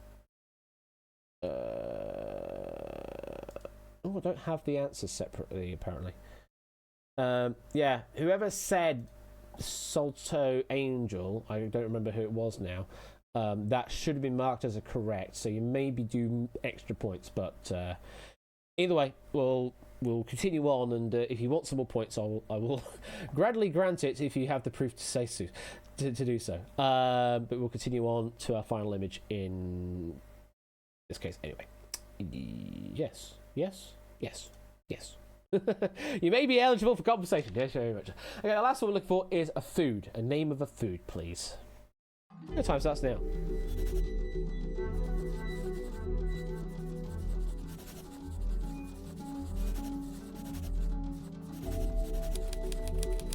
Oh, I don't have the answers separately, apparently. Yeah, whoever said Salto Angel, I don't remember who it was now, that should have been marked as a correct, so you maybe do extra points, but either way, we'll continue on, and if you want some more points, I will gradually grant it if you have the proof to say so, to do so. But we'll continue on to our final image in this case anyway. Yes. You may be eligible for compensation. Yes, very much. Okay, the last one we're looking for is a food. A name of a food, please. What time starts now?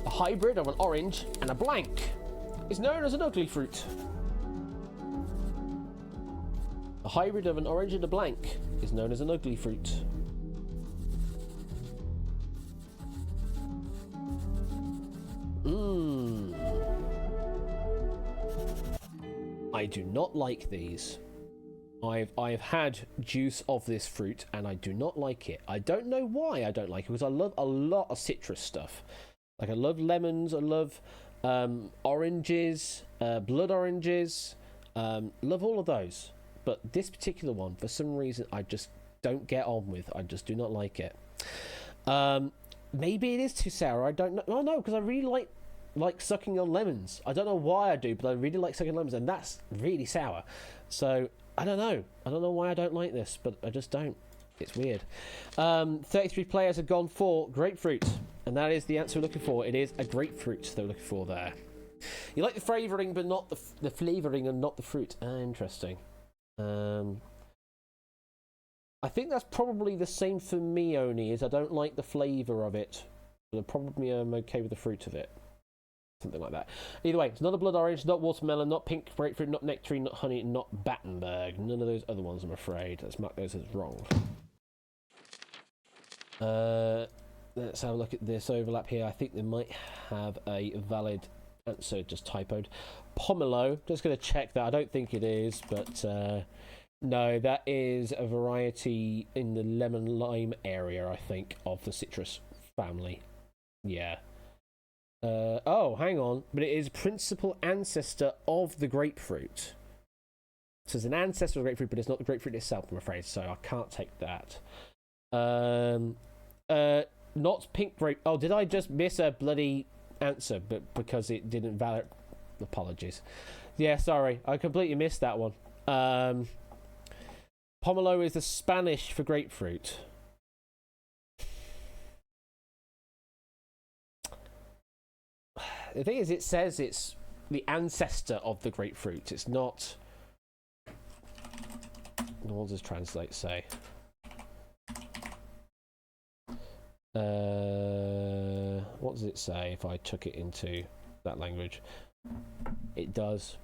A hybrid of an orange and a blank is known as an ugly fruit. A hybrid of an orange and a blank is known as an ugly fruit. I do not like these. I've had juice of this fruit and I do not like it. I don't know why I don't like it, because I love a lot of citrus stuff. Like I love lemons, I love oranges, blood oranges, love all of those. But this particular one, for some reason, I just don't get on with. I just do not like it. Maybe it is too sour. I don't know. Oh no, because I really like sucking on lemons. I don't know why I do, but I really like sucking lemons, and that's really sour. So I don't know. I don't know why I don't like this, but I just don't. It's weird. 33 players have gone for grapefruit, and that is the answer we're looking for. It is a grapefruit they're looking for there. You like the flavouring, but not the flavouring and not the fruit. Interesting. I think that's probably the same for me, only is I don't like the flavour of it, but probably I'm okay with the fruit of it. Something like that. Either way, it's not a blood orange, not watermelon, not pink grapefruit, not nectarine, not honey, not Battenberg. None of those other ones, I'm afraid. Let's mark those as wrong. Let's have a look at this overlap here. I think they might have a valid answer, just typoed. Pomelo. Just going to check that. I don't think it is, but no, that is a variety in the lemon lime area, I think, of the citrus family. Yeah. Oh, hang on. But it is principal ancestor of the grapefruit. So it's an ancestor of the grapefruit, but it's not the grapefruit itself, I'm afraid, so I can't take that. Not pink grape. Oh, did I just miss a bloody answer? But because it didn't valid. Apologies. Yeah, sorry. I completely missed that one. Pomelo is the Spanish for grapefruit. The thing is, it says it's the ancestor of the grapefruit. It's not... What does translate say? What does it say if I took it into that language? It does.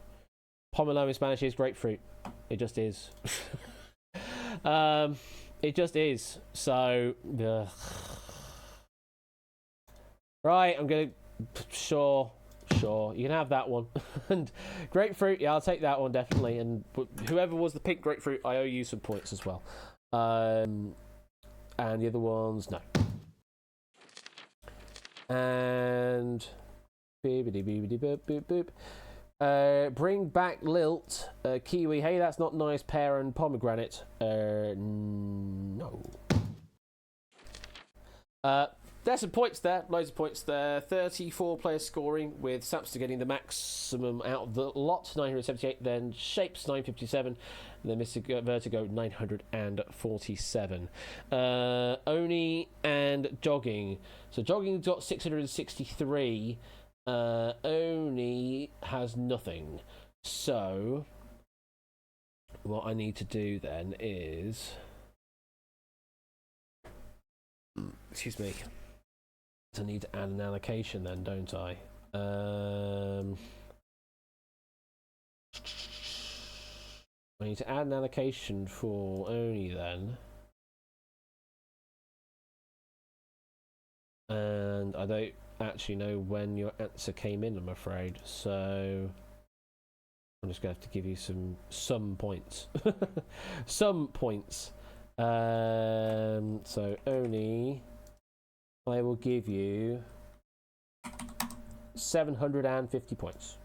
Pomelo in Spanish is grapefruit. It just is. It just is. So, right, I'm gonna... Sure, you can have that one. And grapefruit, yeah, I'll take that one, definitely. And whoever was the pink grapefruit, I owe you some points as well. And the other ones, no. And... Boop, boop, boop. Bring back Lilt, kiwi. Hey, that's not nice. Pear and pomegranate. No. There's some points there. Loads of points there. 34 players scoring, with Sapster getting the maximum out of the lot, 978. Then Shapes, 957. And then Mr. Vertigo, 947. Oni and Jogging. So Jogging's got 663. Oni has nothing. So what I need to do then is, excuse me, I need to add an allocation then, don't I? I need to add an allocation for Oni then. And I don't actually know when your answer came in, I'm afraid. So I'm just going to have to give you some points. Some points. So Oni, I will give you 750 points.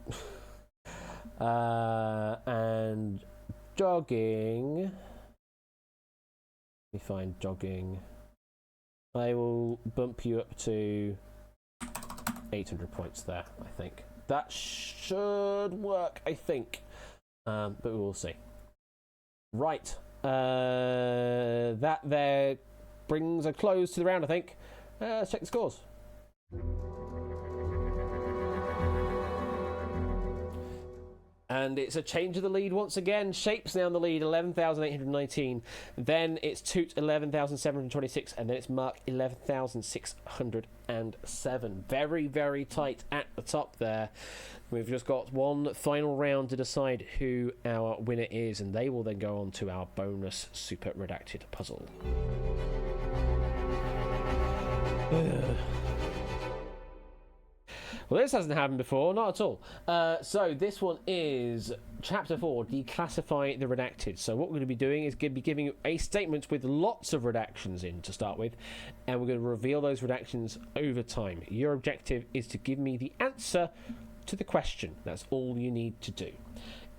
And Jogging, let me find Jogging. I will bump you up to 800 points there, I think. That should work, I think. But we'll see. Right. That there brings a close to the round, I think. Let's check the scores. And it's a change of the lead once again. Shapes now in the lead, 11,819. Then it's Toot, 11,726. And then it's Mark, 11,607. Very, very tight at the top there. We've just got one final round to decide who our winner is. And they will then go on to our bonus super redacted puzzle. Well, this hasn't happened before, not at all. So this one is Chapter 4, Declassify the Redacted. So what we're going to be doing is going to be giving you a statement with lots of redactions in to start with, and we're going to reveal those redactions over time. Your objective is to give me the answer to the question. That's all you need to do.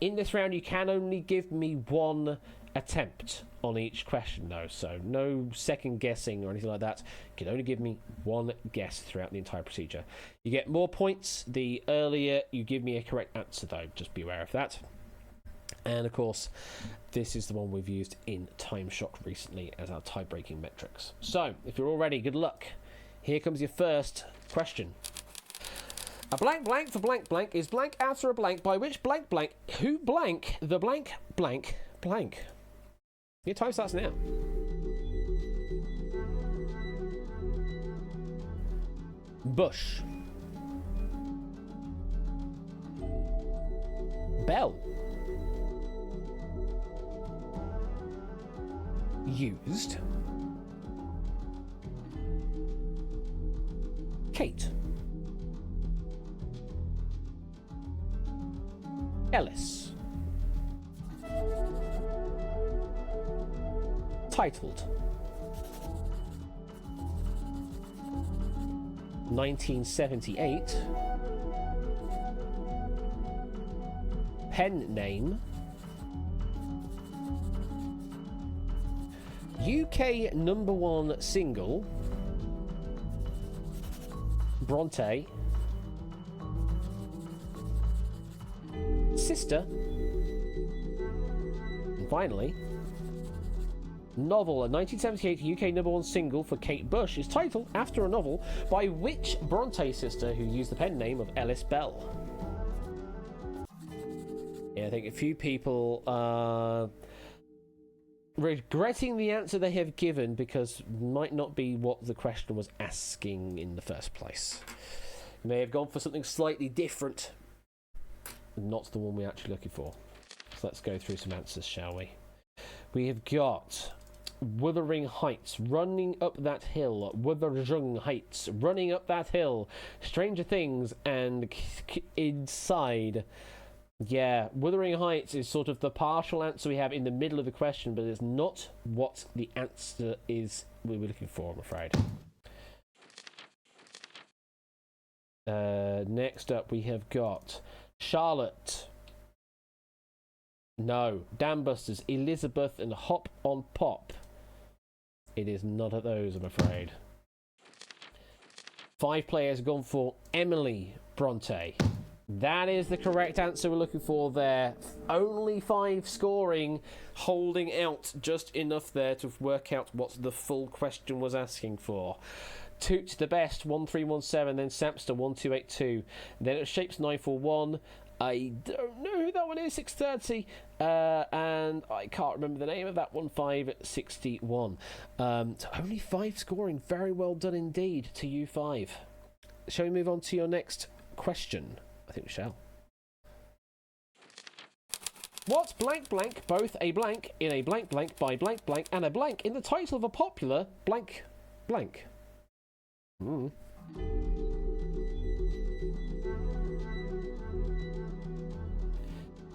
In this round, you can only give me one attempt on each question, though, so no second guessing or anything like that. You can only give me one guess throughout the entire procedure. You get more points the earlier you give me a correct answer, though. Just be aware of that. And of course, this is the one we've used in Time Shock recently as our tie-breaking metrics. So if you're all ready, good luck. Here comes your first question. A blank blank for blank blank is blank after a blank by which blank blank who blank the blank blank blank. Your time starts now. Bush. Bell. Used. Kate. Ellis. Titled. 1978. Pen name. UK #1 single. Bronte. sister. And finally, novel, a 1978 UK #1 single for Kate Bush, is titled after a novel by which Bronte sister who used the pen name of Ellis Bell? Yeah, I think a few people are regretting the answer they have given because it might not be what the question was asking in the first place. You may have gone for something slightly different, not the one we're actually looking for. So let's go through some answers, shall we? We have got Wuthering Heights, Running Up That Hill, Wuthering Heights, Running Up That Hill, Stranger Things, and Inside. Yeah, Wuthering Heights is sort of the partial answer we have in the middle of the question, but it's not what the answer is we were looking for, I'm afraid. Next up, we have got Charlotte. No. Dam Busters, Elizabeth, and Hop on Pop. It is none of those, I'm afraid. 5 players have gone for Emily Bronte. That is the correct answer we're looking for there. Only 5 scoring, holding out just enough there to work out what the full question was asking for. Toot the Best 1317, then Sapster 1282, then it was Shapes 941. I don't know who that one is, 630, and I can't remember the name of that one, 561. So only 5 scoring, very well done indeed to you 5. Shall we move on to your next question? I think we shall. What's blank blank, both a blank in a blank blank by blank blank and a blank in the title of a popular blank blank?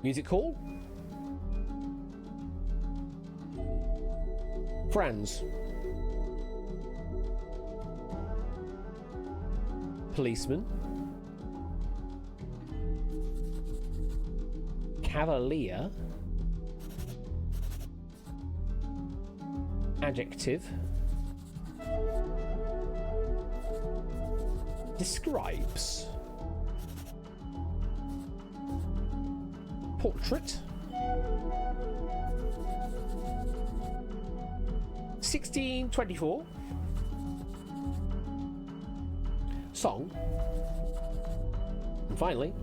Music hall? Friends. Policeman. Cavalier. Adjective. Describes. Portrait. 1624. Song. And finally,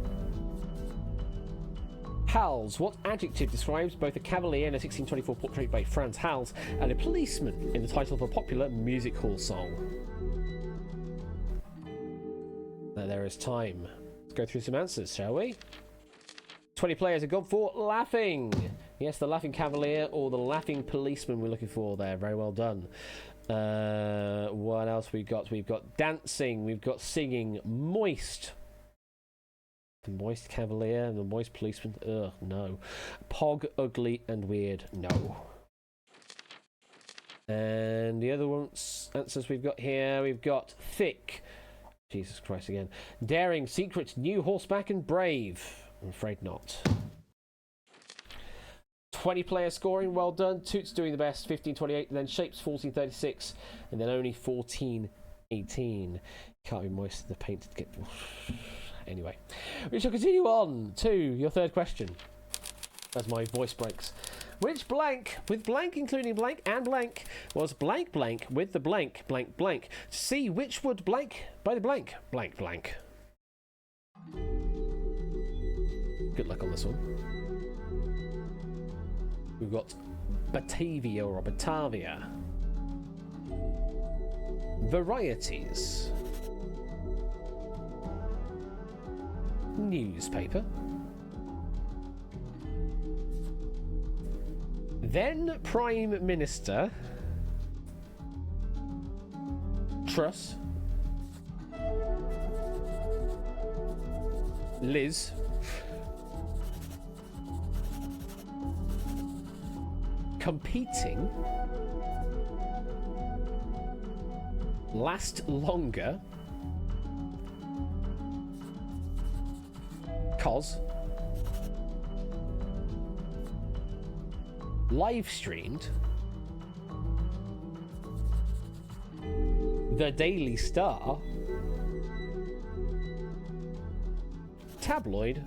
Hals. What adjective describes both a cavalier in a 1624 portrait by Frans Hals and a policeman in the title of a popular music hall song? Now there is time. Let's go through some answers, shall we? 20 players have gone for laughing. Yes, the laughing cavalier or the laughing policeman we're looking for there. Very well done. What else we've got? We've got dancing. We've got singing. Moist. The moist cavalier and the moist policeman. Ugh, no. Pog, ugly, and weird. No. And the other ones, answers we've got here. We've got thick. Jesus Christ again. Daring, secret, new, horseback, and brave. I'm afraid not. 20 players scoring, well done. Toots doing the best, 1528, and then Shapes 1436, and then only 1418. Can't be moist, the paint to get. Anyway, we shall continue on to your third question. As my voice breaks. Which blank, with blank including blank and blank, was blank blank with the blank blank blank? See which would blank by the blank blank blank. Good luck on this one. We've got Batavia or Batavia. Varieties. Newspaper. Then Prime Minister. Truss. Liz. Competing. Last longer. Cos. Live streamed. The Daily Star. Tabloid.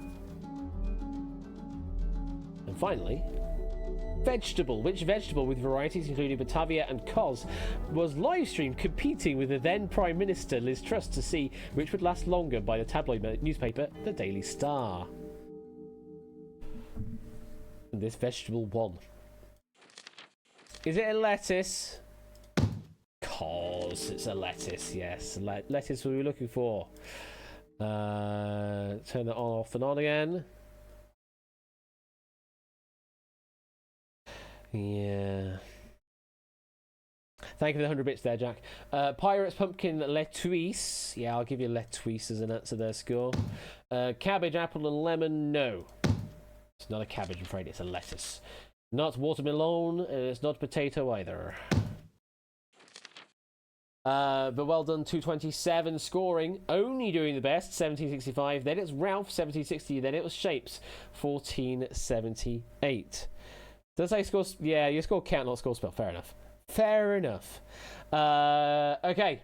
finally, vegetable. Which vegetable, with varieties including Batavia and Cos, was live streamed competing with the then Prime Minister Liz Truss to see which would last longer by the tabloid newspaper The Daily Star? And this vegetable won. Is it a lettuce? Cos, it's a lettuce, yes. Lettuce we were looking for. Turn that on, off and on again. Yeah. Thank you for the 100 bits there, Jack. Pirates, pumpkin, lettuce. Yeah, I'll give you lettuce as an answer there, score. Cabbage, apple, and lemon. No. It's not a cabbage, I'm afraid. It's a lettuce. Not watermelon, and it's not potato either. But well done, 227 scoring. Only doing the best, 1765. Then it's Ralph, 1760. Then it was Shapes, 1478. Does I score? Yeah, you score count, not score spell. Fair enough. Fair enough. Okay.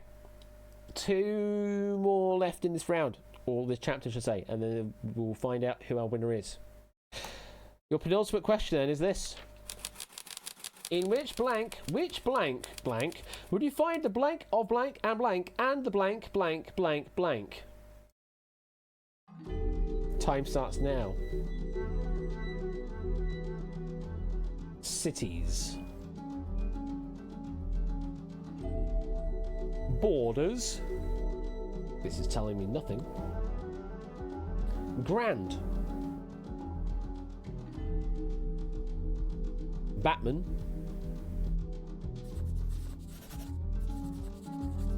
2 more left in this round, or this chapter, I should say, and then we'll find out who our winner is. Your penultimate question then is this. In which blank would you find the blank of blank and the blank blank blank blank? Time starts now. Cities. Borders. This is telling me nothing. Grand. Batman.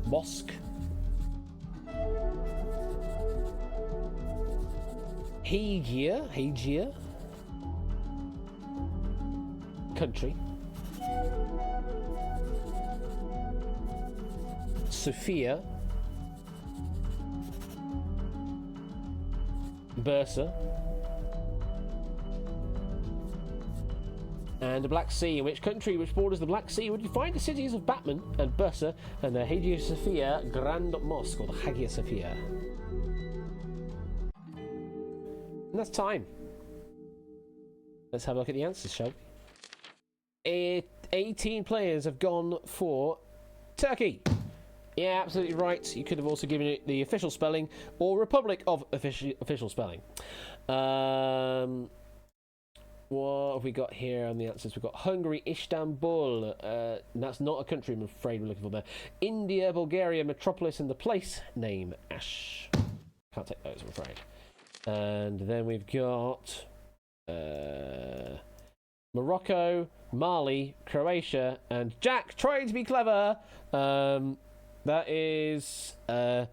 Mosque. Hegia. Country. Sophia. Bursa. And the Black Sea. In which country, which borders the Black Sea, would you find the cities of Batman and Bursa and the Hagia Sophia Grand Mosque, or the Hagia Sophia? And that's time. Let's have a look at the answers, shall we? 18 players have gone for Turkey. Yeah, absolutely right. You could have also given it the official spelling or Republic of official spelling. What have we got here on the answers? We've got Hungary, Istanbul. That's not a country, I'm afraid we're looking for there. India, Bulgaria, metropolis, and the place name, Ash. Can't take those, I'm afraid. And then we've got Morocco, Mali, Croatia, and Jack trying to be clever. That is... yeah,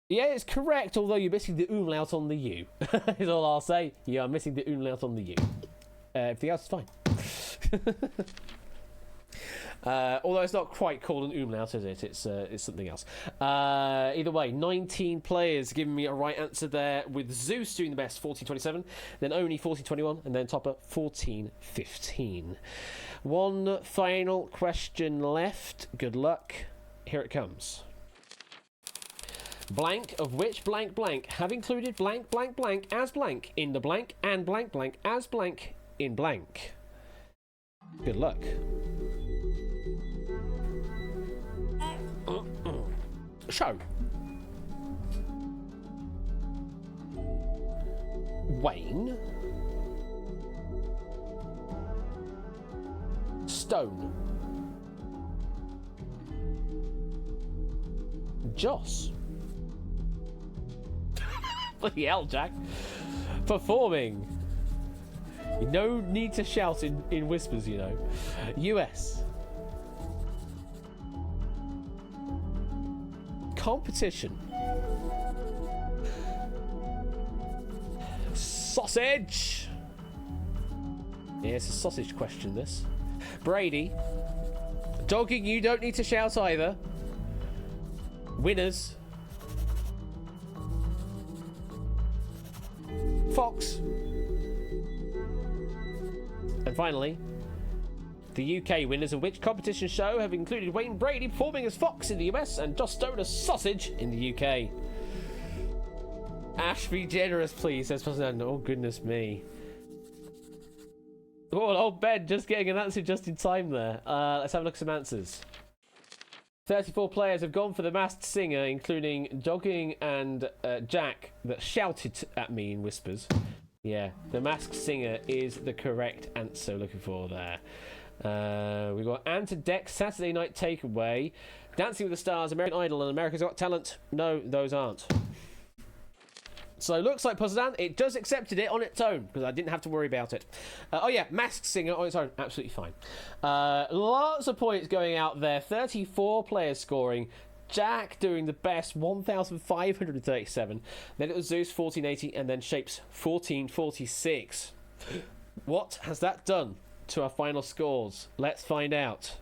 it's correct, although you're missing the umlaut on the U. Is all I'll say. You are missing the umlaut on the U. Everything else is fine. Although it's not quite called an umlaut, is it? It's something else. Either way, 19 players giving me a right answer there, with Zeus doing the best, 1427, then Oni 1421, and then Topper 1415. One final question left. Good luck. Here it comes. Blank of which blank blank have included blank blank blank as blank in the blank and blank blank as blank in blank. Good luck. Show. Wayne. Stone. Joss. Bloody hell, Jack. Performing. No need to shout in whispers, you know. US. Competition. Sausage. Yeah, it's a sausage question, this. Brady. Dogging, you don't need to shout either. Winners. Fox. And finally, the UK winners of which competition show have included Wayne Brady performing as Fox in the US and Joss Stone as Sausage in the UK. Ash, be generous, please, says President. Oh, goodness me. Oh, old Ben just getting an answer just in time there. Let's have a look at some answers. 34 players have gone for the Masked Singer, including Jogging and Jack, that shouted at me in whispers. Yeah, the Masked Singer is the correct answer looking for there. We've got Ant and Dex, Saturday Night Takeaway, Dancing with the Stars, American Idol, and America's Got Talent. No, those aren't. So looks like Puzzle Dan, it just accepted it on its own, because I didn't have to worry about it. Oh yeah, Masked Singer on its own, absolutely fine. Lots of points going out there, 34 players scoring. Jack doing the best, 1,537. Then it was Zeus, 1480, and then Shapes, 1446. What has that done to our final scores? Let's find out.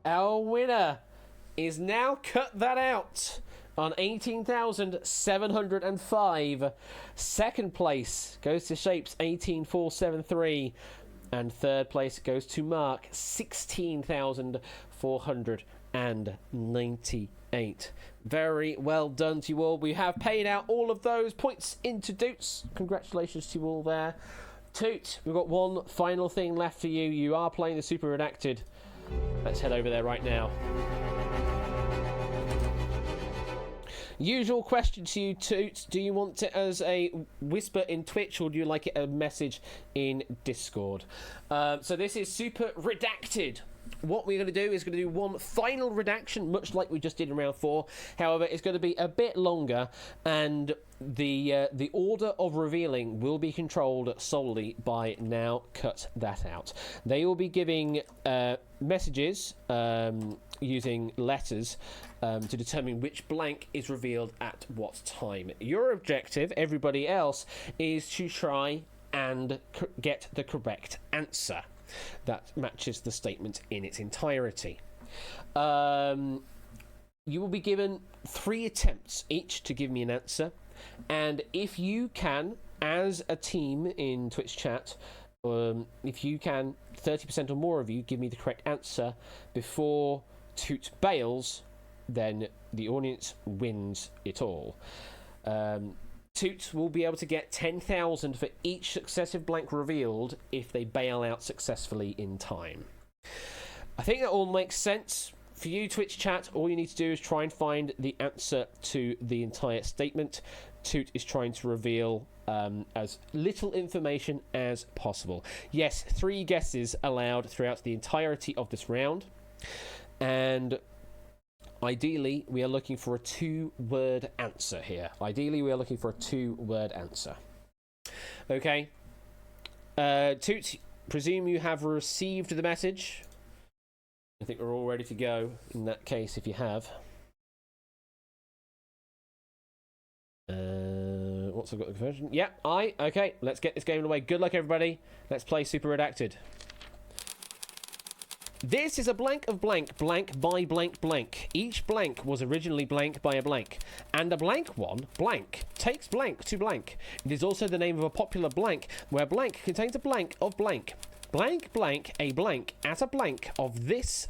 Our winner is now cut that out on 18,705. Second place goes to Shapes, 18,473. And third place goes to Mark, 16,498. Very well done to you all. We have paid out all of those points into Doots. Congratulations to you all there. Toot, we've got one final thing left for you. You are playing the Super Redacted. Let's head over there right now. Usual question to you, Toots. Do you want it as a whisper in Twitch, or do you like it a message in Discord? So this is Super Redacted. What we're going to do is going to do one final redaction, much like we just did in round 4. However, it's going to be a bit longer, and the order of revealing will be controlled solely by Now Cut That Out. They will be giving messages using letters to determine which blank is revealed at what time. Your objective, everybody else, is to try and get the correct answer that matches the statement in its entirety. You will be given 3 attempts each to give me an answer, and if you can, as a team in Twitch chat, if you can, 30% or more of you give me the correct answer before Toot bails, then the audience wins it all. Toot will be able to get 10,000 for each successive blank revealed if they bail out successfully in time. I think that all makes sense. For you, Twitch chat, all you need to do is try and find the answer to the entire statement. Toot is trying to reveal as little information as possible. Yes, 3 guesses allowed throughout the entirety of this round. And ideally, we are looking for a 2-word answer here. Okay. Toot, presume you have received the message. I think we're all ready to go in that case, if you have. What's I've got the version? Yeah, okay, let's get this game away. Good luck, everybody. Let's play Super Redacted. This is a blank of blank, blank by blank blank. Each blank was originally blank by a blank. And a blank one, blank, takes blank to blank. It is also the name of a popular blank, where blank contains a blank of blank. Blank blank a blank at a blank of this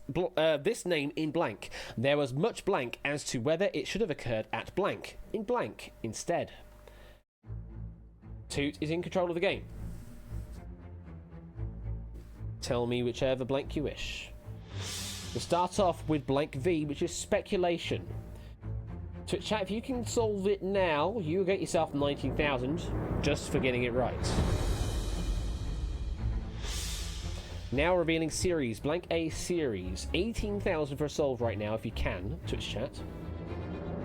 name in blank. There was much blank as to whether it should have occurred at blank in blank instead. Toot is in control of the game. Tell me whichever blank you wish. We'll start off with blank V, which is speculation. Twitch chat, if you can solve it now, you'll get yourself 19,000 just for getting it right. Now revealing series, blank A series. 18,000 for a solve right now if you can, Twitch chat.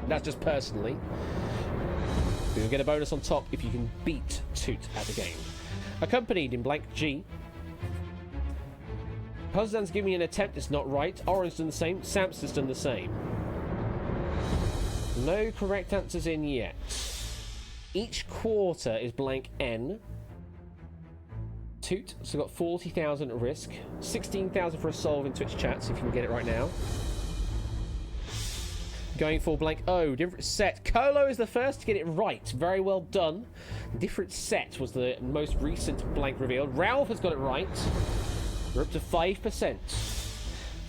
That's just personally. You'll get a bonus on top if you can beat Toot at the game. Accompanied in blank G. Puzzledan's giving me an attempt, it's not right. Orange's done the same, Samson's done the same. No correct answers in yet. Each quarter is blank N. Toot, so got 40,000 at risk. 16,000 for a solve in Twitch chat, so if you can get it right now. Going for blank O, different set. Colo is the first to get it right. Very well done. Different set was the most recent blank revealed. Ralph has got it right. We're up to 5%.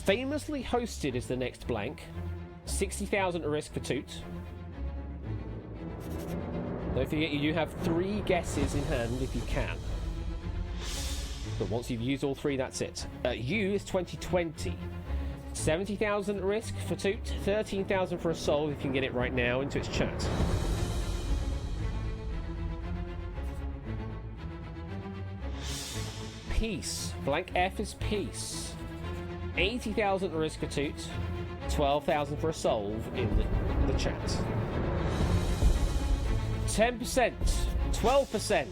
Famously Hosted is the next blank. 60,000 at risk for Toot. Don't forget you do have 3 guesses in hand if you can. But once you've used all 3, that's it. U is 2020. 70,000 at risk for Toot. 13,000 for a soul if you can get it right now into its chat. Peace. Blank F is peace. 80,000 at risk for Toot. 12,000 for a solve in the chat. 10%, 12%,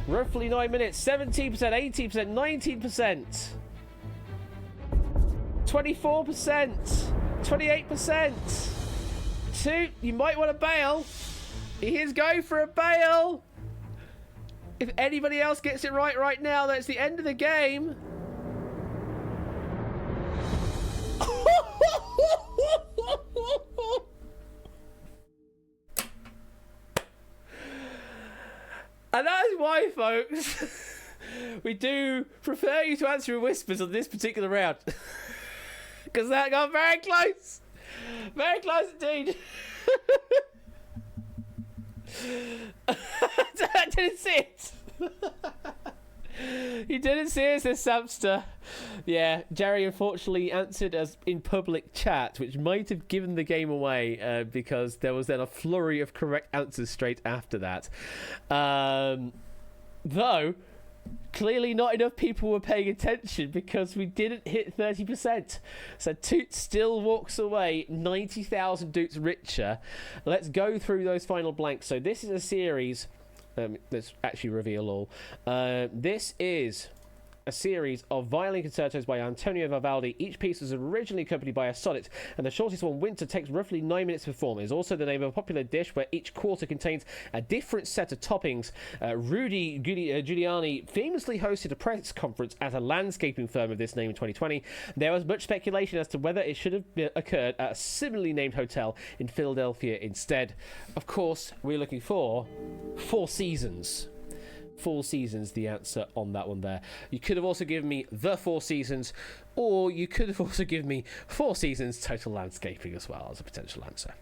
roughly 9 minutes, 17%, 18%, 19%, 24%, 28%. Toot, you might want to bail. Here's go for a bail. If anybody else gets it right now, that's the end of the game. And that is why, folks, we do prefer you to answer in whispers on this particular round. Because that got very close. Very close indeed. I didn't see it. You didn't see it, says Samster. Yeah, Jerry unfortunately answered us in public chat, which might have given the game away because there was then a flurry of correct answers straight after that. Though, clearly not enough people were paying attention because we didn't hit 30%. So Toot still walks away 90,000 Doots richer. Let's go through those final blanks. So this is a series... let's actually reveal all. This is a series of violin concertos by Antonio Vivaldi. Each piece was originally accompanied by a sonnet, and the shortest one, Winter, takes roughly 9 minutes to perform. It is also the name of a popular dish where each quarter contains a different set of toppings. Rudy Giuliani famously hosted a press conference at a landscaping firm of this name in 2020. There was much speculation as to whether it should have occurred at a similarly named hotel in Philadelphia instead. Of course, we're looking for Four Seasons. Four Seasons, the answer on that one there. You could have also given me The Four Seasons, or you could have also given me Four Seasons Total Landscaping as well as a potential answer.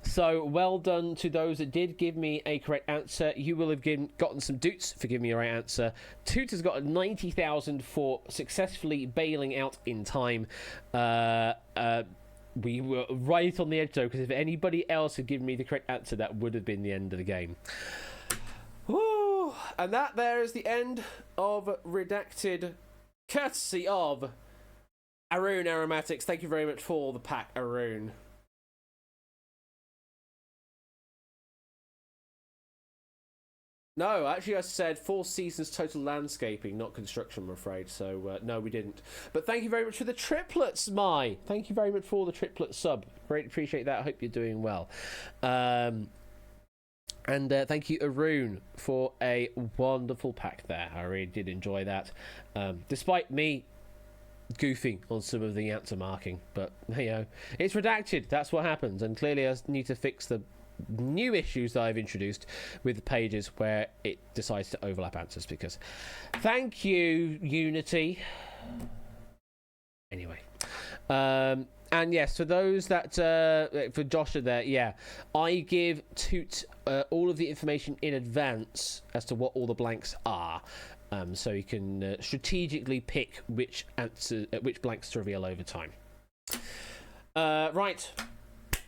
So well done to those that did give me a correct answer. You will have gotten some Doots for giving me a right answer. Toot has got a 90,000 for successfully bailing out in time. We were right on the edge though, because if anybody else had given me the correct answer, that would have been the end of the game. Woo. And that there is the end of Redacted, courtesy of Arun Aromatics. Thank you very much for the pack, Arun. No, actually I said Four Seasons Total Landscaping, not construction, I'm afraid. So, no, we didn't. But thank you very much for the triplets, Mai. Thank you very much for the triplet sub. Great, appreciate that. I hope you're doing well. And thank you, Arun, for a wonderful pack there. I really did enjoy that. Despite me goofing on some of the answer marking. But, you know, it's redacted. That's what happens. And clearly I need to fix the new issues that I've introduced with the pages where it decides to overlap answers. Because thank you, Unity. Anyway. And yes, for those that, for Joshua there, yeah, I give Toot all of the information in advance as to what all the blanks are. So you can strategically pick which blanks to reveal over time. Right.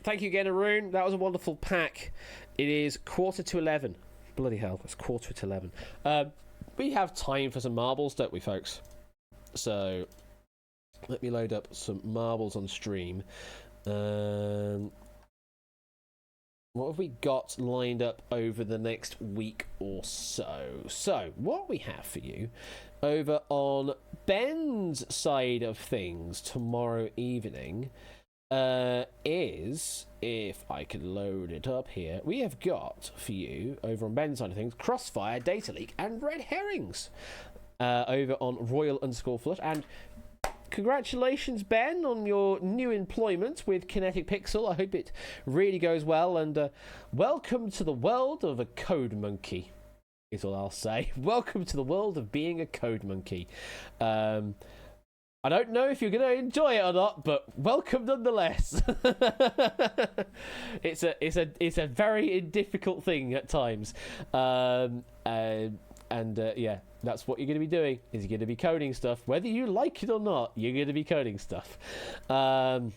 Thank you again, Arun. That was a wonderful pack. It is 11:15. Bloody hell, that's 11:15. We have time for some marbles, don't we, folks? So... let me load up some marbles on stream. What have we got lined up over the next week or so? So, what we have for you over on Ben's side of things tomorrow evening is, if I can load it up here, we have got for you over on Ben's side of things Crossfire, Data Leak, and Red Herrings over on Royal_Flush. And congratulations, Ben, on your new employment with Kinetic Pixel. I hope it really goes well, and welcome to the world of a code monkey, is all I'll say. Welcome to the world of being a code monkey. I don't know if you're going to enjoy it or not, but welcome nonetheless. It's a very difficult thing at times, yeah, that's what you're going to be doing. Is you're going to be coding stuff, whether you like it or not. You're going to be coding stuff. What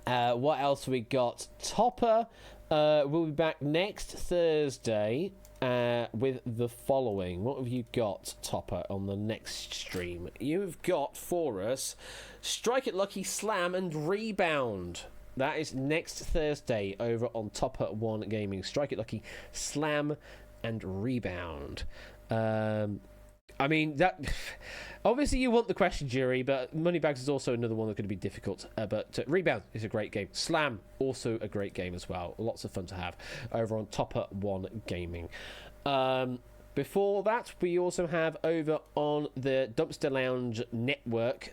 else we got? Topper will be back next Thursday. With the following. What have you got, Topper, on the next stream? You've got for us Strike It Lucky, Slam and Rebound. That is next Thursday over on Topper One Gaming. Strike It Lucky, Slam and Rebound. I mean, that obviously you want the question jury, but Moneybags is also another one that's going to be difficult. But Rebound is a great game. Slam, also a great game as well. Lots of fun to have over on Topper One Gaming. Before that, we also have over on the Dumpster Lounge network,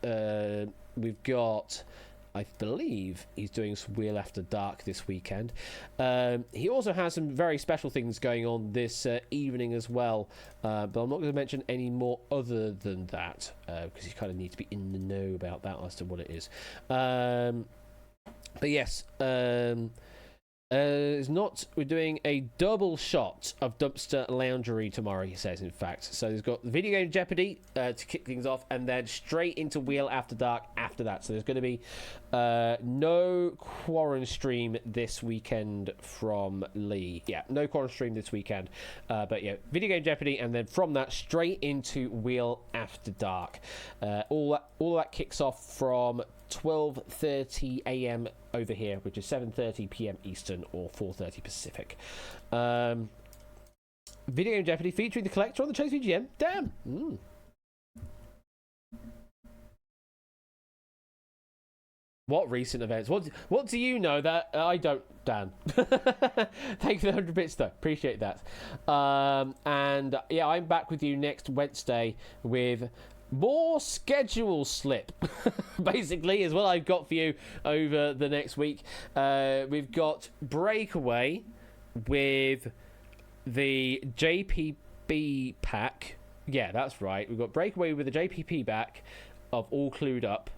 we've got, I believe he's doing some Wheel After Dark this weekend. He also has some very special things going on this evening as well, but I'm not going to mention any more other than that, because you kind of need to be in the know about that as to what it is. But yes, we're doing a double shot of Dumpster Loungery tomorrow, he says, in fact. So there's got Video Game Jeopardy to kick things off, and then straight into Wheel After Dark after that. So there's going to be no Quarren stream this weekend from Lee. Yeah, no Quarren stream this weekend. But yeah, Video Game Jeopardy, and then from that, straight into Wheel After Dark. All that kicks off from 12:30 a.m. over here, which is 7:30 p.m. Eastern or 4:30 Pacific. Video Game Jeopardy featuring the collector on the Chase VGM. Damn. What recent events? What do you know that I don't, Dan? Thank you for the 100 bits, though. Appreciate that. And yeah, I'm back with you next Wednesday with more schedule slip, basically, is what I've got for you over the next week. We've got Breakaway with the JPP pack. Yeah, that's right. We've got Breakaway with the JPP back of All Clued Up.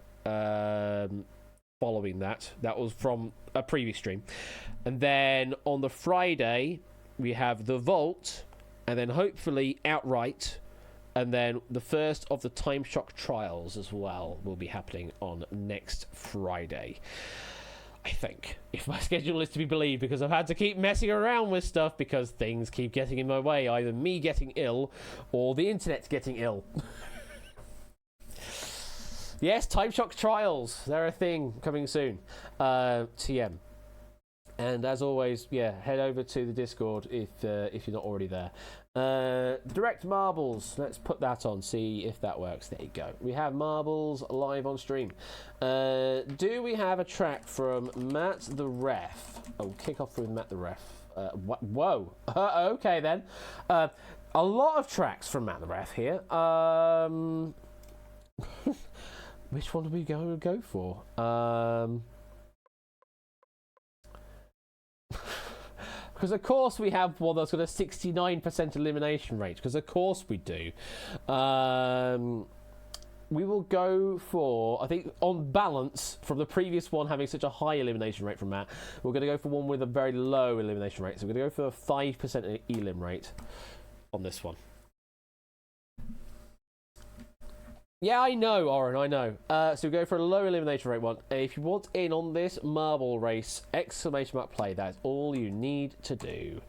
Following that was from a previous stream. And then on the Friday, we have The Vault, and then hopefully Outright. And then the first of the Time Shock trials as well will be happening on next Friday, I think, if my schedule is to be believed, because I've had to keep messing around with stuff because things keep getting in my way, either me getting ill or the internet getting ill. Yes, Time Shock trials, they're a thing coming soon. TM. And as always, yeah, head over to the Discord if you're not already there. Direct Marbles, let's put that on, see if that works. There you go. We have Marbles live on stream. Do we have a track from Matt the Ref? Oh, kick off with Matt the Ref. Whoa. Okay then. A lot of tracks from Matt the Ref here. Which one do we go for? Because of course we have one that's got a 69% elimination rate. Because of course we do. We will go for, I think, on balance, from the previous one having such a high elimination rate from Matt, we're going to go for one with a very low elimination rate. So we're going to go for a 5% elim rate on this one. Yeah, I know, Oren, I know. So we go for a low elimination rate one. If you want in on this marble race, exclamation mark play, that's all you need to do.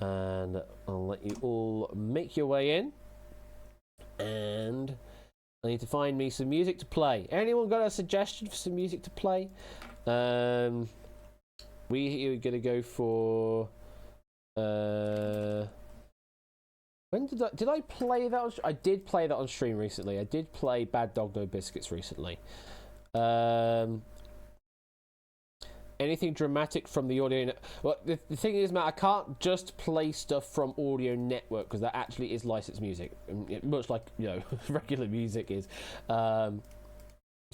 And I'll let you all make your way in. And I need to find me some music to play. Anyone got a suggestion for some music to play? We're going to go for... When did I play that on I did play that on stream recently. I did play Bad Dog No Biscuits recently. Anything dramatic from the audio well, the thing is, Matt, I can't just play stuff from Audio Network because that actually is licensed music, much like, you know, regular music is. So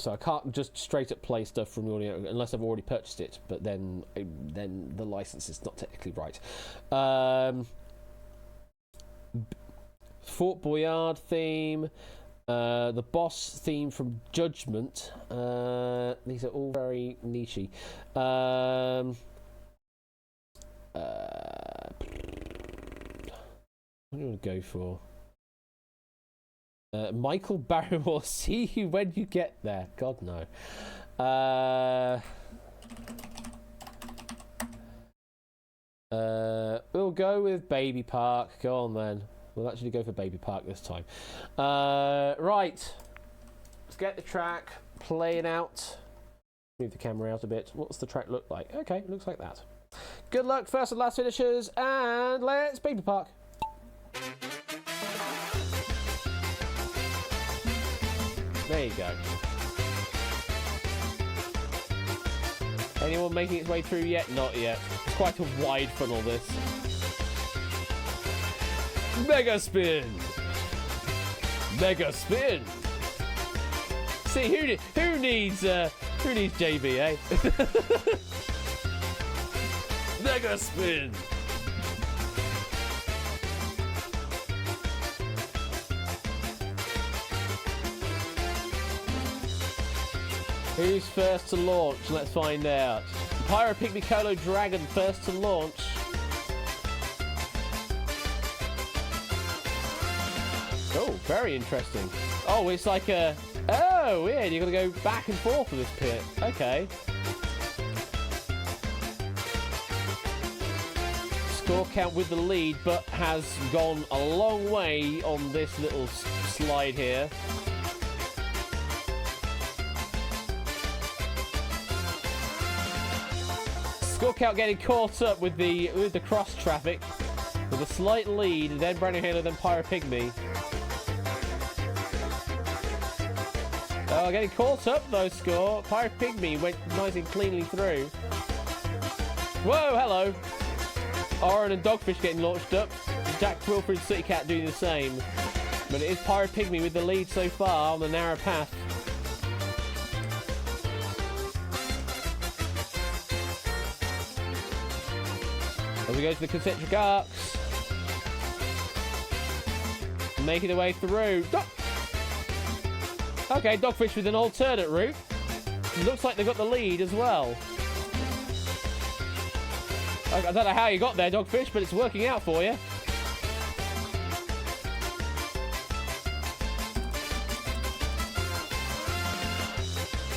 I can't just straight up play stuff from Audio Network unless I've already purchased it, but then the license is not technically right. Fort Boyard theme. The boss theme from Judgment. These are all very nichey. What do you want to go for? Michael Barrymore, see you when you get there. God, no. We'll go with Baby Park. Go on, then. We'll actually go for Baby Park this time. Right. Let's get the track playing out. Move the camera out a bit. What's the track look like? Okay, looks like that. Good luck, first and last finishers, and let's Baby Park. There you go. Anyone making its way through yet? Not yet. It's quite a wide funnel, this. Mega spin! Mega spin! See, who needs JB, eh? Mega spin! Who's first to launch? Let's find out. Pyro Pygmy Colo Dragon first to launch. Oh, very interesting. Oh, it's like a... Oh, weird. You're going to go back and forth with this pit. Okay. Score count with the lead, but has gone a long way on this little slide here. Score count getting caught up with the cross traffic with a slight lead, then Brandon Halo, then Pyro Pygmy. Oh, getting caught up though, Score. Pyro Pygmy went nice and cleanly through. Whoa, hello. Oren and Dogfish getting launched up. Jack Wilfred and City Cat doing the same. But it is Pyro Pygmy with the lead so far on the narrow path. As we go to the concentric arcs. Making their way through. Okay, Dogfish with an alternate route. Looks like they've got the lead as well. I don't know how you got there, Dogfish, but it's working out for you.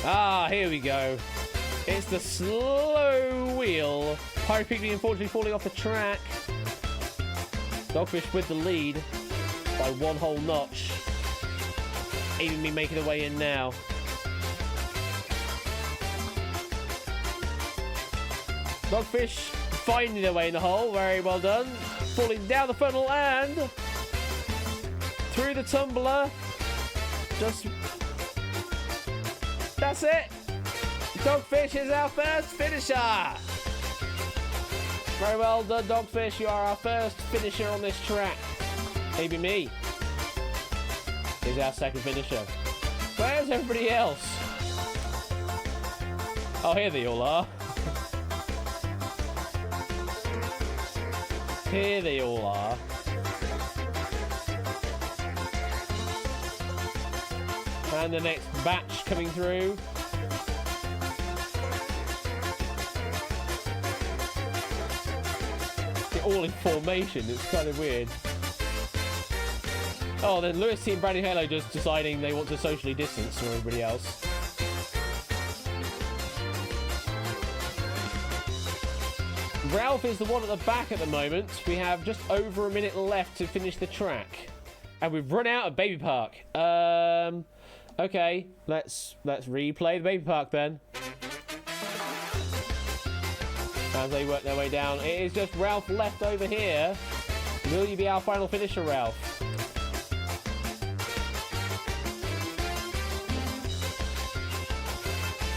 Ah, here we go. It's the slow wheel. Pyro Pygmy unfortunately falling off the track. Dogfish with the lead by one whole notch. Even me making their way in now. Dogfish finding their way in the hole. Very well done. Falling down the funnel and through the tumbler. Just... That's it. Dogfish is our first finisher. Very well done, Dogfish. You are our first finisher on this track. Maybe me. Is our second finisher. Where's everybody else? Oh, here they all are. Here they all are. And the next batch coming through. They're all in formation. It's kind of weird. Oh, then Lewis Team Brandon Halo just deciding they want to socially distance from everybody else. Ralph is the one at the back at the moment. We have just over a minute left to finish the track. And we've run out of Baby Park. Okay, let's replay the Baby Park then. As they work their way down. It is just Ralph left over here. Will you be our final finisher, Ralph?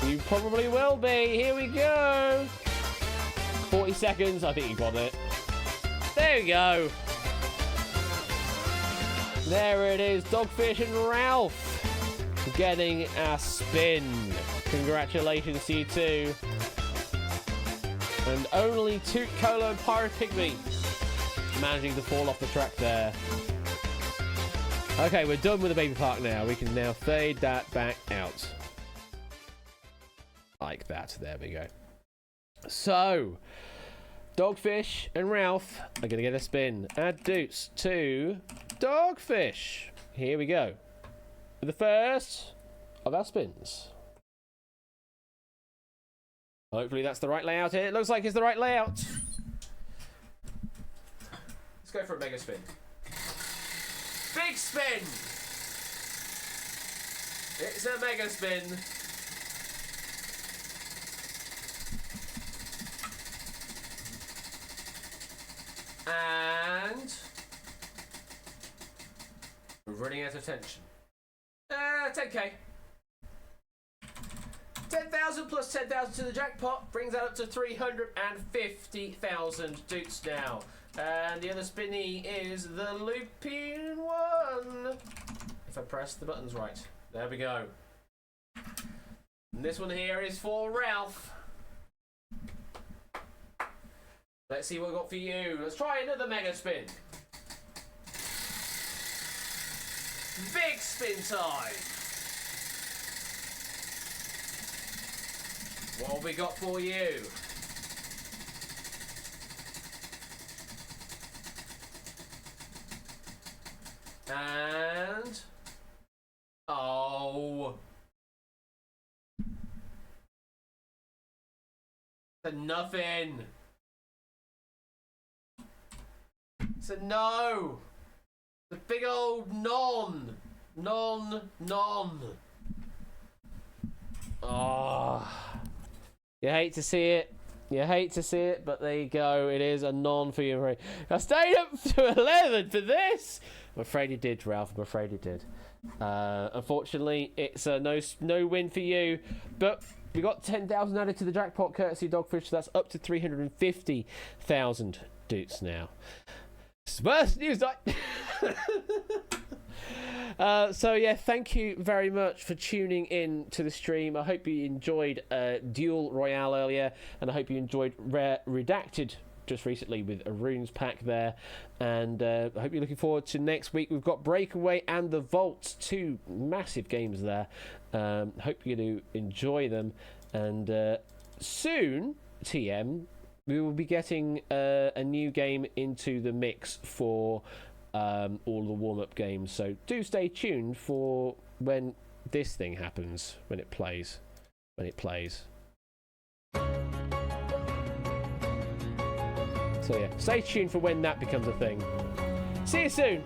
You probably will be. Here we go. 40 seconds. I think you got it. There we go. There it is. Dogfish and Ralph getting a spin. Congratulations to you two. And only Toot Colo and Pyro Pygmy managing to fall off the track there. Okay, we're done with the baby park now. We can now fade that back out. Like that. There we go. So, Dogfish and Ralph are going to get a spin. Add Doots to Dogfish. Here we go. The first of our spins. Hopefully that's the right layout here. It looks like it's the right layout. Let's go for a mega spin. Big spin! It's a mega spin. And we're running out of tension. 10k. 10,000 plus 10,000 to the jackpot brings that up to 350,000 Doots now. And the other spinny is the looping one. If I press the buttons right. There we go. And this one here is for Ralph. Let's see what we got for you. Let's try another mega spin. Big spin time. What have we got for you? And oh, it's a nothing. It's a no. The big old non. Oh, you hate to see it. You hate to see it, but there you go. It is a non for you. I stayed up to 11 for this. I'm afraid you did, Ralph. I'm afraid you did. Unfortunately, it's a no win for you. But we got 10,000 added to the jackpot courtesy Dogfish. So that's up to 350,000 Doots now. Worst news. So yeah, thank you very much for tuning in to the stream. I hope you enjoyed Duel Royale earlier, and I hope you enjoyed Redacted just recently with a runes pack there. And I hope you're looking forward to next week. We've got Breakaway and The Vault, two massive games there. Hope you're going to enjoy them. And soon, TM, we will be getting a new game into the mix for all the warm-up games. So do stay tuned for when this thing happens, when it plays. So yeah, stay tuned for when that becomes a thing. See you soon.